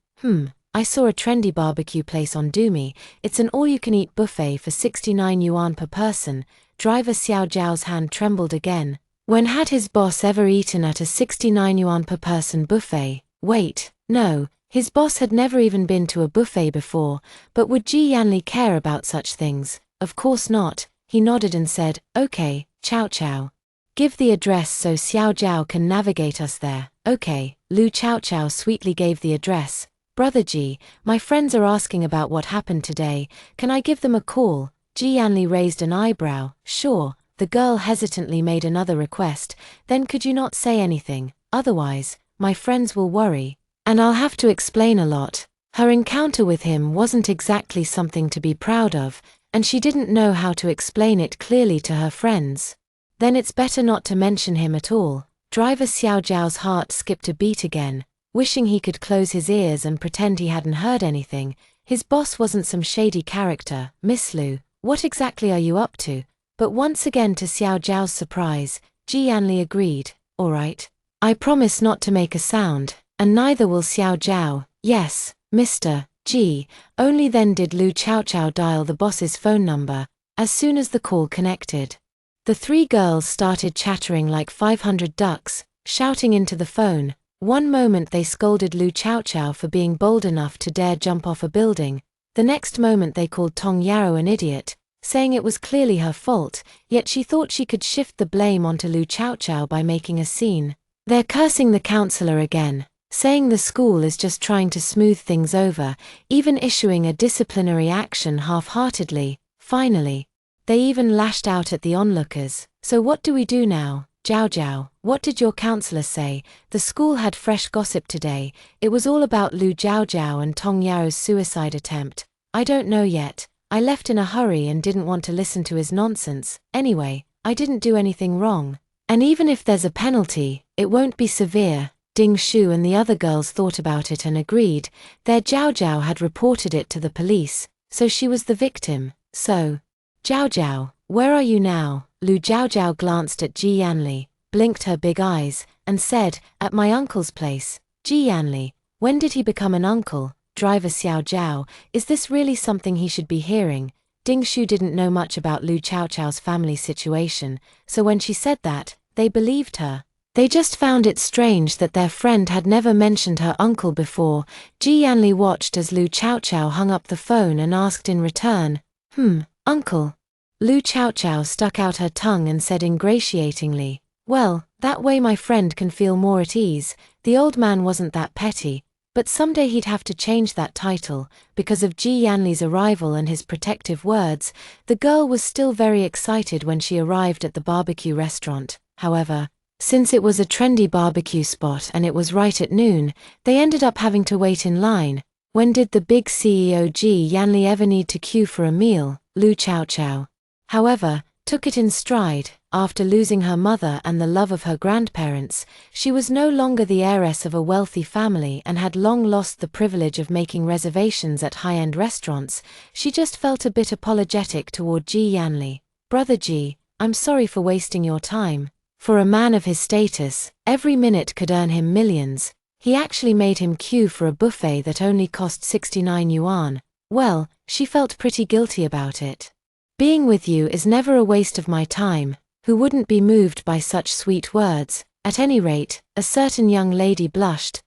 I saw a trendy barbecue place on Dumi. It's an all-you-can-eat buffet for 69 yuan per person. Driver Xiao Zhao's hand trembled again. When had his boss ever eaten at a 69 yuan per person buffet? Wait, no, his boss had never even been to a buffet before, but would Ji Yanli care about such things? Of course not. He nodded and said, "Okay, Cao Cao. Give the address so Xiao Zhao can navigate us there." "Okay." Lu Chaojiao sweetly gave the address. "Brother Ji, my friends are asking about what happened today. Can I give them a call?" Ji Yanli raised an eyebrow. "Sure." The girl hesitantly made another request. "Then could you not say anything? Otherwise, my friends will worry. And I'll have to explain a lot." Her encounter with him wasn't exactly something to be proud of, and she didn't know how to explain it clearly to her friends. "Then it's better not to mention him at all." Driver Xiao Zhao's heart skipped a beat again, wishing he could close his ears and pretend he hadn't heard anything. His boss wasn't some shady character. "Miss Lu, what exactly are you up to?" But once again, to Xiao Zhao's surprise, Ji Yanli agreed. "All right. I promise not to make a sound, and neither will Xiao Zhao." "Yes, Mr. Ji." Only then did Lu Chaojiao dial the boss's phone number. As soon as the call connected, the three girls started chattering like 500 ducks, shouting into the phone. One moment they scolded Lu Chaojiao for being bold enough to dare jump off a building. The next moment they called Tong Yarrow an idiot, saying it was clearly her fault, yet she thought she could shift the blame onto Lu Chaojiao by making a scene. They're cursing the counselor again, saying the school is just trying to smooth things over, even issuing a disciplinary action half-heartedly. Finally, they even lashed out at the onlookers. "So what do we do now? Zhao Zhao, what did your counselor say?" The school had fresh gossip today. It was all about Lu Zhao and Tong Yarrow's suicide attempt. "I don't know yet. I left in a hurry and didn't want to listen to his nonsense. Anyway, I didn't do anything wrong. And even if there's a penalty, it won't be severe." Ding Shu and the other girls thought about it and agreed. Their Zhao Zhao had reported it to the police, so she was the victim. "So, Zhao Zhao, where are you now?" Lu Zhao glanced at Ji Yanli, blinked her big eyes, and said, "At my uncle's place." "Ji Yanli, when did he become an uncle?" Driver Xiao Zhao, is this really something he should be hearing? Ding Shu didn't know much about Lu Chaojiao's family situation, so when she said that, they believed her. They just found it strange that their friend had never mentioned her uncle before. Ji Yanli watched as Lu Chaojiao hung up the phone and asked in return, "Uncle?" Lu Chaojiao stuck out her tongue and said ingratiatingly, "Well, that way my friend can feel more at ease." The old man wasn't that petty, but someday he'd have to change that title. Because of Ji Yanli's arrival and his protective words, the girl was still very excited when she arrived at the barbecue restaurant. However, since it was a trendy barbecue spot and it was right at noon, they ended up having to wait in line. When did the big CEO Ji Yanli ever need to queue for a meal? Lu Chaojiao, however, took it in stride. After losing her mother and the love of her grandparents, she was no longer the heiress of a wealthy family and had long lost the privilege of making reservations at high-end restaurants. She just felt a bit apologetic toward Ji Yanli. "Brother Ji, I'm sorry for wasting your time. For a man of his status, every minute could earn him millions. He actually made him queue for a buffet that only cost 69 yuan. Well, she felt pretty guilty about it. Being with you is never a waste of my time. Who wouldn't be moved by such sweet words? At any rate," a certain young lady blushed.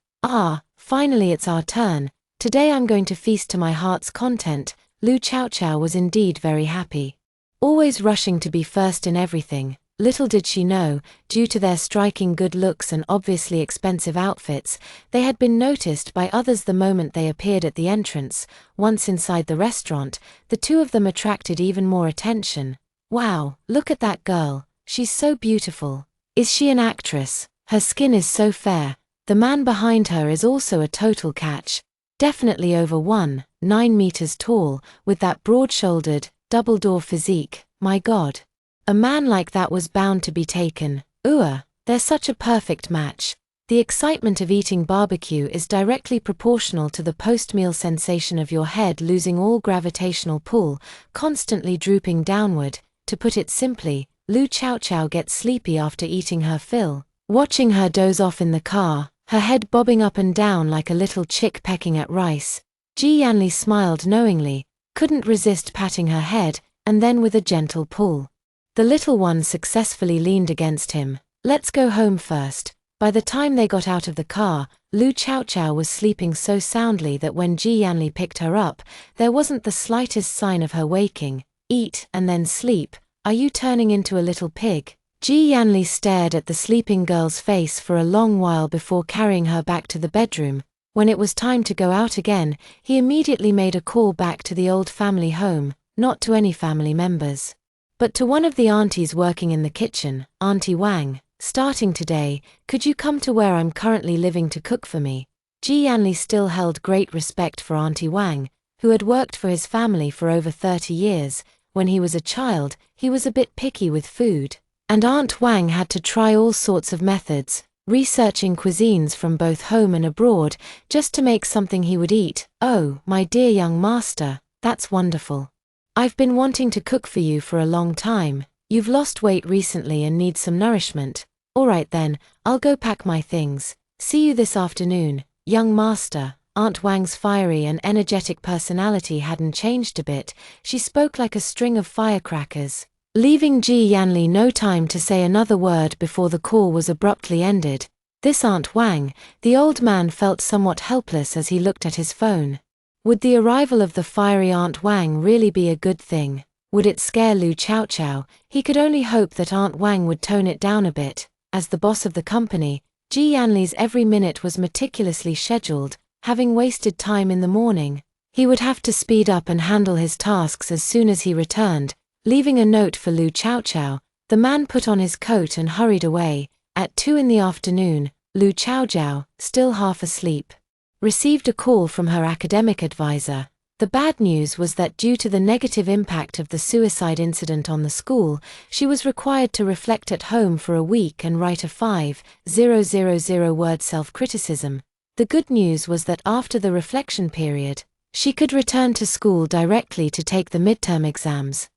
Finally it's our turn. Today I'm going to feast to my heart's content." Lu Chaochao was indeed very happy. Always rushing to be first in everything, little did she know, due to their striking good looks and obviously expensive outfits, they had been noticed by others the moment they appeared at the entrance. Once inside the restaurant, the two of them attracted even more attention. "Wow, look at that girl. She's so beautiful. Is she an actress? Her skin is so fair. The man behind her is also a total catch. Definitely over 1.9 meters tall, with that broad-shouldered, double-door physique. My God. A man like that was bound to be taken. They're such a perfect match." The excitement of eating barbecue is directly proportional to the post-meal sensation of your head losing all gravitational pull, constantly drooping downward. To put it simply, Lu Chaochao gets sleepy after eating her fill. Watching her doze off in the car, her head bobbing up and down like a little chick pecking at rice, Ji Yanli smiled knowingly, couldn't resist patting her head, and then with a gentle pull. The little one successfully leaned against him. "Let's go home first." By the time they got out of the car, Lu Chaochao was sleeping so soundly that when Ji Yanli picked her up, there wasn't the slightest sign of her waking. "Eat and then sleep. Are you turning into a little pig?" Ji Yanli stared at the sleeping girl's face for a long while before carrying her back to the bedroom. When it was time to go out again, he immediately made a call back to the old family home, not to any family members, but to one of the aunties working in the kitchen. "Auntie Wang, starting today, could you come to where I'm currently living to cook for me?" Ji Yanli still held great respect for Auntie Wang, who had worked for his family for over 30 years. When he was a child, he was a bit picky with food, and Aunt Wang had to try all sorts of methods, researching cuisines from both home and abroad, just to make something he would eat. "Oh, my dear young master, that's wonderful. I've been wanting to cook for you for a long time. You've lost weight recently and need some nourishment. All right then, I'll go pack my things. See you this afternoon, young master." Aunt Wang's fiery and energetic personality hadn't changed a bit. She spoke like a string of firecrackers, leaving Ji Yanli no time to say another word before the call was abruptly ended. This Aunt Wang, the old man felt somewhat helpless as he looked at his phone. Would the arrival of the fiery Aunt Wang really be a good thing? Would it scare Lu Chaochao? He could only hope that Aunt Wang would tone it down a bit. As the boss of the company, Ji Yanli's every minute was meticulously scheduled. Having wasted time in the morning, he would have to speed up and handle his tasks as soon as he returned. Leaving a note for Lu Chaochao, the man put on his coat and hurried away. At 2 in the afternoon, Lu Chaochao, still half asleep, received a call from her academic advisor. The bad news was that due to the negative impact of the suicide incident on the school, she was required to reflect at home for a week and write a 5,000-word self-criticism. The good news was that after the reflection period, she could return to school directly to take the midterm exams.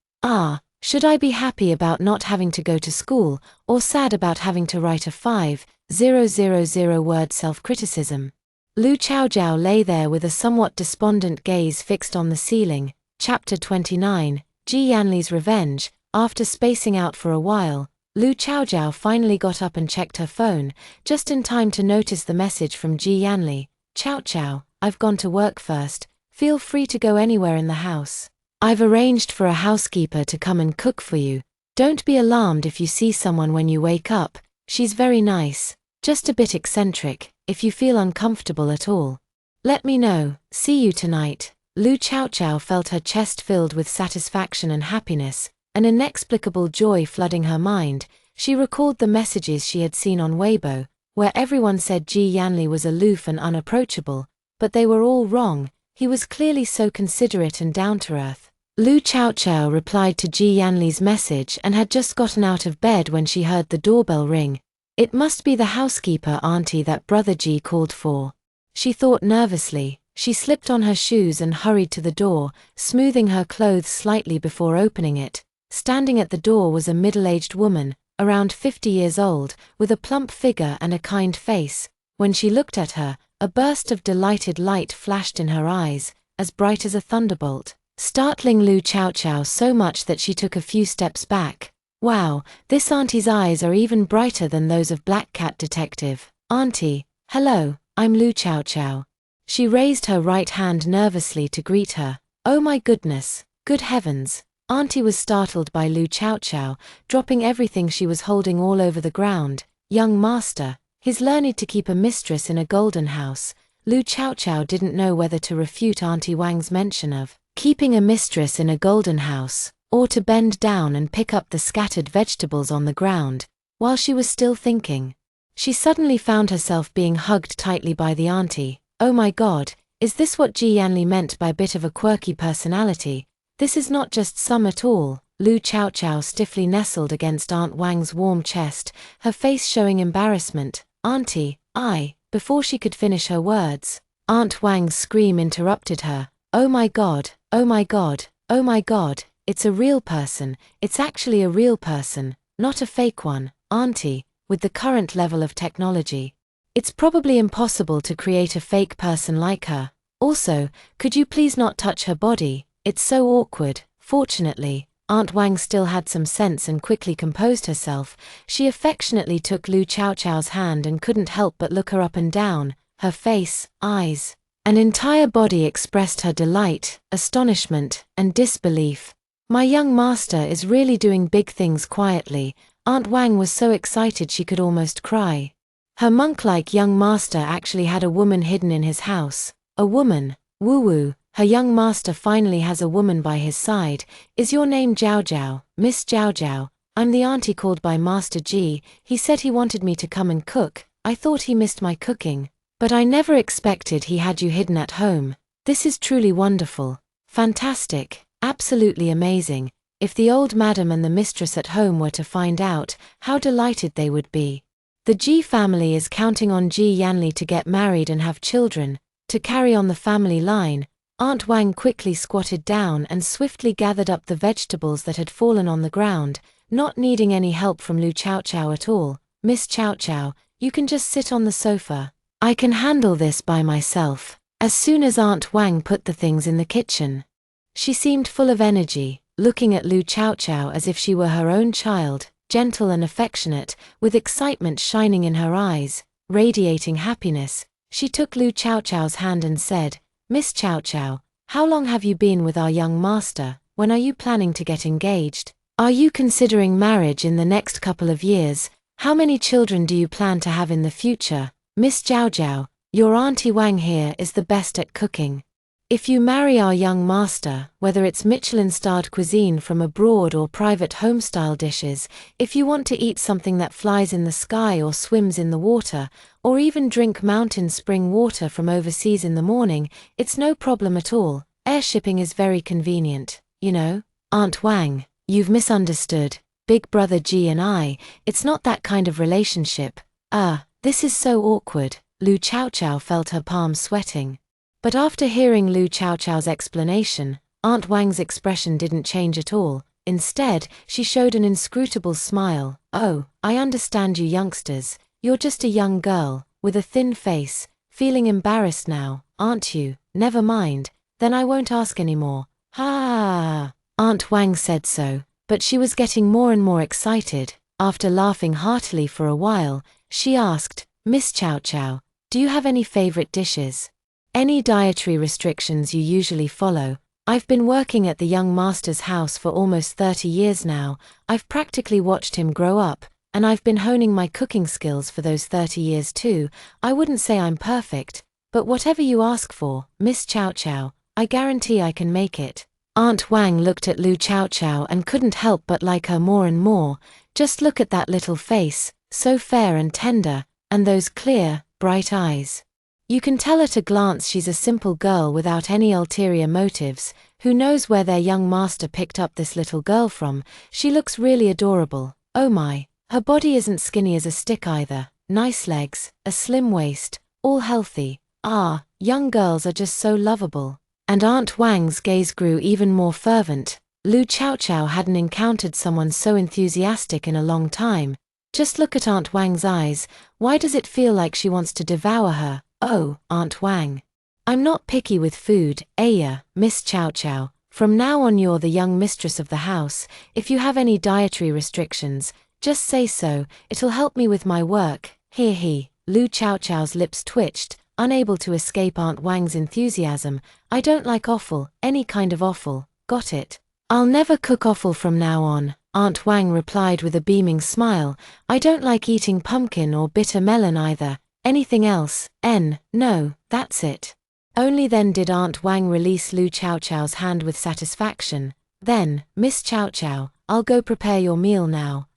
Should I be happy about not having to go to school, or sad about having to write a 5,000-word self-criticism? Lu Chaochao lay there with a somewhat despondent gaze fixed on the ceiling. Chapter 29, Ji Yanli's Revenge. After spacing out for a while, Lu Chaochao finally got up and checked her phone, just in time to notice the message from Ji Yanli. "Chaochao, I've gone to work first. Feel free to go anywhere in the house. I've arranged for a housekeeper to come and cook for you. Don't be alarmed if you see someone when you wake up. She's very nice, just a bit eccentric. If you feel uncomfortable at all, let me know. See you tonight." Lu Chaochao felt her chest filled with satisfaction and happiness, an inexplicable joy flooding her mind. She recalled the messages she had seen on Weibo, where everyone said Ji Yanli was aloof and unapproachable, but they were all wrong. He was clearly so considerate and down to earth. Lu Chaochao replied to Ji Yanli's message and had just gotten out of bed when she heard the doorbell ring. It must be the housekeeper auntie that brother Ji called for. She thought nervously. She slipped on her shoes and hurried to the door, smoothing her clothes slightly before opening it. Standing at the door was a middle-aged woman, around 50 years old, with a plump figure and a kind face. When she looked at her, a burst of delighted light flashed in her eyes, as bright as a thunderbolt, startling Lu Chaochao so much that she took a few steps back. Wow, this auntie's eyes are even brighter than those of Black Cat Detective. Auntie, hello, I'm Lu Chaochao. She raised her right hand nervously to greet her. Oh my goodness, good heavens. Auntie was startled by Lu Chaochao, dropping everything she was holding all over the ground. Young master, he's learned to keep a mistress in a golden house. Lu Chaochao didn't know whether to refute Auntie Wang's mention of keeping a mistress in a golden house, or to bend down and pick up the scattered vegetables on the ground. While she was still thinking, she suddenly found herself being hugged tightly by the auntie. Oh my god, is this what Ji Yanli meant by a bit of a quirky personality? This is not just some at all. Lu Chaochao stiffly nestled against Aunt Wang's warm chest, her face showing embarrassment. Auntie, before she could finish her words, Aunt Wang's scream interrupted her. Oh my god, oh my god, oh my god, it's a real person, it's actually a real person, not a fake one. Auntie, with the current level of technology, it's probably impossible to create a fake person like her. Also, could you please not touch her body? It's so awkward. Fortunately, Aunt Wang still had some sense and quickly composed herself. She affectionately took Lu Chaochao's hand and couldn't help but look her up and down. Her face, eyes, and entire body expressed her delight, astonishment, and disbelief. My young master is really doing big things quietly. Aunt Wang was so excited she could almost cry. Her monk-like young master actually had a woman hidden in his house. A woman. Woo-woo. Her young master finally has a woman by his side. Is your name Jiao Jiao? Miss Jiao Jiao? I'm the auntie called by Master Ji. He said he wanted me to come and cook. I thought he missed my cooking. But I never expected he had you hidden at home. This is truly wonderful. Fantastic. Absolutely amazing. If the old madam and the mistress at home were to find out, how delighted they would be. The Ji family is counting on Ji Yanli to get married and have children, to carry on the family line. Aunt Wang quickly squatted down and swiftly gathered up the vegetables that had fallen on the ground, not needing any help from Lu Chaochao at all. Miss Chaochao, you can just sit on the sofa. I can handle this by myself. As soon as Aunt Wang put the things in the kitchen, she seemed full of energy, looking at Lu Chaochao as if she were her own child, gentle and affectionate, with excitement shining in her eyes, radiating happiness. She took Lu Chaochao's hand and said, Miss Chaochao, how long have you been with our young master? When are you planning to get engaged? Are you considering marriage in the next couple of years? How many children do you plan to have in the future? Miss Jiao Jiao, your Auntie Wang here is the best at cooking. If you marry our young master, whether it's Michelin-starred cuisine from abroad or private home-style dishes, if you want to eat something that flies in the sky or swims in the water, or even drink mountain spring water from overseas in the morning, it's no problem at all. Air shipping is very convenient, you know. Aunt Wang, you've misunderstood. Big brother Ji and I, it's not that kind of relationship. This is so awkward. Lu Chaochao felt her palms sweating. But after hearing Lu Chaochao's explanation, Aunt Wang's expression didn't change at all. Instead, she showed an inscrutable smile. Oh, I understand you youngsters. You're just a young girl, with a thin face, feeling embarrassed now, aren't you? Never mind, then I won't ask anymore. Ha! Aunt Wang said so, but she was getting more and more excited. After laughing heartily for a while, she asked, Miss Chaochao, do you have any favorite dishes? Any dietary restrictions you usually follow? I've been working at the young master's house for almost 30 years now. I've practically watched him grow up, and I've been honing my cooking skills for those 30 years too. I wouldn't say I'm perfect, but whatever you ask for, Miss Chaochao, I guarantee I can make it. Aunt Wang looked at Lu Chaochao and couldn't help but like her more and more. Just look at that little face, so fair and tender, and those clear, bright eyes. You can tell at a glance she's a simple girl without any ulterior motives. Who knows where their young master picked up this little girl from? She looks really adorable. Oh my, her body isn't skinny as a stick either. Nice legs, a slim waist, all healthy. Ah, young girls are just so lovable. And Aunt Wang's gaze grew even more fervent. Lu Chaochao hadn't encountered someone so enthusiastic in a long time. Just look at Aunt Wang's eyes. Why does it feel like she wants to devour her? Oh, Aunt Wang. I'm not picky with food, Aya, Miss Chaochao. From now on you're the young mistress of the house. If you have any dietary restrictions, just say so, it'll help me with my work. He. Lu Chaochao's lips twitched, unable to escape Aunt Wang's enthusiasm. I don't like offal, any kind of offal. Got it. I'll never cook offal from now on, Aunt Wang replied with a beaming smile. I don't like eating pumpkin or bitter melon either. Anything else? No, that's it. Only then did Aunt Wang release Lu Chaochao's hand with satisfaction. Then, Miss Chaochao, I'll go prepare your meal now.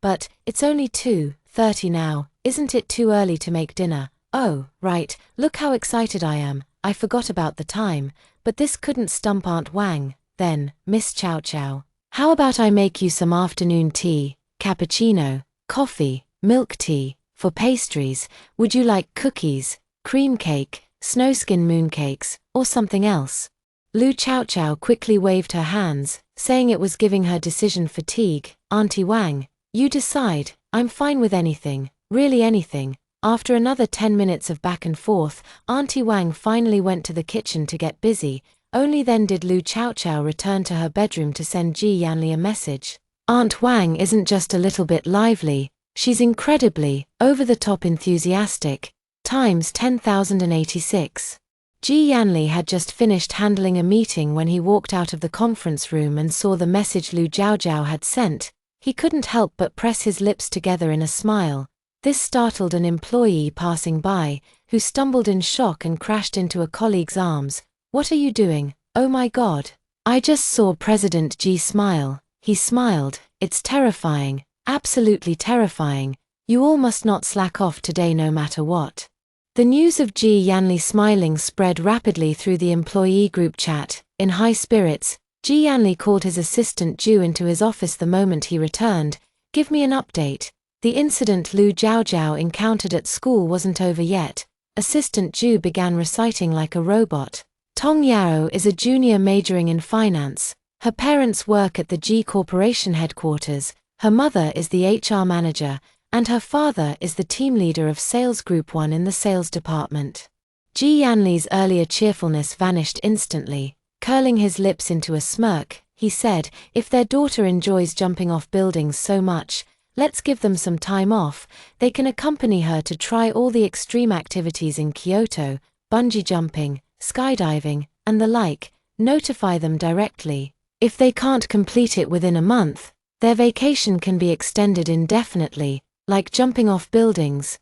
But it's only 2:30 now. Isn't it too early to make dinner? Oh, right, look how excited I am. I forgot about the time. But this couldn't stump Aunt Wang. Then, Miss Chaochao, how about I make you some afternoon tea, cappuccino, coffee, milk tea? For pastries, would you like cookies, cream cake, snowskin mooncakes, or something else? Lu Chaochao quickly waved her hands, saying it was giving her decision fatigue. Auntie Wang, you decide. I'm fine with anything, really anything. After another 10 minutes of back and forth, Auntie Wang finally went to the kitchen to get busy. Only then did Lu Chaochao return to her bedroom to send Ji Yanli a message. Aunt Wang isn't just a little bit lively, she's incredibly, over-the-top enthusiastic, times 10,086. Ji Yanli had just finished handling a meeting when he walked out of the conference room and saw the message Lu Jiaojiao had sent. He couldn't help but press his lips together in a smile. This startled an employee passing by, who stumbled in shock and crashed into a colleague's arms. What are you doing? Oh my God. I just saw President Ji smile. He smiled. It's terrifying. Absolutely terrifying. You all must not slack off today no matter what. The news of Ji Yanli smiling spread rapidly through the employee group chat. In high spirits, Ji Yanli called his assistant Ju into his office the moment he returned. Give me an update. The incident Lu Jiaojiao encountered at school wasn't over yet. Assistant Ju began reciting like a robot. Tong Yao is a junior majoring in finance. Her parents work at the G Corporation headquarters. Her mother is the HR manager, and her father is the team leader of Sales Group 1 in the sales department. Ji Yanli's earlier cheerfulness vanished instantly. Curling his lips into a smirk, he said, if their daughter enjoys jumping off buildings so much, let's give them some time off. They can accompany her to try all the extreme activities in Kyoto, bungee jumping, skydiving, and the like. Notify them directly. If they can't complete it within a month, their vacation can be extended indefinitely, like jumping off buildings.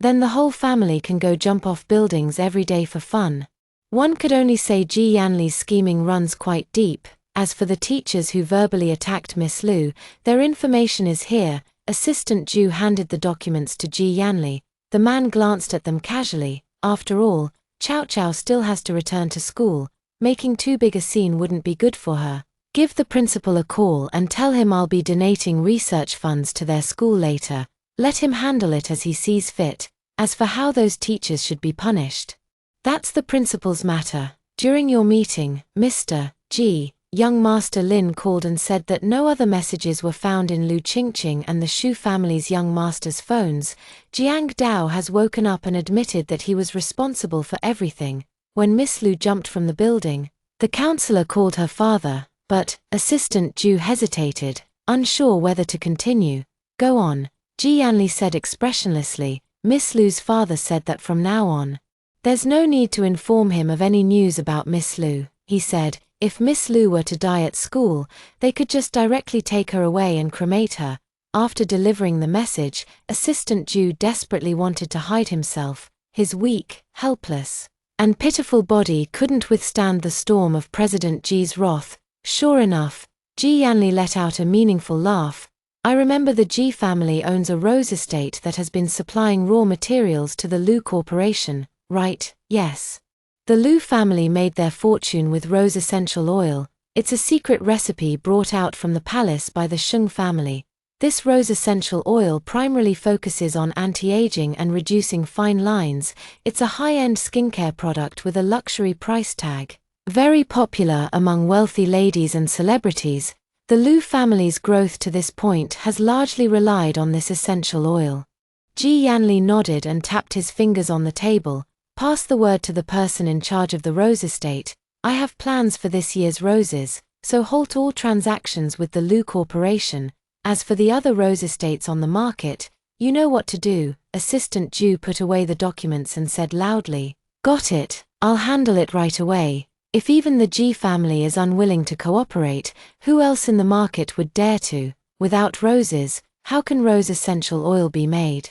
Then the whole family can go jump off buildings every day for fun. One could only say Ji Yanli's scheming runs quite deep. As for the teachers who verbally attacked Miss Lu, their information is here. Assistant Ju handed the documents to Ji Yanli. The man glanced at them casually. After all, Chaochao still has to return to school. Making too big a scene wouldn't be good for her. Give the principal a call and tell him I'll be donating research funds to their school later. Let him handle it as he sees fit. As for how those teachers should be punished, that's the principal's matter. During your meeting, Mr. G, young Master Lin called and said that no other messages were found in Lu Qingqing and the Shu family's young master's phones. Jiang Dao has woken up and admitted that he was responsible for everything. When Miss Lu jumped from the building, the counselor called her father, but Assistant Ju hesitated, unsure whether to continue. Go on, Ji Yanli said expressionlessly. Miss Lu's father said that from now on, there's no need to inform him of any news about Miss Lu. He said, if Miss Lu were to die at school, they could just directly take her away and cremate her. After delivering the message, Assistant Ju desperately wanted to hide himself. His weak, helpless, and pitiful body couldn't withstand the storm of President Ji's wrath. Sure enough, Ji Yanli let out a meaningful laugh. I remember the Ji family owns a rose estate that has been supplying raw materials to the Lu Corporation, right? Yes. The Liu family made their fortune with rose essential oil. It's a secret recipe brought out from the palace by the Sheng family. This rose essential oil primarily focuses on anti-aging and reducing fine lines. It's a high-end skincare product with a luxury price tag. Very popular among wealthy ladies and celebrities, the Liu family's growth to this point has largely relied on this essential oil. Ji Yanli nodded and tapped his fingers on the table. Pass the word to the person in charge of the rose estate. I have plans for this year's roses, so halt all transactions with the Liu Corporation. As for the other rose estates on the market, you know what to do. Assistant Ju put away the documents and said loudly, "Got it, I'll handle it right away." If even the Ji family is unwilling to cooperate, who else in the market would dare to? Without roses, how can rose essential oil be made?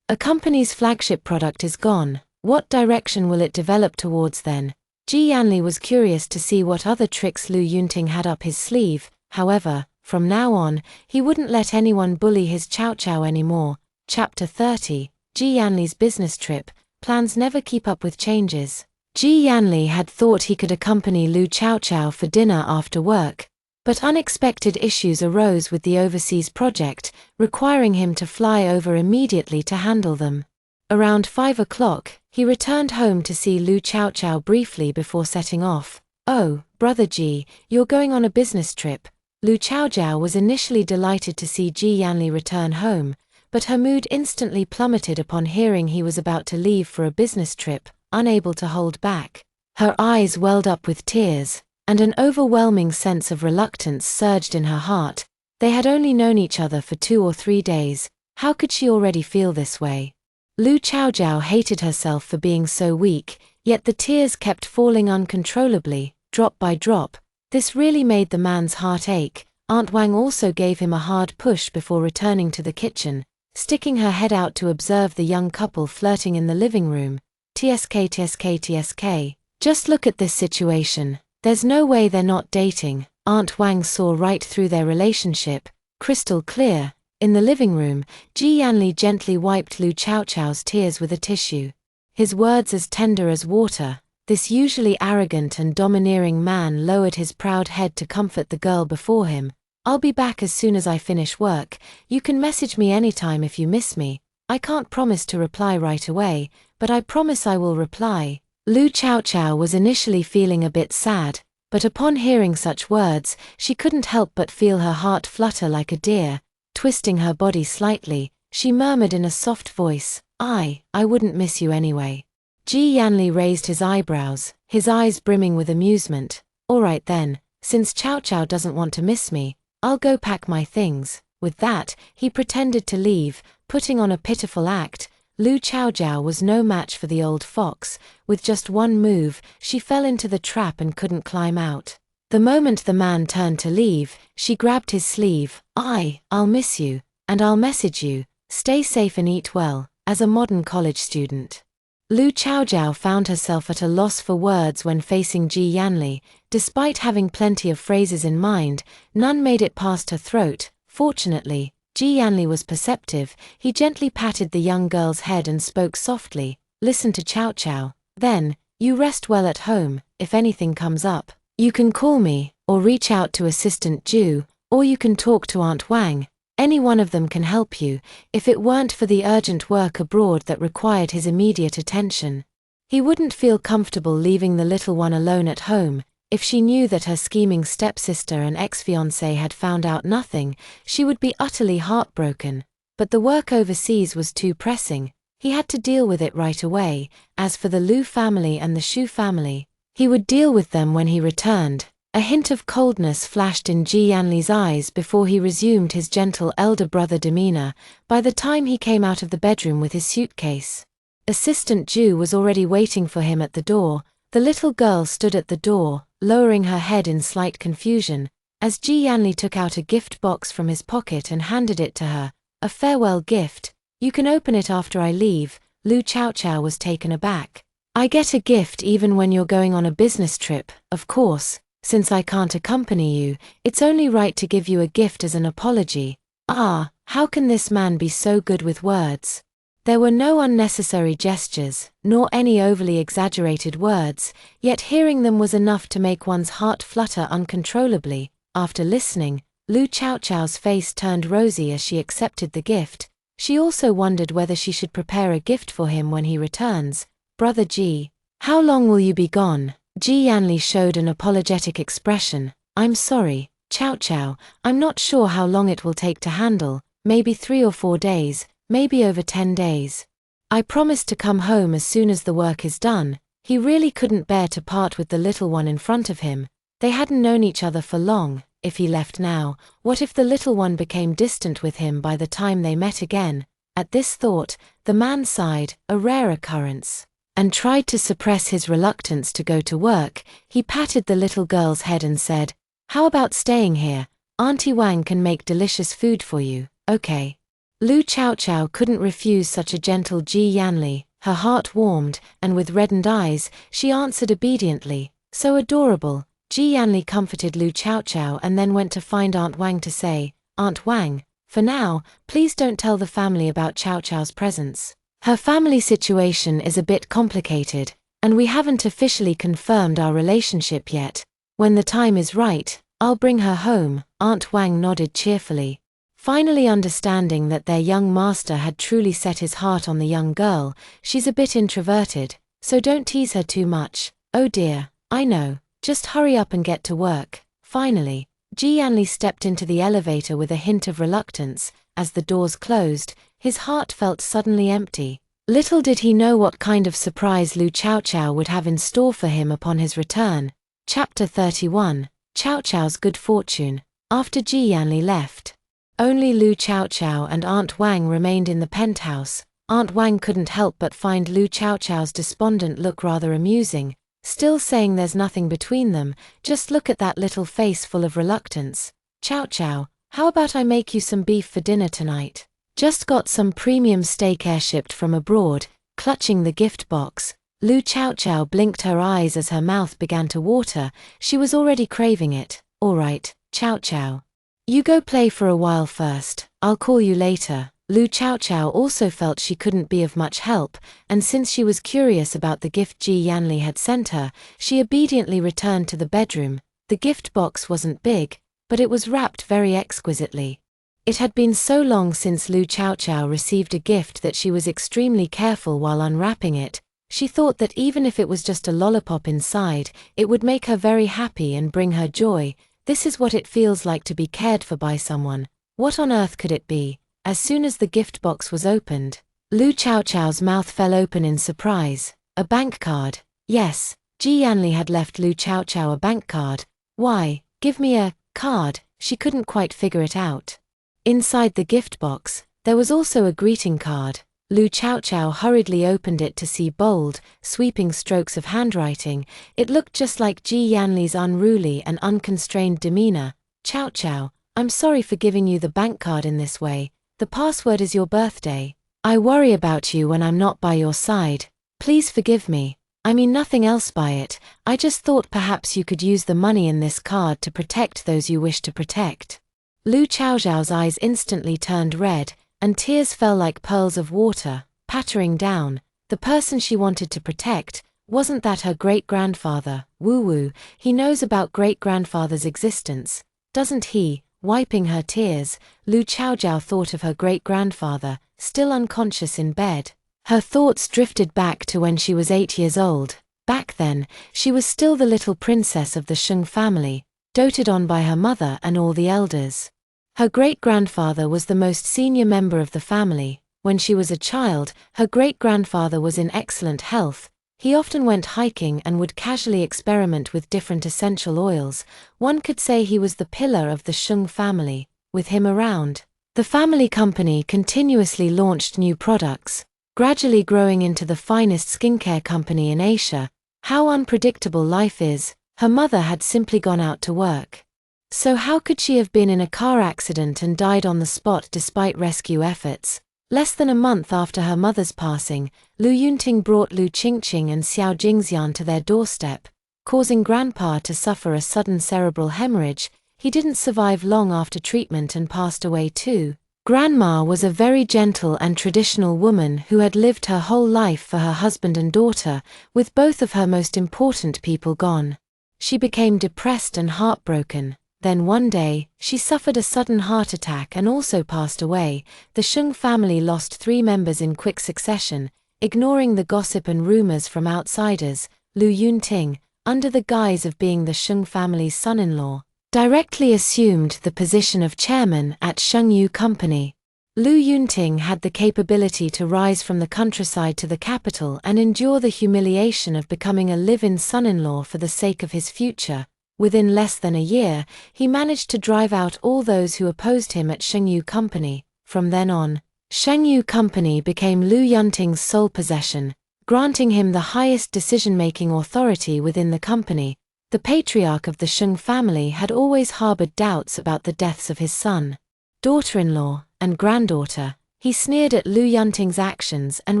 A company's flagship product is gone. What direction will it develop towards then? Ji Yanli was curious to see what other tricks Liu Yunting had up his sleeve. However, from now on, he wouldn't let anyone bully his Chow Chow anymore. Chapter 30, Ji Yanli's business trip. Plans never keep up with changes. Ji Yanli had thought he could accompany Liu Chow Chow for dinner after work, but unexpected issues arose with the overseas project, requiring him to fly over immediately to handle them. Around 5 o'clock, he returned home to see Liu Chow Chow briefly before setting off. "Oh, Brother Ji, you're going on a business trip." Liu Chow Chow was initially delighted to see Ji Yanli return home, but her mood instantly plummeted upon hearing he was about to leave for a business trip, unable to hold back. Her eyes welled up with tears, and an overwhelming sense of reluctance surged in her heart. They had only known each other for 2 or 3 days. How could she already feel this way? Liu Chow Chow hated herself for being so weak, yet the tears kept falling uncontrollably, drop by drop. This really made the man's heart ache. Aunt Wang also gave him a hard push before returning to the kitchen, sticking her head out to observe the young couple flirting in the living room. TSK. Just look at this situation. There's no way they're not dating. Aunt Wang saw right through their relationship, crystal clear. In the living room, Ji Yanli gently wiped Liu Chow Chow's tears with a tissue. His words as tender as water. This usually arrogant and domineering man lowered his proud head to comfort the girl before him. "I'll be back as soon as I finish work. You can message me anytime if you miss me. I can't promise to reply right away, but I promise I will reply." Liu Chow Chow was initially feeling a bit sad, but upon hearing such words, she couldn't help but feel her heart flutter like a deer. Twisting her body slightly, she murmured in a soft voice, I wouldn't miss you anyway." Ji Yanli raised his eyebrows, his eyes brimming with amusement. "All right then, since Chow Chow doesn't want to miss me, I'll go pack my things." With that, he pretended to leave, putting on a pitiful act. Liu Chow Chow was no match for the old fox. With just one move, she fell into the trap and couldn't climb out. The moment the man turned to leave, she grabbed his sleeve. I'll miss you, and I'll message you. Stay safe and eat well." As a modern college student, Liu Chow Chow found herself at a loss for words when facing Ji Yanli. Despite having plenty of phrases in mind, none made it past her throat. Fortunately, Ji Yanli was perceptive. He gently patted the young girl's head and spoke softly, "Listen to Chow Chow. Then, you rest well at home. If anything comes up, you can call me, or reach out to Assistant Ju, or you can talk to Aunt Wang. Any one of them can help you, if it weren't for the urgent work abroad that required his immediate attention. He wouldn't feel comfortable leaving the little one alone at home. If she knew that her scheming stepsister and ex-fiancé had found out nothing, she would be utterly heartbroken. But the work overseas was too pressing. He had to deal with it right away. As for the Liu family and the Shu family, he would deal with them when he returned. A hint of coldness flashed in Ji Yanli's eyes before he resumed his gentle elder brother demeanor. By the time he came out of the bedroom with his suitcase, Assistant Ju was already waiting for him at the door. The little girl stood at the door, lowering her head in slight confusion, as Ji Yanli took out a gift box from his pocket and handed it to her. "A farewell gift. You can open it after I leave." Liu Chow Chow was taken aback. "I get a gift even when you're going on a business trip, of course. Since I can't accompany you, it's only right to give you a gift as an apology." How can this man be so good with words? There were no unnecessary gestures, nor any overly exaggerated words, yet hearing them was enough to make one's heart flutter uncontrollably. After listening, Lu Chaochao's face turned rosy as she accepted the gift. She also wondered whether she should prepare a gift for him when he returns. Brother Ji, how long will you be gone? Ji Yanli showed an apologetic expression. I'm sorry, Chaochao, I'm not sure how long it will take to handle, maybe 3 or 4 days, maybe over 10 days. I promised to come home as soon as the work is done. He really couldn't bear to part with the little one in front of him. They hadn't known each other for long. If he left now, what if the little one became distant with him by the time they met again? At this thought, the man sighed, a rare occurrence, and tried to suppress his reluctance to go to work. He patted the little girl's head and said, "How about staying here? Auntie Wang can make delicious food for you, okay?" Lu Chaochao couldn't refuse such a gentle Ji Yanli. Her heart warmed, and with reddened eyes, she answered obediently, "So adorable." Ji Yanli comforted Lu Chaochao and then went to find Aunt Wang to say, "Aunt Wang, for now, please don't tell the family about Chaochao's presence. Her family situation is a bit complicated, and we haven't officially confirmed our relationship yet. When the time is right, I'll bring her home." Aunt Wang nodded cheerfully, finally understanding that their young master had truly set his heart on the young girl. "She's a bit introverted, so don't tease her too much." "Oh dear, I know, just hurry up and get to work." Finally, Ji Yanli stepped into the elevator with a hint of reluctance. As the doors closed, his heart felt suddenly empty. Little did he know what kind of surprise Lu Chaochao would have in store for him upon his return. Chapter 31, Chaochao's Good Fortune. After Ji Yanli left, only Lu Chaochao and Aunt Wang remained in the penthouse. Aunt Wang couldn't help but find Lu Chaochao's despondent look rather amusing, still saying there's nothing between them, just look at that little face full of reluctance. "Chaochao, how about I make you some beef for dinner tonight? Just got some premium steak airshipped from abroad." Clutching the gift box, Lu Chaochao blinked her eyes as her mouth began to water. She was already craving it. "All right, Chaochao. You go play for a while first, I'll call you later." Lu Chaochao also felt she couldn't be of much help, and since she was curious about the gift Ji Yanli had sent her, she obediently returned to the bedroom. The gift box wasn't big, but it was wrapped very exquisitely. It had been so long since Lu Chaochao received a gift that she was extremely careful while unwrapping it. She thought that even if it was just a lollipop inside, it would make her very happy and bring her joy. This is what it feels like to be cared for by someone. What on earth could it be? As soon as the gift box was opened, Lu Chaochao's mouth fell open in surprise. A bank card. Yes, Ji Yanli had left Lu Chaochao a bank card. Why, give me a card? She couldn't quite figure it out. Inside the gift box, there was also a greeting card. Lu Chaochao hurriedly opened it to see bold, sweeping strokes of handwriting. It looked just like Ji Yanli's unruly and unconstrained demeanor. "Chaochao, I'm sorry for giving you the bank card in this way. The password is your birthday. I worry about you when I'm not by your side. Please forgive me. I mean nothing else by it. I just thought perhaps you could use the money in this card to protect those you wish to protect." Lu Chaochao's eyes instantly turned red, and tears fell like pearls of water, pattering down. The person she wanted to protect, wasn't that her great-grandfather? Woo-woo, he knows about great-grandfather's existence, doesn't he? Wiping her tears, Lu Chaochao thought of her great-grandfather, still unconscious in bed. Her thoughts drifted back to when she was 8 years old. Back then, she was still the little princess of the Sheng family, doted on by her mother and all the elders. Her great-grandfather was the most senior member of the family. When she was a child, her great-grandfather was in excellent health. He often went hiking and would casually experiment with different essential oils. One could say he was the pillar of the Sheng family. With him around, the family company continuously launched new products, gradually growing into the finest skincare company in Asia. How unpredictable life is. Her mother had simply gone out to work. So how could she have been in a car accident and died on the spot despite rescue efforts? Less than a month after her mother's passing, Lu Yunting brought Lu Qingqing and Xiao Jingxian to their doorstep, causing Grandpa to suffer a sudden cerebral hemorrhage. He didn't survive long after treatment and passed away too. Grandma was a very gentle and traditional woman who had lived her whole life for her husband and daughter, with both of her most important people gone. She became depressed and heartbroken. Then one day, she suffered a sudden heart attack and also passed away. The Sheng family lost 3 members in quick succession. Ignoring the gossip and rumors from outsiders, Lu Yunting, under the guise of being the Sheng family's son-in-law, directly assumed the position of chairman at Shengyu Company. Lu Yunting had the capability to rise from the countryside to the capital and endure the humiliation of becoming a live-in son-in-law for the sake of his future. Within less than a year, he managed to drive out all those who opposed him at Shengyu Company. From then on, Shengyu Company became Lu Yunting's sole possession, granting him the highest decision-making authority within the company. The patriarch of the Sheng family had always harbored doubts about the deaths of his son, daughter-in-law, and granddaughter. He sneered at Lu Yunting's actions and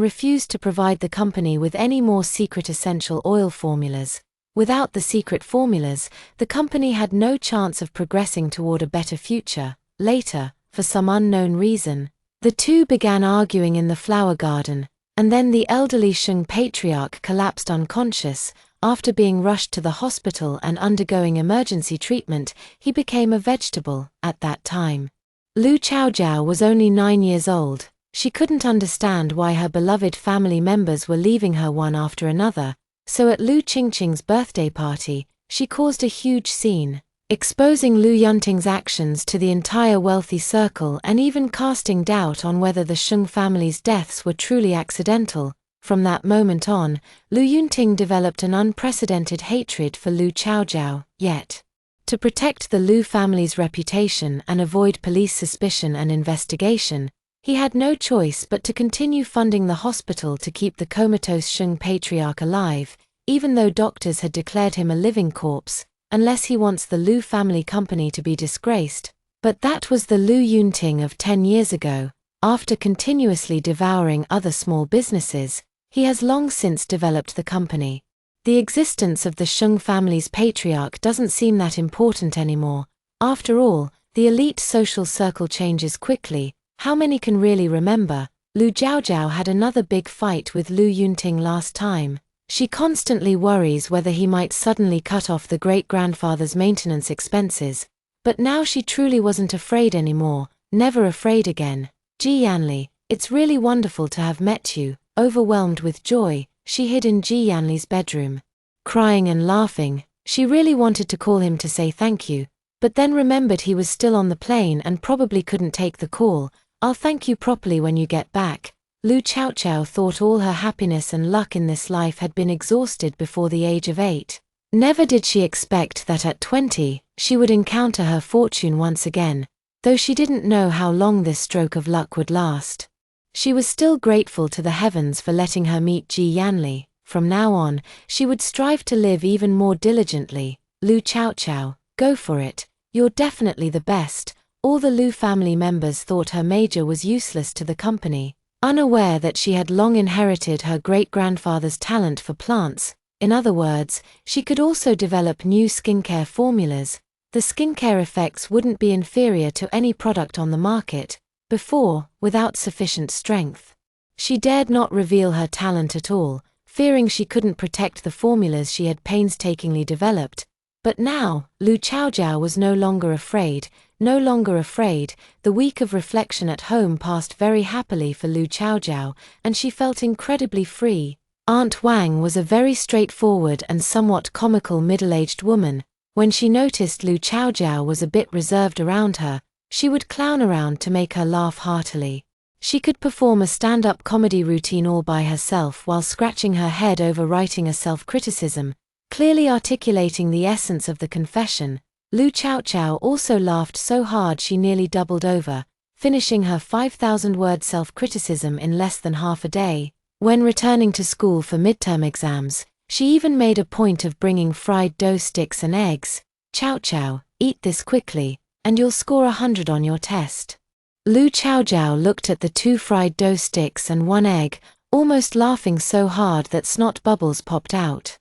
refused to provide the company with any more secret essential oil formulas. Without the secret formulas, the company had no chance of progressing toward a better future. Later, for some unknown reason, the two began arguing in the flower garden, and then the elderly Sheng patriarch collapsed unconscious. After being rushed to the hospital and undergoing emergency treatment, he became a vegetable. At that time, Lu Chaojiao was only 9 years old. She couldn't understand why her beloved family members were leaving her one after another. So at Lu Qingqing's birthday party, she caused a huge scene, exposing Lu Yunting's actions to the entire wealthy circle and even casting doubt on whether the Sheng family's deaths were truly accidental. From that moment on, Lu Yunting developed an unprecedented hatred for Lu Chaojiao. Yet, to protect the Lu family's reputation and avoid police suspicion and investigation, he had no choice but to continue funding the hospital to keep the comatose Sheng patriarch alive, even though doctors had declared him a living corpse, unless he wants the Lu family company to be disgraced. But that was the Lu Yunting of 10 years ago. After continuously devouring other small businesses, he has long since developed the company. The existence of the Sheng family's patriarch doesn't seem that important anymore. After all, the elite social circle changes quickly. How many can really remember? Lu Jiaojiao had another big fight with Lu Yunting last time. She constantly worries whether he might suddenly cut off the great-grandfather's maintenance expenses. But now she truly wasn't afraid anymore, never afraid again. Ji Yanli, it's really wonderful to have met you. Overwhelmed with joy, she hid in Ji Yanli's bedroom. Crying and laughing, she really wanted to call him to say thank you, but then remembered he was still on the plane and probably couldn't take the call. I'll thank you properly when you get back. Lu Chaojiao thought all her happiness and luck in this life had been exhausted before the age of 8. Never did she expect that at 20, she would encounter her fortune once again, though she didn't know how long this stroke of luck would last. She was still grateful to the heavens for letting her meet Ji Yanli. From now on, she would strive to live even more diligently. Lu Chaojiao, go for it. You're definitely the best. All the Lu family members thought her major was useless to the company, unaware that she had long inherited her great-grandfather's talent for plants. In other words, she could also develop new skincare formulas. The skincare effects wouldn't be inferior to any product on the market before, without sufficient strength. She dared not reveal her talent at all, fearing she couldn't protect the formulas she had painstakingly developed. But now, Lu Chaojiao was no longer afraid. The week of reflection at home passed very happily for Lu Chaojiao, and she felt incredibly free. Aunt Wang was a very straightforward and somewhat comical middle-aged woman. When she noticed Lu Chaojiao was a bit reserved around her, she would clown around to make her laugh heartily. She could perform a stand-up comedy routine all by herself while scratching her head over writing a self-criticism, clearly articulating the essence of the confession. Lu Chaojiao also laughed so hard she nearly doubled over, finishing her 5,000-word self-criticism in less than half a day. When returning to school for midterm exams, she even made a point of bringing fried dough sticks and eggs. Chaojiao, eat this quickly, and you'll score 100 on your test. Lu Chaojiao looked at the 2 fried dough sticks and 1 egg, almost laughing so hard that snot bubbles popped out.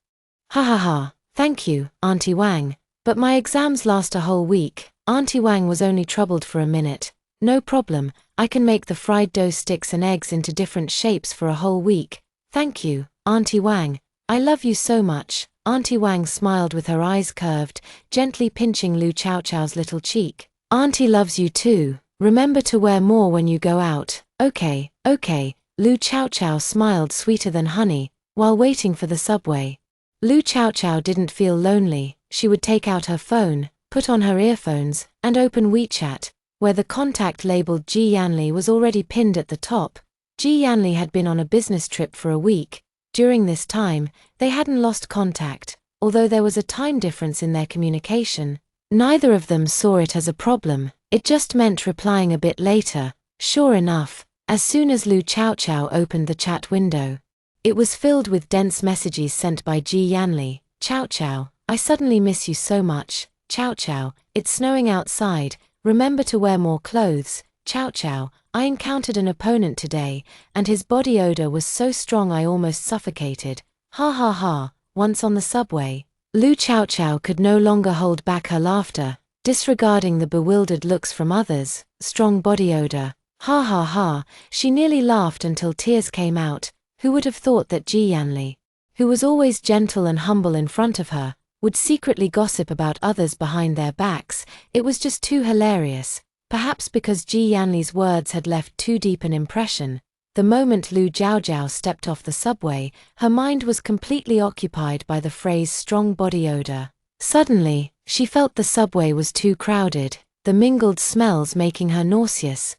Ha ha ha, thank you, Auntie Wang, but my exams last a whole week. Auntie Wang was only troubled for a minute. No problem, I can make the fried dough sticks and eggs into different shapes for a whole week. Thank you, Auntie Wang. I love you so much." Auntie Wang smiled with her eyes curved, gently pinching Lu Chaochao's little cheek. "Auntie loves you too. Remember to wear more when you go out." Okay. Lu Chaochao smiled sweeter than honey, while waiting for the subway. Lu Chaochao didn't feel lonely. She would take out her phone, put on her earphones, and open WeChat, where the contact labeled Ji Yanli was already pinned at the top. Ji Yanli had been on a business trip for a week. During this time, they hadn't lost contact, although there was a time difference in their communication. Neither of them saw it as a problem. It just meant replying a bit later. Sure enough, as soon as Lu Chaochao opened the chat window, it was filled with dense messages sent by Ji Yanli. "Chaochao, I suddenly miss you so much. Chaochao, it's snowing outside. Remember to wear more clothes. Chaochao, I encountered an opponent today, and his body odor was so strong I almost suffocated. Ha ha ha." Once on the subway, Lu Chaochao could no longer hold back her laughter, disregarding the bewildered looks from others. Strong body odor. Ha ha ha. She nearly laughed until tears came out. Who would have thought that Ji Yanli, who was always gentle and humble in front of her, would secretly gossip about others behind their backs? It was just too hilarious. Perhaps because Ji Yanli's words had left too deep an impression. The moment Lu Jiaojiao stepped off the subway, her mind was completely occupied by the phrase strong body odor. Suddenly, she felt the subway was too crowded, the mingled smells making her nauseous.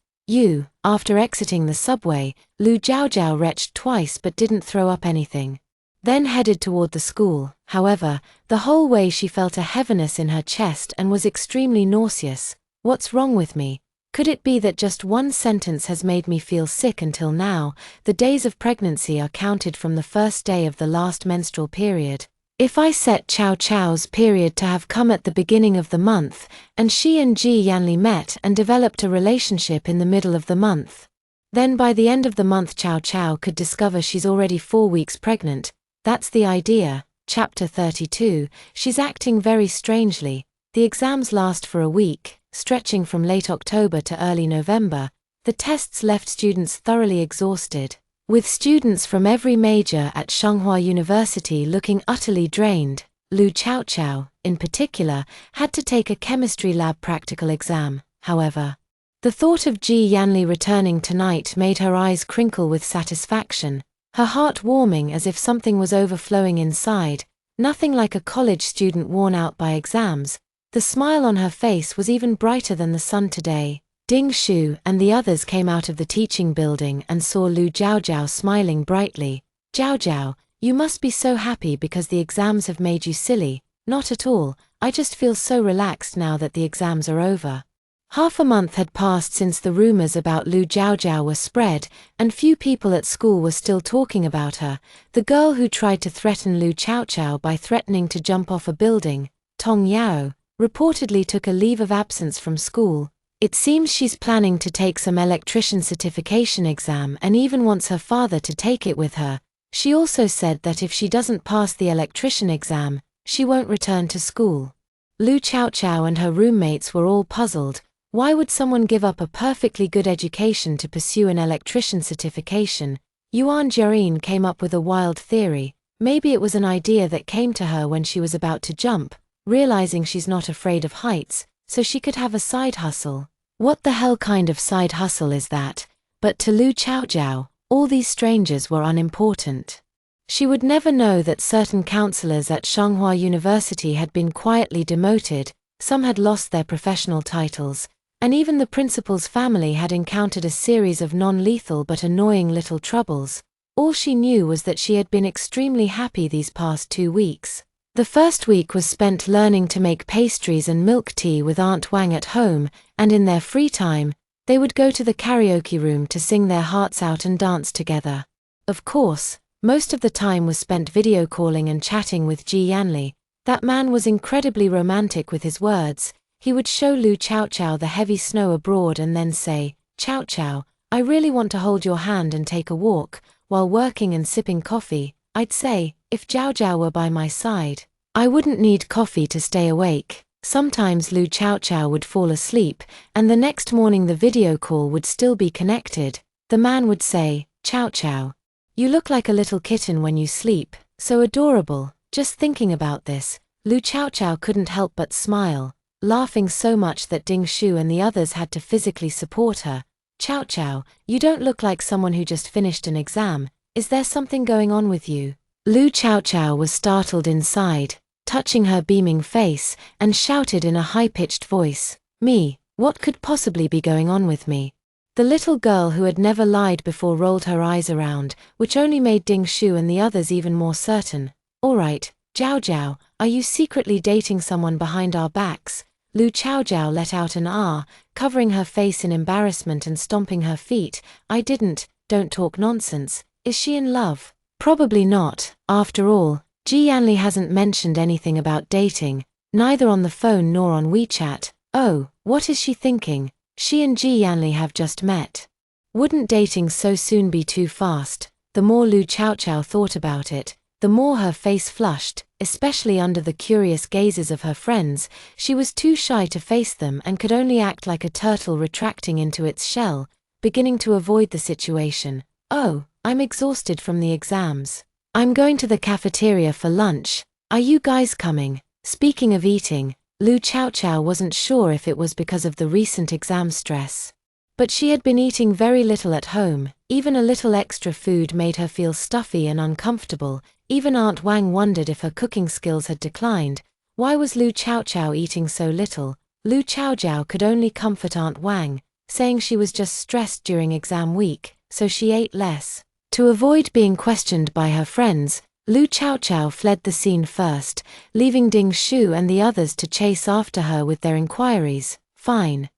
After exiting the subway, Lu Jiaojiao retched twice but didn't throw up anything. Then headed toward the school. However, the whole way she felt a heaviness in her chest and was extremely nauseous. What's wrong with me? Could it be that just one sentence has made me feel sick until now? The days of pregnancy are counted from the first day of the last menstrual period. If I set Chao Chao's period to have come at the beginning of the month, and she and Ji Yanli met and developed a relationship in the middle of the month, then by the end of the month Chao Chao could discover she's already 4 weeks pregnant. That's the idea. Chapter 32. She's acting very strangely. The exams last for a week, stretching from late October to early November. The tests left students thoroughly exhausted, with students from every major at Tsinghua University looking utterly drained. Lu Chaochao, in particular, had to take a chemistry lab practical exam. However, the thought of Ji Yanli returning tonight made her eyes crinkle with satisfaction, her heart warming as if something was overflowing inside. Nothing like a college student worn out by exams. The smile on her face was even brighter than the sun today. Ding Shu and the others came out of the teaching building and saw Lu Jiaojiao smiling brightly. "Jiaojiao, you must be so happy because the exams have made you silly." "Not at all, I just feel so relaxed now that the exams are over." Half a month had passed since the rumors about Lu Jiaojiao were spread, and few people at school were still talking about her. The girl who tried to threaten Lu Chaochao by threatening to jump off a building, Tong Yao, reportedly took a leave of absence from school. It seems she's planning to take some electrician certification exam and even wants her father to take it with her. She also said that if she doesn't pass the electrician exam, she won't return to school. Lu Chaochao and her roommates were all puzzled. Why would someone give up a perfectly good education to pursue an electrician certification? Yuan Jiayin came up with a wild theory. Maybe it was an idea that came to her when she was about to jump, realizing she's not afraid of heights, so she could have a side hustle. What the hell kind of side hustle is that? But to Lu Chaojiao, all these strangers were unimportant. She would never know that certain counselors at Tsinghua University had been quietly demoted, some had lost their professional titles, and even the principal's family had encountered a series of non-lethal but annoying little troubles. All she knew was that she had been extremely happy these past 2 weeks. The first week was spent learning to make pastries and milk tea with Aunt Wang at home, and in their free time, they would go to the karaoke room to sing their hearts out and dance together. Of course, most of the time was spent video calling and chatting with Ji Yanli. That man was incredibly romantic with his words. He would show Lu Chaochao the heavy snow abroad and then say, "Chaochao, I really want to hold your hand and take a walk." While working and sipping coffee, I'd say, "If Jiaojiao were by my side, I wouldn't need coffee to stay awake." Sometimes Lu Chaochao would fall asleep, and the next morning the video call would still be connected. The man would say, "Chaochao, you look like a little kitten when you sleep, so adorable." Just thinking about this, Lu Chaochao couldn't help but smile, laughing so much that Ding Shu and the others had to physically support her. "Chaochao, you don't look like someone who just finished an exam. Is there something going on with you?" Lu Chaochao was startled inside, touching her beaming face, and shouted in a high-pitched voice, "Me? What could possibly be going on with me?" The little girl who had never lied before rolled her eyes around, which only made Ding Shu and the others even more certain. "All right, Jiao Jiao, are you secretly dating someone behind our backs?" Lu Chaojiao let out an "ah," covering her face in embarrassment and stomping her feet. "I didn't, don't talk nonsense. Is she in love?" "Probably not. After all, Ji Yanli hasn't mentioned anything about dating, neither on the phone nor on WeChat." "Oh, what is she thinking? She and Ji Yanli have just met. Wouldn't dating so soon be too fast?" The more Lu Chaochao thought about it, the more her face flushed, especially under the curious gazes of her friends. She was too shy to face them and could only act like a turtle retracting into its shell, beginning to avoid the situation. "Oh, I'm exhausted from the exams. I'm going to the cafeteria for lunch. Are you guys coming?" Speaking of eating, Lu Chaochao wasn't sure if it was because of the recent exam stress, but she had been eating very little at home. Even a little extra food made her feel stuffy and uncomfortable. Even Aunt Wang wondered if her cooking skills had declined. Why was Lu Chaochao eating so little? Lu Chaojiao could only comfort Aunt Wang, saying she was just stressed during exam week, so she ate less. To avoid being questioned by her friends, Lu Chaochao fled the scene first, leaving Ding Shu and the others to chase after her with their inquiries. "Fine.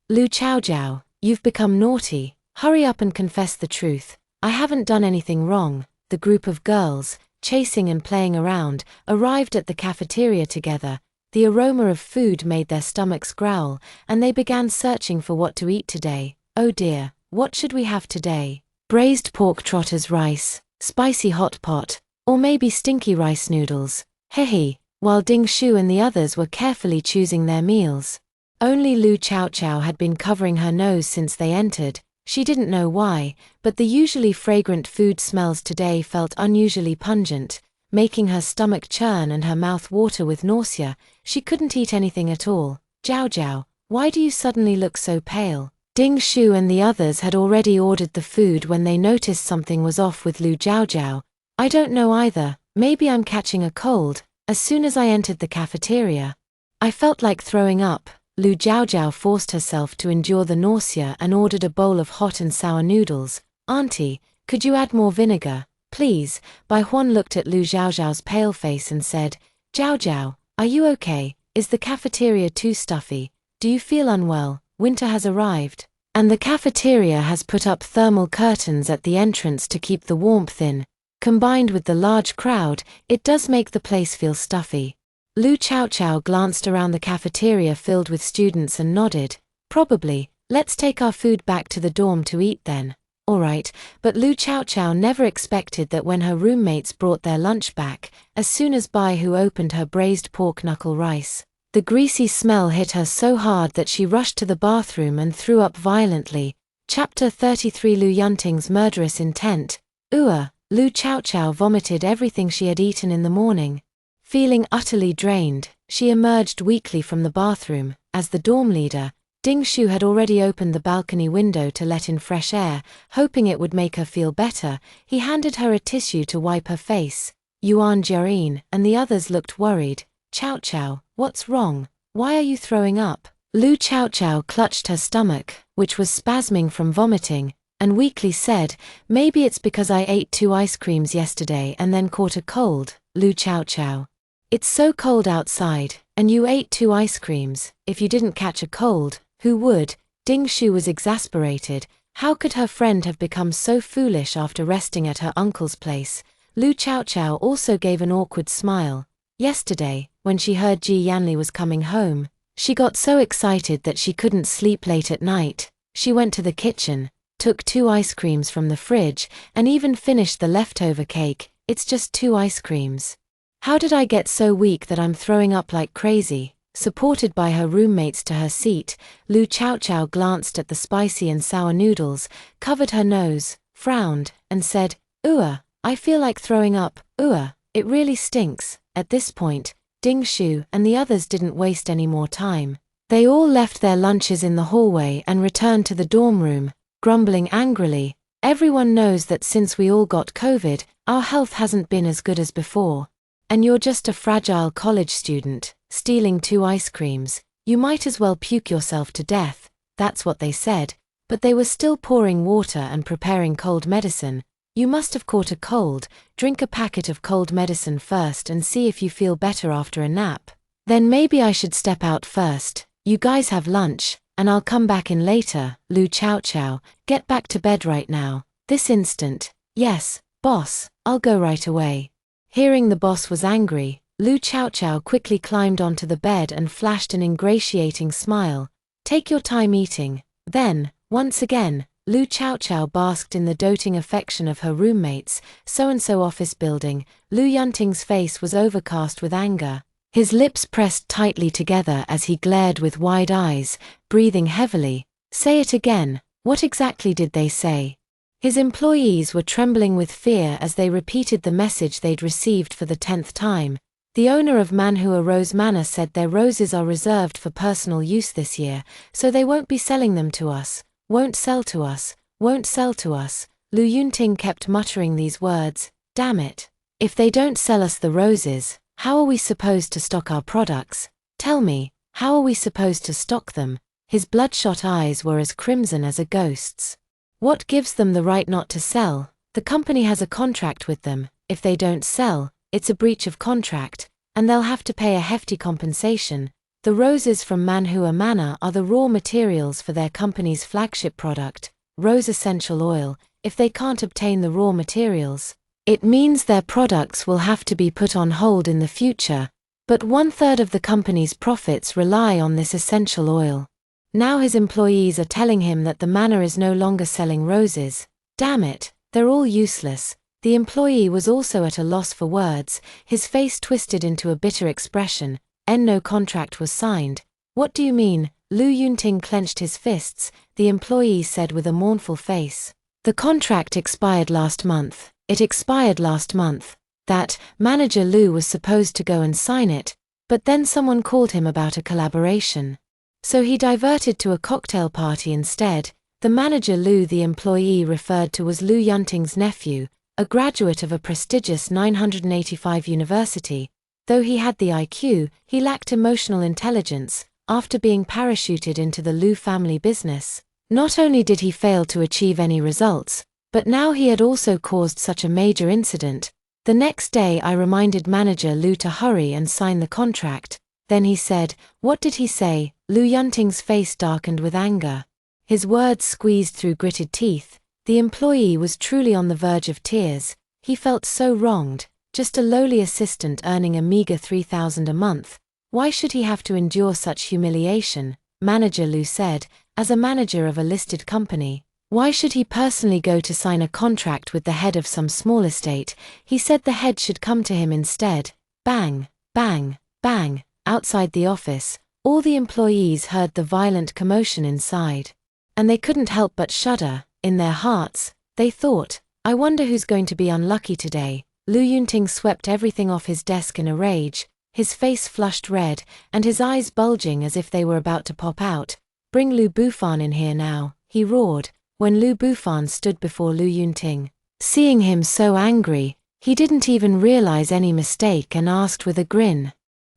Lu Chaojiao, you've become naughty. Hurry up and confess the truth." "I haven't done anything wrong." The group of girls, chasing and playing around, arrived at the cafeteria together. The aroma of food made their stomachs growl, and they began searching for what to eat today. "Oh dear, what should we have today? Braised pork trotters rice, spicy hot pot, or maybe stinky rice noodles?" Hehe. While Ding Shu and the others were carefully choosing their meals, only Lu Chaochao had been covering her nose since they entered. She didn't know why, but the usually fragrant food smells today felt unusually pungent, making her stomach churn and her mouth water with nausea. She couldn't eat anything at all. "Jiao Jiao, why do you suddenly look so pale?" Ding Shu and the others had already ordered the food when they noticed something was off with Lu Jiao. "I don't know either. Maybe I'm catching a cold. As soon as I entered the cafeteria, I felt like throwing up." Lu Jiao forced herself to endure the nausea and ordered a bowl of hot and sour noodles. "Auntie, could you add more vinegar, please?" Bai Huan looked at Lu Jiao's pale face and said, "Jiao, are you okay? Is the cafeteria too stuffy? Do you feel unwell? Winter has arrived, and the cafeteria has put up thermal curtains at the entrance to keep the warmth in. Combined with the large crowd, it does make the place feel stuffy." Lu Chaochao glanced around the cafeteria filled with students and nodded. "Probably. Let's take our food back to the dorm to eat then." "Alright," but Lu Chaochao never expected that when her roommates brought their lunch back, as soon as Bai Hu opened her braised pork knuckle rice, the greasy smell hit her so hard that she rushed to the bathroom and threw up violently. Chapter 33 Lu Yunting's Murderous Intent. Lu Chaochao vomited everything she had eaten in the morning. Feeling utterly drained, she emerged weakly from the bathroom. As the dorm leader, Ding Shu had already opened the balcony window to let in fresh air, hoping it would make her feel better. He handed her a tissue to wipe her face. Yuan Jiayin and the others looked worried. "Chaochao, what's wrong? Why are you throwing up?" Lu Chaochao clutched her stomach, which was spasming from vomiting, and weakly said, "Maybe it's because I ate 2 ice creams yesterday and then caught a cold." Lu Chaochao, "It's so cold outside, and you ate 2 ice creams. If you didn't catch a cold, who would?" Ding Shu was exasperated. How could her friend have become so foolish after resting at her uncle's place? Lu Chaochao also gave an awkward smile. Yesterday, when she heard Ji Yanli was coming home, she got so excited that she couldn't sleep late at night. She went to the kitchen, took 2 ice creams from the fridge, and even finished the leftover cake. "It's just 2 ice creams. How did I get so weak that I'm throwing up like crazy?" supported by her roommates to her seat. Lu Chaochao glanced at the spicy and sour noodles, covered her nose, frowned, and said, "Ugh, I feel like throwing up, ugh, it really stinks." At this point, Ding Shu and the others didn't waste any more time. They all left their lunches in the hallway and returned to the dorm room, grumbling angrily. "Everyone knows that since we all got COVID, our health hasn't been as good as before. And you're just a fragile college student, stealing 2 ice creams. You might as well puke yourself to death." That's what they said, but they were still pouring water and preparing cold medicine. "You must have caught a cold. Drink a packet of cold medicine first and see if you feel better after a nap. Then maybe I should step out first. You guys have lunch, and I'll come back in later." "Lu Chaochao, get back to bed right now. This instant." "Yes, boss, I'll go right away." Hearing the boss was angry, Lu Chaochao quickly climbed onto the bed and flashed an ingratiating smile. "Take your time eating." Then, once again, Lu Chaochao basked in the doting affection of her roommates. So-and-so office building. Lu Yunting's face was overcast with anger. His lips pressed tightly together as he glared with wide eyes, breathing heavily. "Say it again. What exactly did they say?" His employees were trembling with fear as they repeated the message they'd received for the 10th time. "The owner of Manhua Rose Manor said their roses are reserved for personal use this year, so they won't be selling them to us. Won't sell to us. Won't sell to us." Lu Yunting kept muttering these words. "Damn it. If they don't sell us the roses, how are we supposed to stock our products? Tell me, how are we supposed to stock them?" His bloodshot eyes were as crimson as a ghost's. "What gives them the right not to sell? The company has a contract with them. If they don't sell, it's a breach of contract, and they'll have to pay a hefty compensation. The roses from Manhua Manor are the raw materials for their company's flagship product, rose essential oil. If they can't obtain the raw materials, it means their products will have to be put on hold in the future. But 1/3 of the company's profits rely on this essential oil. Now his employees are telling him that the manor is no longer selling roses. Damn it, they're all useless." The employee was also at a loss for words, his face twisted into a bitter expression. No contract was signed." "What do you mean?" Lu Yunting clenched his fists. The employee said with a mournful face. "The contract expired last month. It expired last month. That manager Lu was supposed to go and sign it, but then someone called him about a collaboration. So he diverted to a cocktail party instead." The manager Lu the employee referred to was Lu Yunting's nephew, a graduate of a prestigious 985 university. Though he had the IQ, he lacked emotional intelligence. After being parachuted into the Lu family business, not only did he fail to achieve any results, but now he had also caused such a major incident. The next day I reminded manager Lu to hurry and sign the contract. Then he said, "What did he say?" Lu Yunting's face darkened with anger. His words squeezed through gritted teeth. The employee was truly on the verge of tears. He felt so wronged, just a lowly assistant earning a meager 3,000 a month. Why should he have to endure such humiliation? Manager Lu said, as a manager of a listed company, why should he personally go to sign a contract with the head of some small estate? He said the head should come to him instead. Bang, bang, bang. Outside the office, all the employees heard the violent commotion inside. And they couldn't help but shudder. In their hearts, they thought, "I wonder who's going to be unlucky today." Lu Yunting swept everything off his desk in a rage, his face flushed red, and his eyes bulging as if they were about to pop out. "Bring Lu Bufan in here now," he roared, when Lu Bufan stood before Lu Yunting. Seeing him so angry, he didn't even realize any mistake and asked with a grin,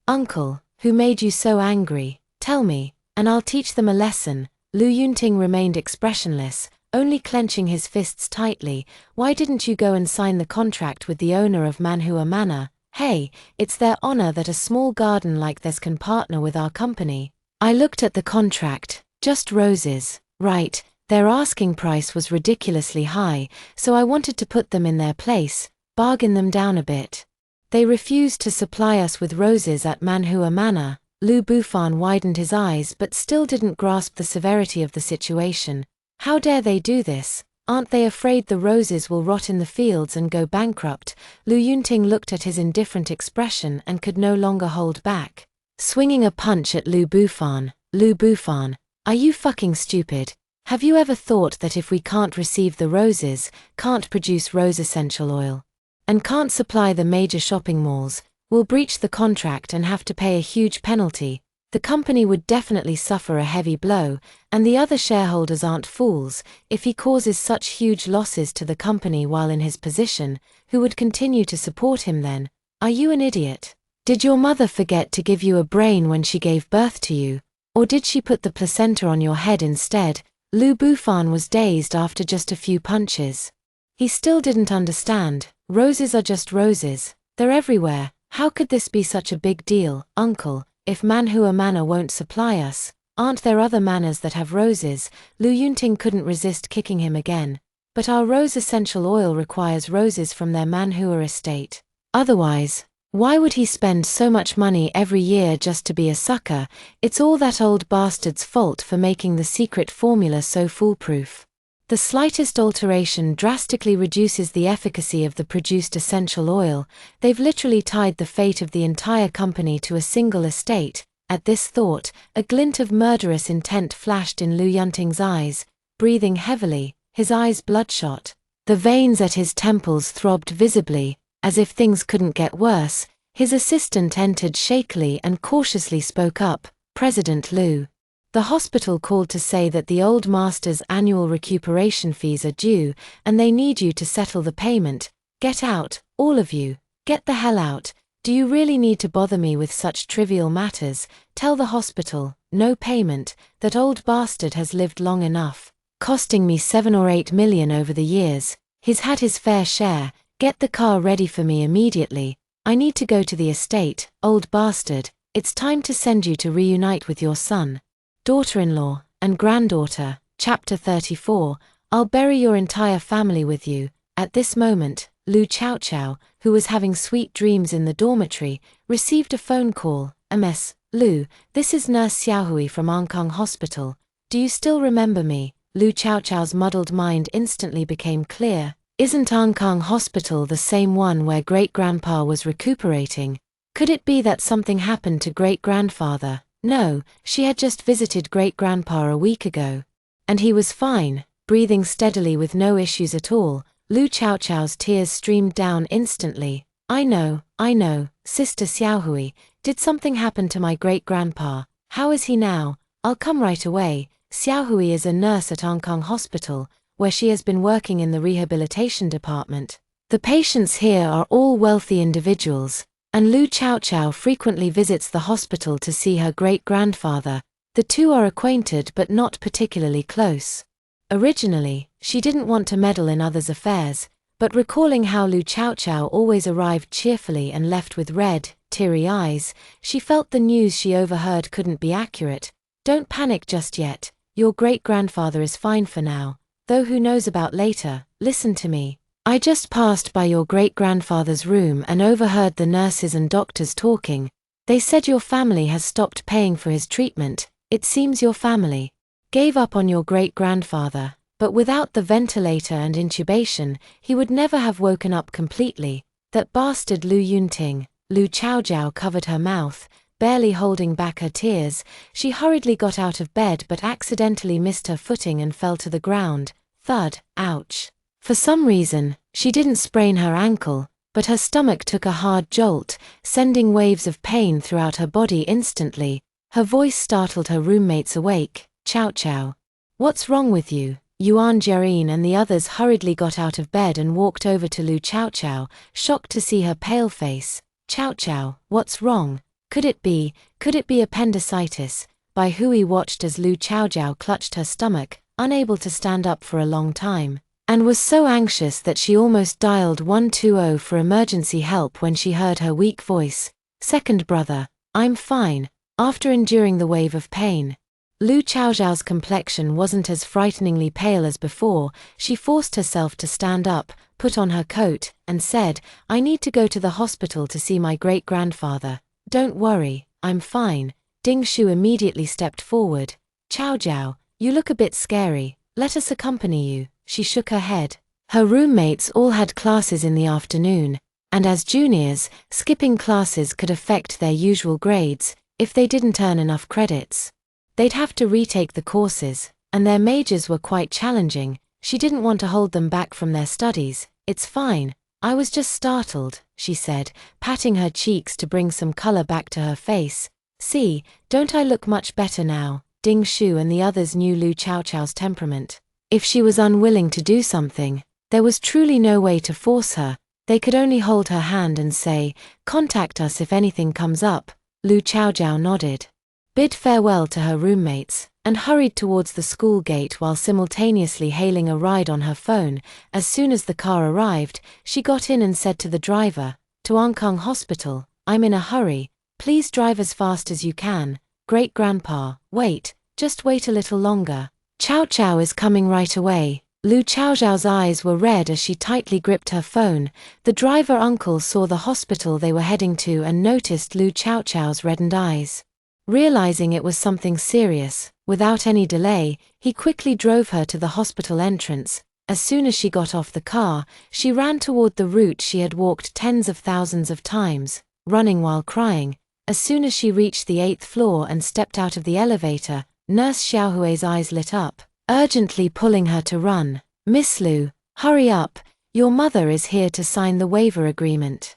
"Uncle, who made you so angry? Tell me, and I'll teach them a lesson." Lu Yunting remained expressionless, only clenching his fists tightly. "Why didn't you go and sign the contract with the owner of Manhua Manor? Hey, it's their honor that a small garden like this can partner with our company." "I looked at the contract, just roses, right? Their asking price was ridiculously high, so I wanted to put them in their place, bargain them down a bit. They refused to supply us with roses at Manhua Manor." Lu Bufan widened his eyes but still didn't grasp the severity of the situation. How dare they do this? Aren't they afraid the roses will rot in the fields and go bankrupt? Lu Yunting looked at his indifferent expression and could no longer hold back. swinging a punch at Lu Bufan. Lu Bufan, are you fucking stupid? Have you ever thought that if we can't receive the roses, can't produce rose essential oil, and can't supply the major shopping malls, we'll breach the contract and have to pay a huge penalty? The company would definitely suffer a heavy blow, and the other shareholders aren't fools. If he causes such huge losses to the company while in his position, who would continue to support him then? Are you an idiot? Did your mother forget to give you a brain when she gave birth to you? Or did she put the placenta on your head instead? Lu Bufan was dazed after just a few punches. He still didn't understand. Roses are just roses. They're everywhere. How could this be such a big deal, uncle? If Manhua Manor won't supply us, aren't there other manors that have roses? Lu Yunting couldn't resist kicking him again. But our rose essential oil requires roses from their Manhua estate. Otherwise, why would he spend so much money every year just to be a sucker? It's all that old bastard's fault for making the secret formula so foolproof. The slightest alteration drastically reduces the efficacy of the produced essential oil. They've literally tied the fate of the entire company to a single estate. At this thought, a glint of murderous intent flashed in Lu Yunting's eyes. Breathing heavily, his eyes bloodshot, the veins at his temples throbbed visibly. As if things couldn't get worse, his assistant entered shakily and cautiously spoke up. President Lu. The hospital called to say that the old master's annual recuperation fees are due, and they need you to settle the payment. Get out, all of you. Get the hell out. Do you really need to bother me with such trivial matters? Tell the hospital, no payment, that old bastard has lived long enough, costing me 7 or 8 million over the years. He's had his fair share. Get the car ready for me immediately. I need to go to the estate, old bastard. It's time to send you to reunite with your son, daughter-in-law, and granddaughter. Chapter 34. I'll bury your entire family with you. At this moment, Lu Chaochao, who was having sweet dreams in the dormitory, received a phone call. Ms. Lu, this is Nurse Xiaohui from Ankang Hospital. Do you still remember me? Lu Chaochao's muddled mind instantly became clear. Isn't Ankang Hospital the same one where great-grandpa was recuperating? Could it be that something happened to great-grandfather? No, she had just visited great-grandpa a week ago. And he was fine, breathing steadily with no issues at all. Lu Chaochao's tears streamed down instantly. I know, Sister Xiaohui, did something happen to my great-grandpa? How is he now? I'll come right away. Xiaohui is a nurse at Ankang Hospital, where she has been working in the rehabilitation department. The patients here are all wealthy individuals, and Lu Chaochao frequently visits the hospital to see her great-grandfather. The two are acquainted but not particularly close. Originally, she didn't want to meddle in others' affairs, but recalling how Lu Chaochao always arrived cheerfully and left with red, teary eyes, she felt the news she overheard couldn't be accurate. Don't panic just yet. Your great-grandfather is fine for now. Though who knows about later. Listen to me. I just passed by your great-grandfather's room and overheard the nurses and doctors talking. They said your family has stopped paying for his treatment. It seems your family gave up on your great-grandfather, but without the ventilator and intubation, he would never have woken up completely. That bastard Lu Yunting. Lu Chaojiao covered her mouth, barely holding back her tears. She hurriedly got out of bed but accidentally missed her footing and fell to the ground. Thud, ouch. For some reason, she didn't sprain her ankle, but her stomach took a hard jolt, sending waves of pain throughout her body instantly. Her voice startled her roommates awake. Chaochao. What's wrong with you? Yuan Jiayin and the others hurriedly got out of bed and walked over to Lu Chaochao, shocked to see her pale face. Chaochao, what's wrong? Could it be appendicitis? Bai Hui watched as Lu Chaojiao clutched her stomach, unable to stand up for a long time, and was so anxious that she almost dialed 120 for emergency help when she heard her weak voice. Second brother, I'm fine. After enduring the wave of pain, Lu Chaojiao's complexion wasn't as frighteningly pale as before. She forced herself to stand up, put on her coat, and said, I need to go to the hospital to see my great-grandfather. Don't worry, I'm fine. Ding Shu immediately stepped forward. Chaojiao, you look a bit scary. Let us accompany you. She shook her head. Her roommates all had classes in the afternoon, and as juniors, skipping classes could affect their usual grades. if they didn't earn enough credits. They'd have to retake the courses, and their majors were quite challenging. She didn't want to hold them back from their studies. It's fine. I was just startled, she said, patting her cheeks to bring some color back to her face. See, don't I look much better now? Ding Shu and the others knew Lu Chaochao's temperament. If she was unwilling to do something, there was truly no way to force her. They could only hold her hand and say, "Contact us if anything comes up." Lu Chaochao nodded, bid farewell to her roommates, and hurried towards the school gate while simultaneously hailing a ride on her phone. As soon as the car arrived, she got in and said to the driver, "To Ankang Hospital, I'm in a hurry, please drive as fast as you can." Great-grandpa, wait, just wait a little longer. Chao Chao is coming right away. Lu Chaochao's eyes were red as she tightly gripped her phone. The driver uncle saw the hospital they were heading to and noticed Lu Chaochao's reddened eyes. Realizing it was something serious, without any delay, he quickly drove her to the hospital entrance. As soon as she got off the car, she ran toward the route she had walked tens of thousands of times, running while crying. As soon as she reached the 8th floor and stepped out of the elevator, Nurse Xiaohui's eyes lit up, urgently pulling her to run. "Miss Lu, hurry up, your mother is here to sign the waiver agreement.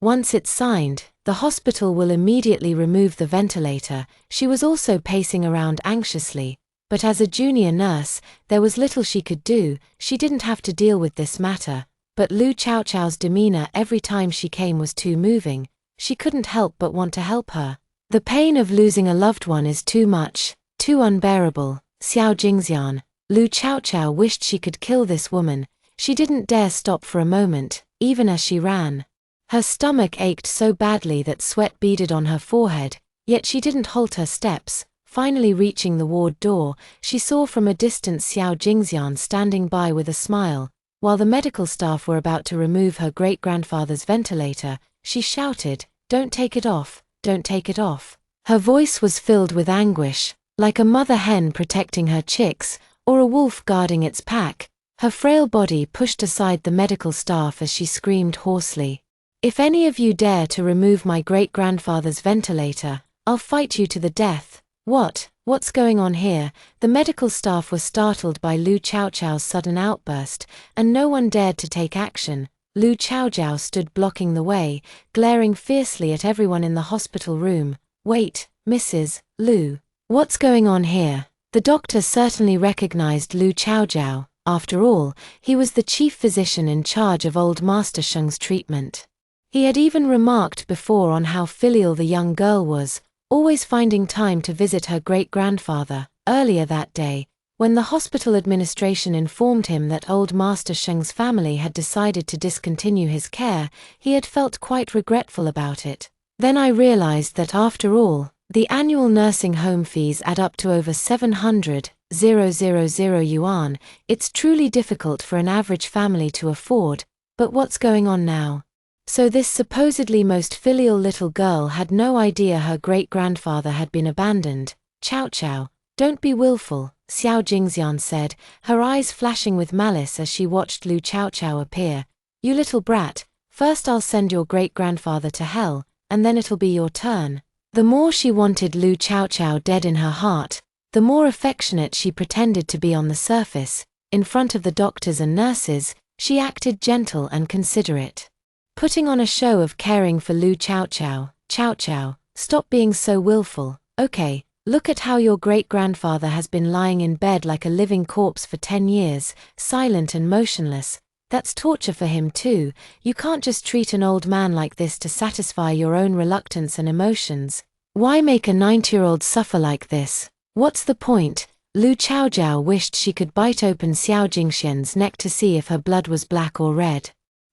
Once it's signed, the hospital will immediately remove the ventilator." She was also pacing around anxiously, but as a junior nurse, there was little she could do. She didn't have to deal with this matter, but Lu Chaochao's demeanor every time she came was too moving. She couldn't help but want to help her. The pain of losing a loved one is too much, too unbearable. Xiao Jingxian, Lu Chaochao wished she could kill this woman. She didn't dare stop for a moment, even as she ran. Her stomach ached so badly that sweat beaded on her forehead, yet she didn't halt her steps. Finally reaching the ward door, she saw from a distance Xiao Jingxian standing by with a smile. While the medical staff were about to remove her great-grandfather's ventilator, she shouted, "Don't take it off, don't take it off." Her voice was filled with anguish, like a mother hen protecting her chicks, or a wolf guarding its pack. Her frail body pushed aside the medical staff as she screamed hoarsely, "If any of you dare to remove my great-grandfather's ventilator, I'll fight you to the death." What's going on here? The medical staff was startled by Lu Chaochao's sudden outburst, and no one dared to take action. Lu Chaochao stood blocking the way, glaring fiercely at everyone in the hospital room. "Wait, Mrs. Lu. What's going on here?" The doctor certainly recognized Lu Chaochao. After all, he was the chief physician in charge of old Master Sheng's treatment. He had even remarked before on how filial the young girl was, always finding time to visit her great-grandfather. Earlier that day, when the hospital administration informed him that old Master Sheng's family had decided to discontinue his care, he had felt quite regretful about it. "Then I realized that after all, the annual nursing home fees add up to over 700,000 yuan. It's truly difficult for an average family to afford. But what's going on now?" So this supposedly most filial little girl had no idea her great-grandfather had been abandoned. "Chaochao, don't be willful," Xiao Jingxian said, her eyes flashing with malice as she watched Lu Chaochao appear. "You little brat, first I'll send your great-grandfather to hell, and then it'll be your turn." The more she wanted Lu Chaochao dead in her heart, the more affectionate she pretended to be on the surface. In front of the doctors and nurses, she acted gentle and considerate, putting on a show of caring for Lu Chaochao. "Chaochao, stop being so willful, okay? Look at how your great-grandfather has been lying in bed like a living corpse for 10 years, silent and motionless. That's torture for him too. You can't just treat an old man like this to satisfy your own reluctance and emotions. Why make a 90-year-old suffer like this? What's the point?" Lu Chaochao wished she could bite open Xiao Jingxian's neck to see if her blood was black or red.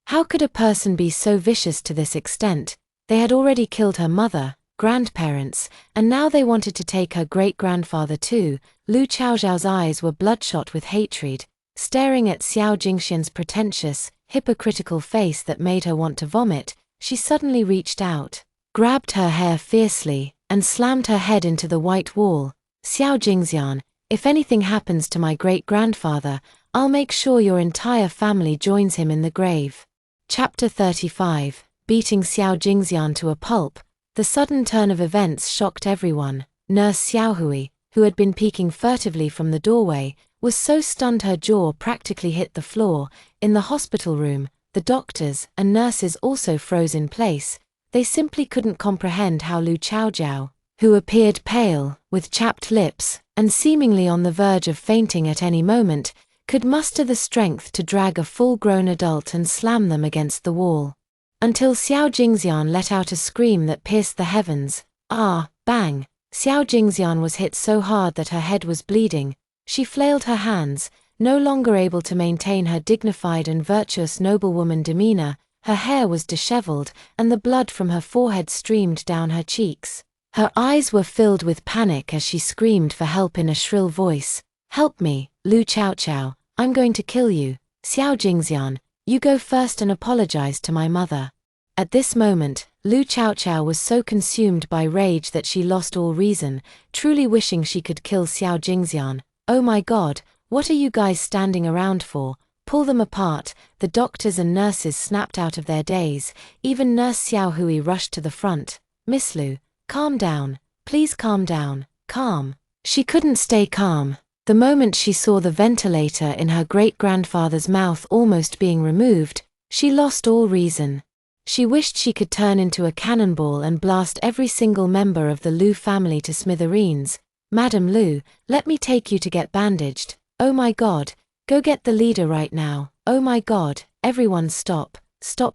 How could a person be so vicious to this extent? They had already killed her mother, grandparents, and now they wanted to take her great-grandfather too. Lu Chaochao's eyes were bloodshot with hatred, staring at Xiao Jingxian's pretentious, hypocritical face that made her want to vomit. She suddenly reached out, grabbed her hair fiercely, and slammed her head into the white wall. "Xiao Jingxian, if anything happens to my great-grandfather, I'll make sure your entire family joins him in the grave." Chapter 35, beating Xiao Jingxian to a pulp. The sudden turn of events shocked everyone. Nurse Xiaohui, who had been peeking furtively from the doorway, was so stunned her jaw practically hit the floor. In the hospital room, the doctors and nurses also froze in place. They simply couldn't comprehend how Lu Chaojiao, who appeared pale, with chapped lips, and seemingly on the verge of fainting at any moment, could muster the strength to drag a full-grown adult and slam them against the wall. Until Xiao Jingxian let out a scream that pierced the heavens. Ah, bang! Xiao Jingxian was hit so hard that her head was bleeding. She flailed her hands, no longer able to maintain her dignified and virtuous noblewoman demeanor. Her hair was disheveled, and the blood from her forehead streamed down her cheeks. Her eyes were filled with panic as she screamed for help in a shrill voice. "Help me, Lu Chaojiao, I'm going to kill you. Xiao Jingxian, you go first and apologize to my mother." At this moment, Lu Chaojiao was so consumed by rage that she lost all reason, truly wishing she could kill Xiao Jingxian. "Oh my God, what are you guys standing around for? Pull them apart." The doctors and nurses snapped out of their daze. Even Nurse Xiaohui rushed to the front. "Miss Lu, calm down. Please calm down. Calm." She couldn't stay calm. The moment she saw the ventilator in her great-grandfather's mouth almost being removed, she lost all reason. She wished she could turn into a cannonball and blast every single member of the Lu family to smithereens. "Madam Lu, let me take you to get bandaged." "Oh my God, go get the leader right now." "Oh my God, everyone stop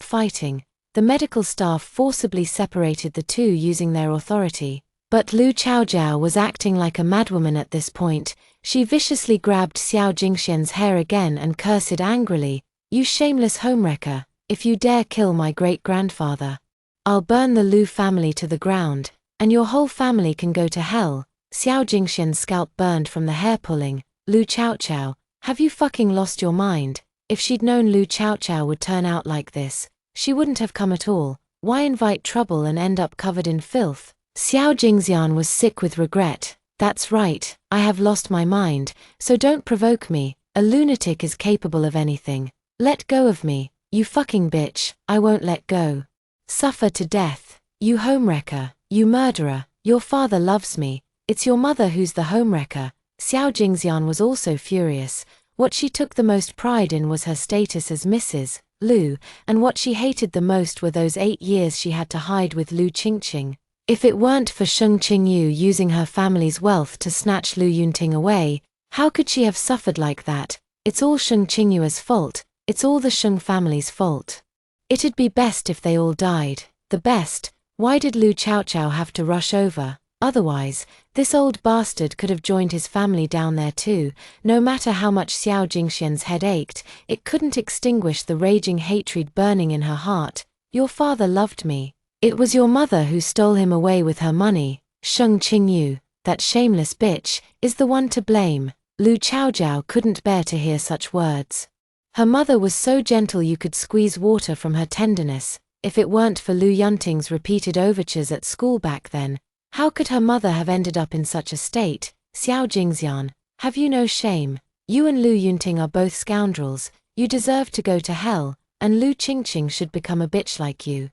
fighting." The medical staff forcibly separated the two using their authority. But Lu Chaojiao was acting like a madwoman at this point. She viciously grabbed Xiao Jingxian's hair again and cursed angrily. "You shameless homewrecker, if you dare kill my great-grandfather, I'll burn the Lu family to the ground, and your whole family can go to hell." Xiao Jingxian's scalp burned from the hair pulling. "Lu Chaojiao, have you fucking lost your mind?" If she'd known Lu Chaojiao would turn out like this, she wouldn't have come at all. Why invite trouble and end up covered in filth? Xiao Jingxian was sick with regret. "That's right, I have lost my mind, so don't provoke me. A lunatic is capable of anything. Let go of me, you fucking bitch." "I won't let go. Suffer to death. You homewrecker, you murderer. Your father loves me. It's your mother who's the homewrecker." Xiao Jingxian was also furious. What she took the most pride in was her status as Mrs. Lu, and what she hated the most were those 8 years she had to hide with Lu Qingqing. If it weren't for Sheng Qingyu using her family's wealth to snatch Lu Yunting away, how could she have suffered like that? It's all Sheng Qingyu's fault. It's all the Sheng family's fault. It'd be best if they all died. The best? Why did Lu Chaojiao have to rush over? Otherwise, this old bastard could have joined his family down there too. No matter how much Xiao Jingxian's head ached, it couldn't extinguish the raging hatred burning in her heart. "Your father loved me. It was your mother who stole him away with her money. Sheng Qingyu, that shameless bitch, is the one to blame." Lu Chaojiao couldn't bear to hear such words. Her mother was so gentle you could squeeze water from her tenderness. If it weren't for Lu Yunting's repeated overtures at school back then, how could her mother have ended up in such a state? "Xiao Jingxian, have you no shame? You and Lu Yunting are both scoundrels. You deserve to go to hell, and Lu Qingqing should become a bitch like you.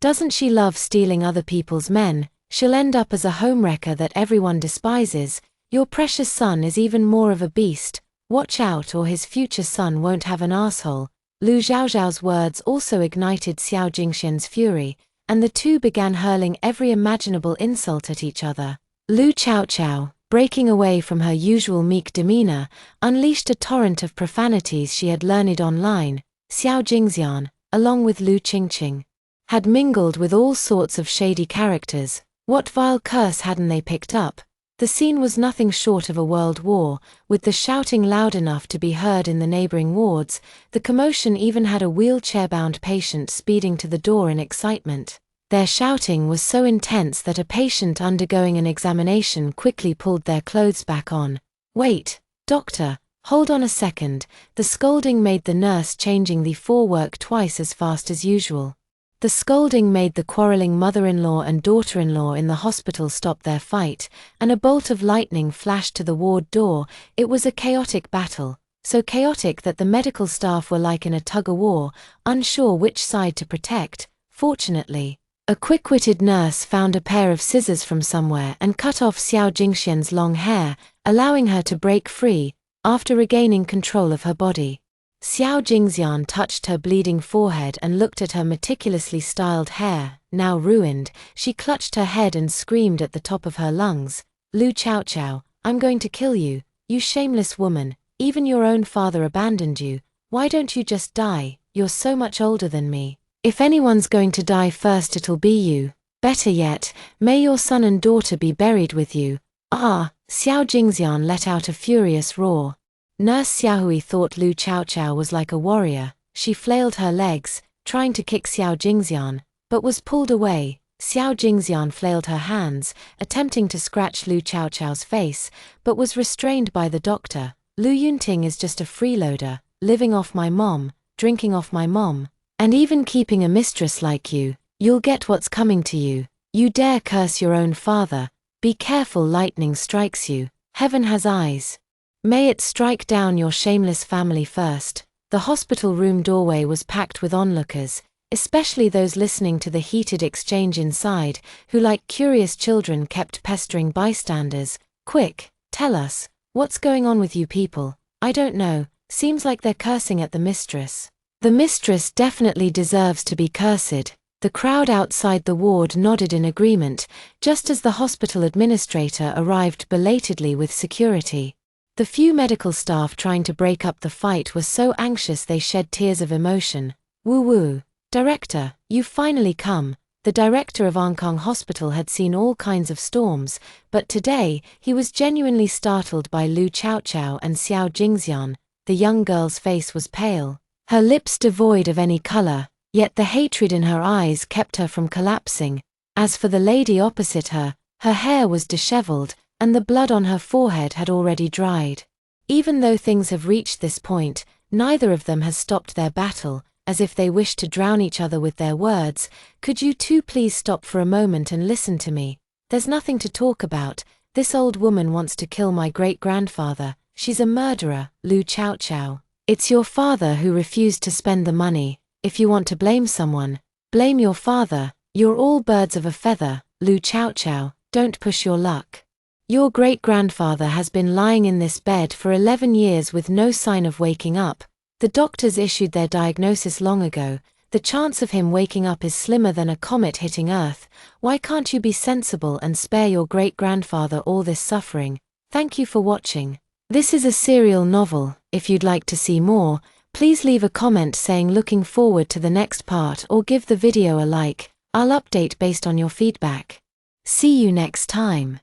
Doesn't she love stealing other people's men? She'll end up as a homewrecker that everyone despises. Your precious son is even more of a beast. Watch out or his future son won't have an asshole." Lu Zhaozhao's words also ignited Xiao Jingxian's fury, and the two began hurling every imaginable insult at each other. Lu Chaojiao, breaking away from her usual meek demeanor, unleashed a torrent of profanities she had learned online. Xiao Jingxian, along with Lu Qingqing, had mingled with all sorts of shady characters. What vile curse hadn't they picked up? The scene was nothing short of a world war, with the shouting loud enough to be heard in the neighboring wards. The commotion even had a wheelchair-bound patient speeding to the door in excitement. Their shouting was so intense that a patient undergoing an examination quickly pulled their clothes back on. "Wait, doctor, hold on a second." The scolding made the nurse changing the forework twice as fast as usual. The scolding made the quarreling mother-in-law and daughter-in-law in the hospital stop their fight, and a bolt of lightning flashed to the ward door. It was a chaotic battle, so chaotic that the medical staff were like in a tug-of-war, unsure which side to protect. Fortunately, A quick-witted nurse found a pair of scissors from somewhere and cut off Xiao Jingxian's long hair, allowing her to break free, after regaining control of her body. Xiao Jingxian touched her bleeding forehead and looked at her meticulously styled hair, now ruined. She clutched her head and screamed at the top of her lungs, "Lu Chaochao, I'm going to kill you, you shameless woman, even your own father abandoned you, why don't you just die, you're so much older than me. If anyone's going to die first it'll be you. Better yet, may your son and daughter be buried with you." "Ah!" Xiao Jingxian let out a furious roar. Nurse Xiaohui thought Lu Chaochao was like a warrior. She flailed her legs, trying to kick Xiao Jingxian, but was pulled away. Xiao Jingxian flailed her hands, attempting to scratch Lu Chaochao's face, but was restrained by the doctor. "Lu Yunting is just a freeloader, living off my mom, drinking off my mom. And even keeping a mistress like you, you'll get what's coming to you. You dare curse your own father, be careful lightning strikes you, heaven has eyes. May it strike down your shameless family first." The hospital room doorway was packed with onlookers, especially those listening to the heated exchange inside, who like curious children kept pestering bystanders. "Quick, tell us, what's going on with you people? I don't know, seems like they're cursing at the mistress." "The mistress definitely deserves to be cursed." The crowd outside the ward nodded in agreement, just as the hospital administrator arrived belatedly with security. The few medical staff trying to break up the fight were so anxious they shed tears of emotion. "Woo-woo, Director, you've finally come." The director of Ankang Hospital had seen all kinds of storms, but today, he was genuinely startled by Lu Chaochao and Xiao Jingxian. The young girl's face was pale, her lips devoid of any color, yet the hatred in her eyes kept her from collapsing. As for the lady opposite her, her hair was disheveled, and the blood on her forehead had already dried. Even though things have reached this point, neither of them has stopped their battle, as if they wished to drown each other with their words. "Could you two please stop for a moment and listen to me? There's nothing to talk about. This old woman wants to kill my great-grandfather. She's a murderer, Lu Chaochao. It's your father who refused to spend the money. If you want to blame someone, blame your father. You're all birds of a feather, Lu Chaochao, don't push your luck. Your great-grandfather has been lying in this bed for 11 years with no sign of waking up. The doctors issued their diagnosis long ago. The chance of him waking up is slimmer than a comet hitting Earth. Why can't you be sensible and spare your great-grandfather all this suffering?" Thank you for watching. This is a serial novel. If you'd like to see more, please leave a comment saying looking forward to the next part or give the video a like. I'll update based on your feedback. See you next time.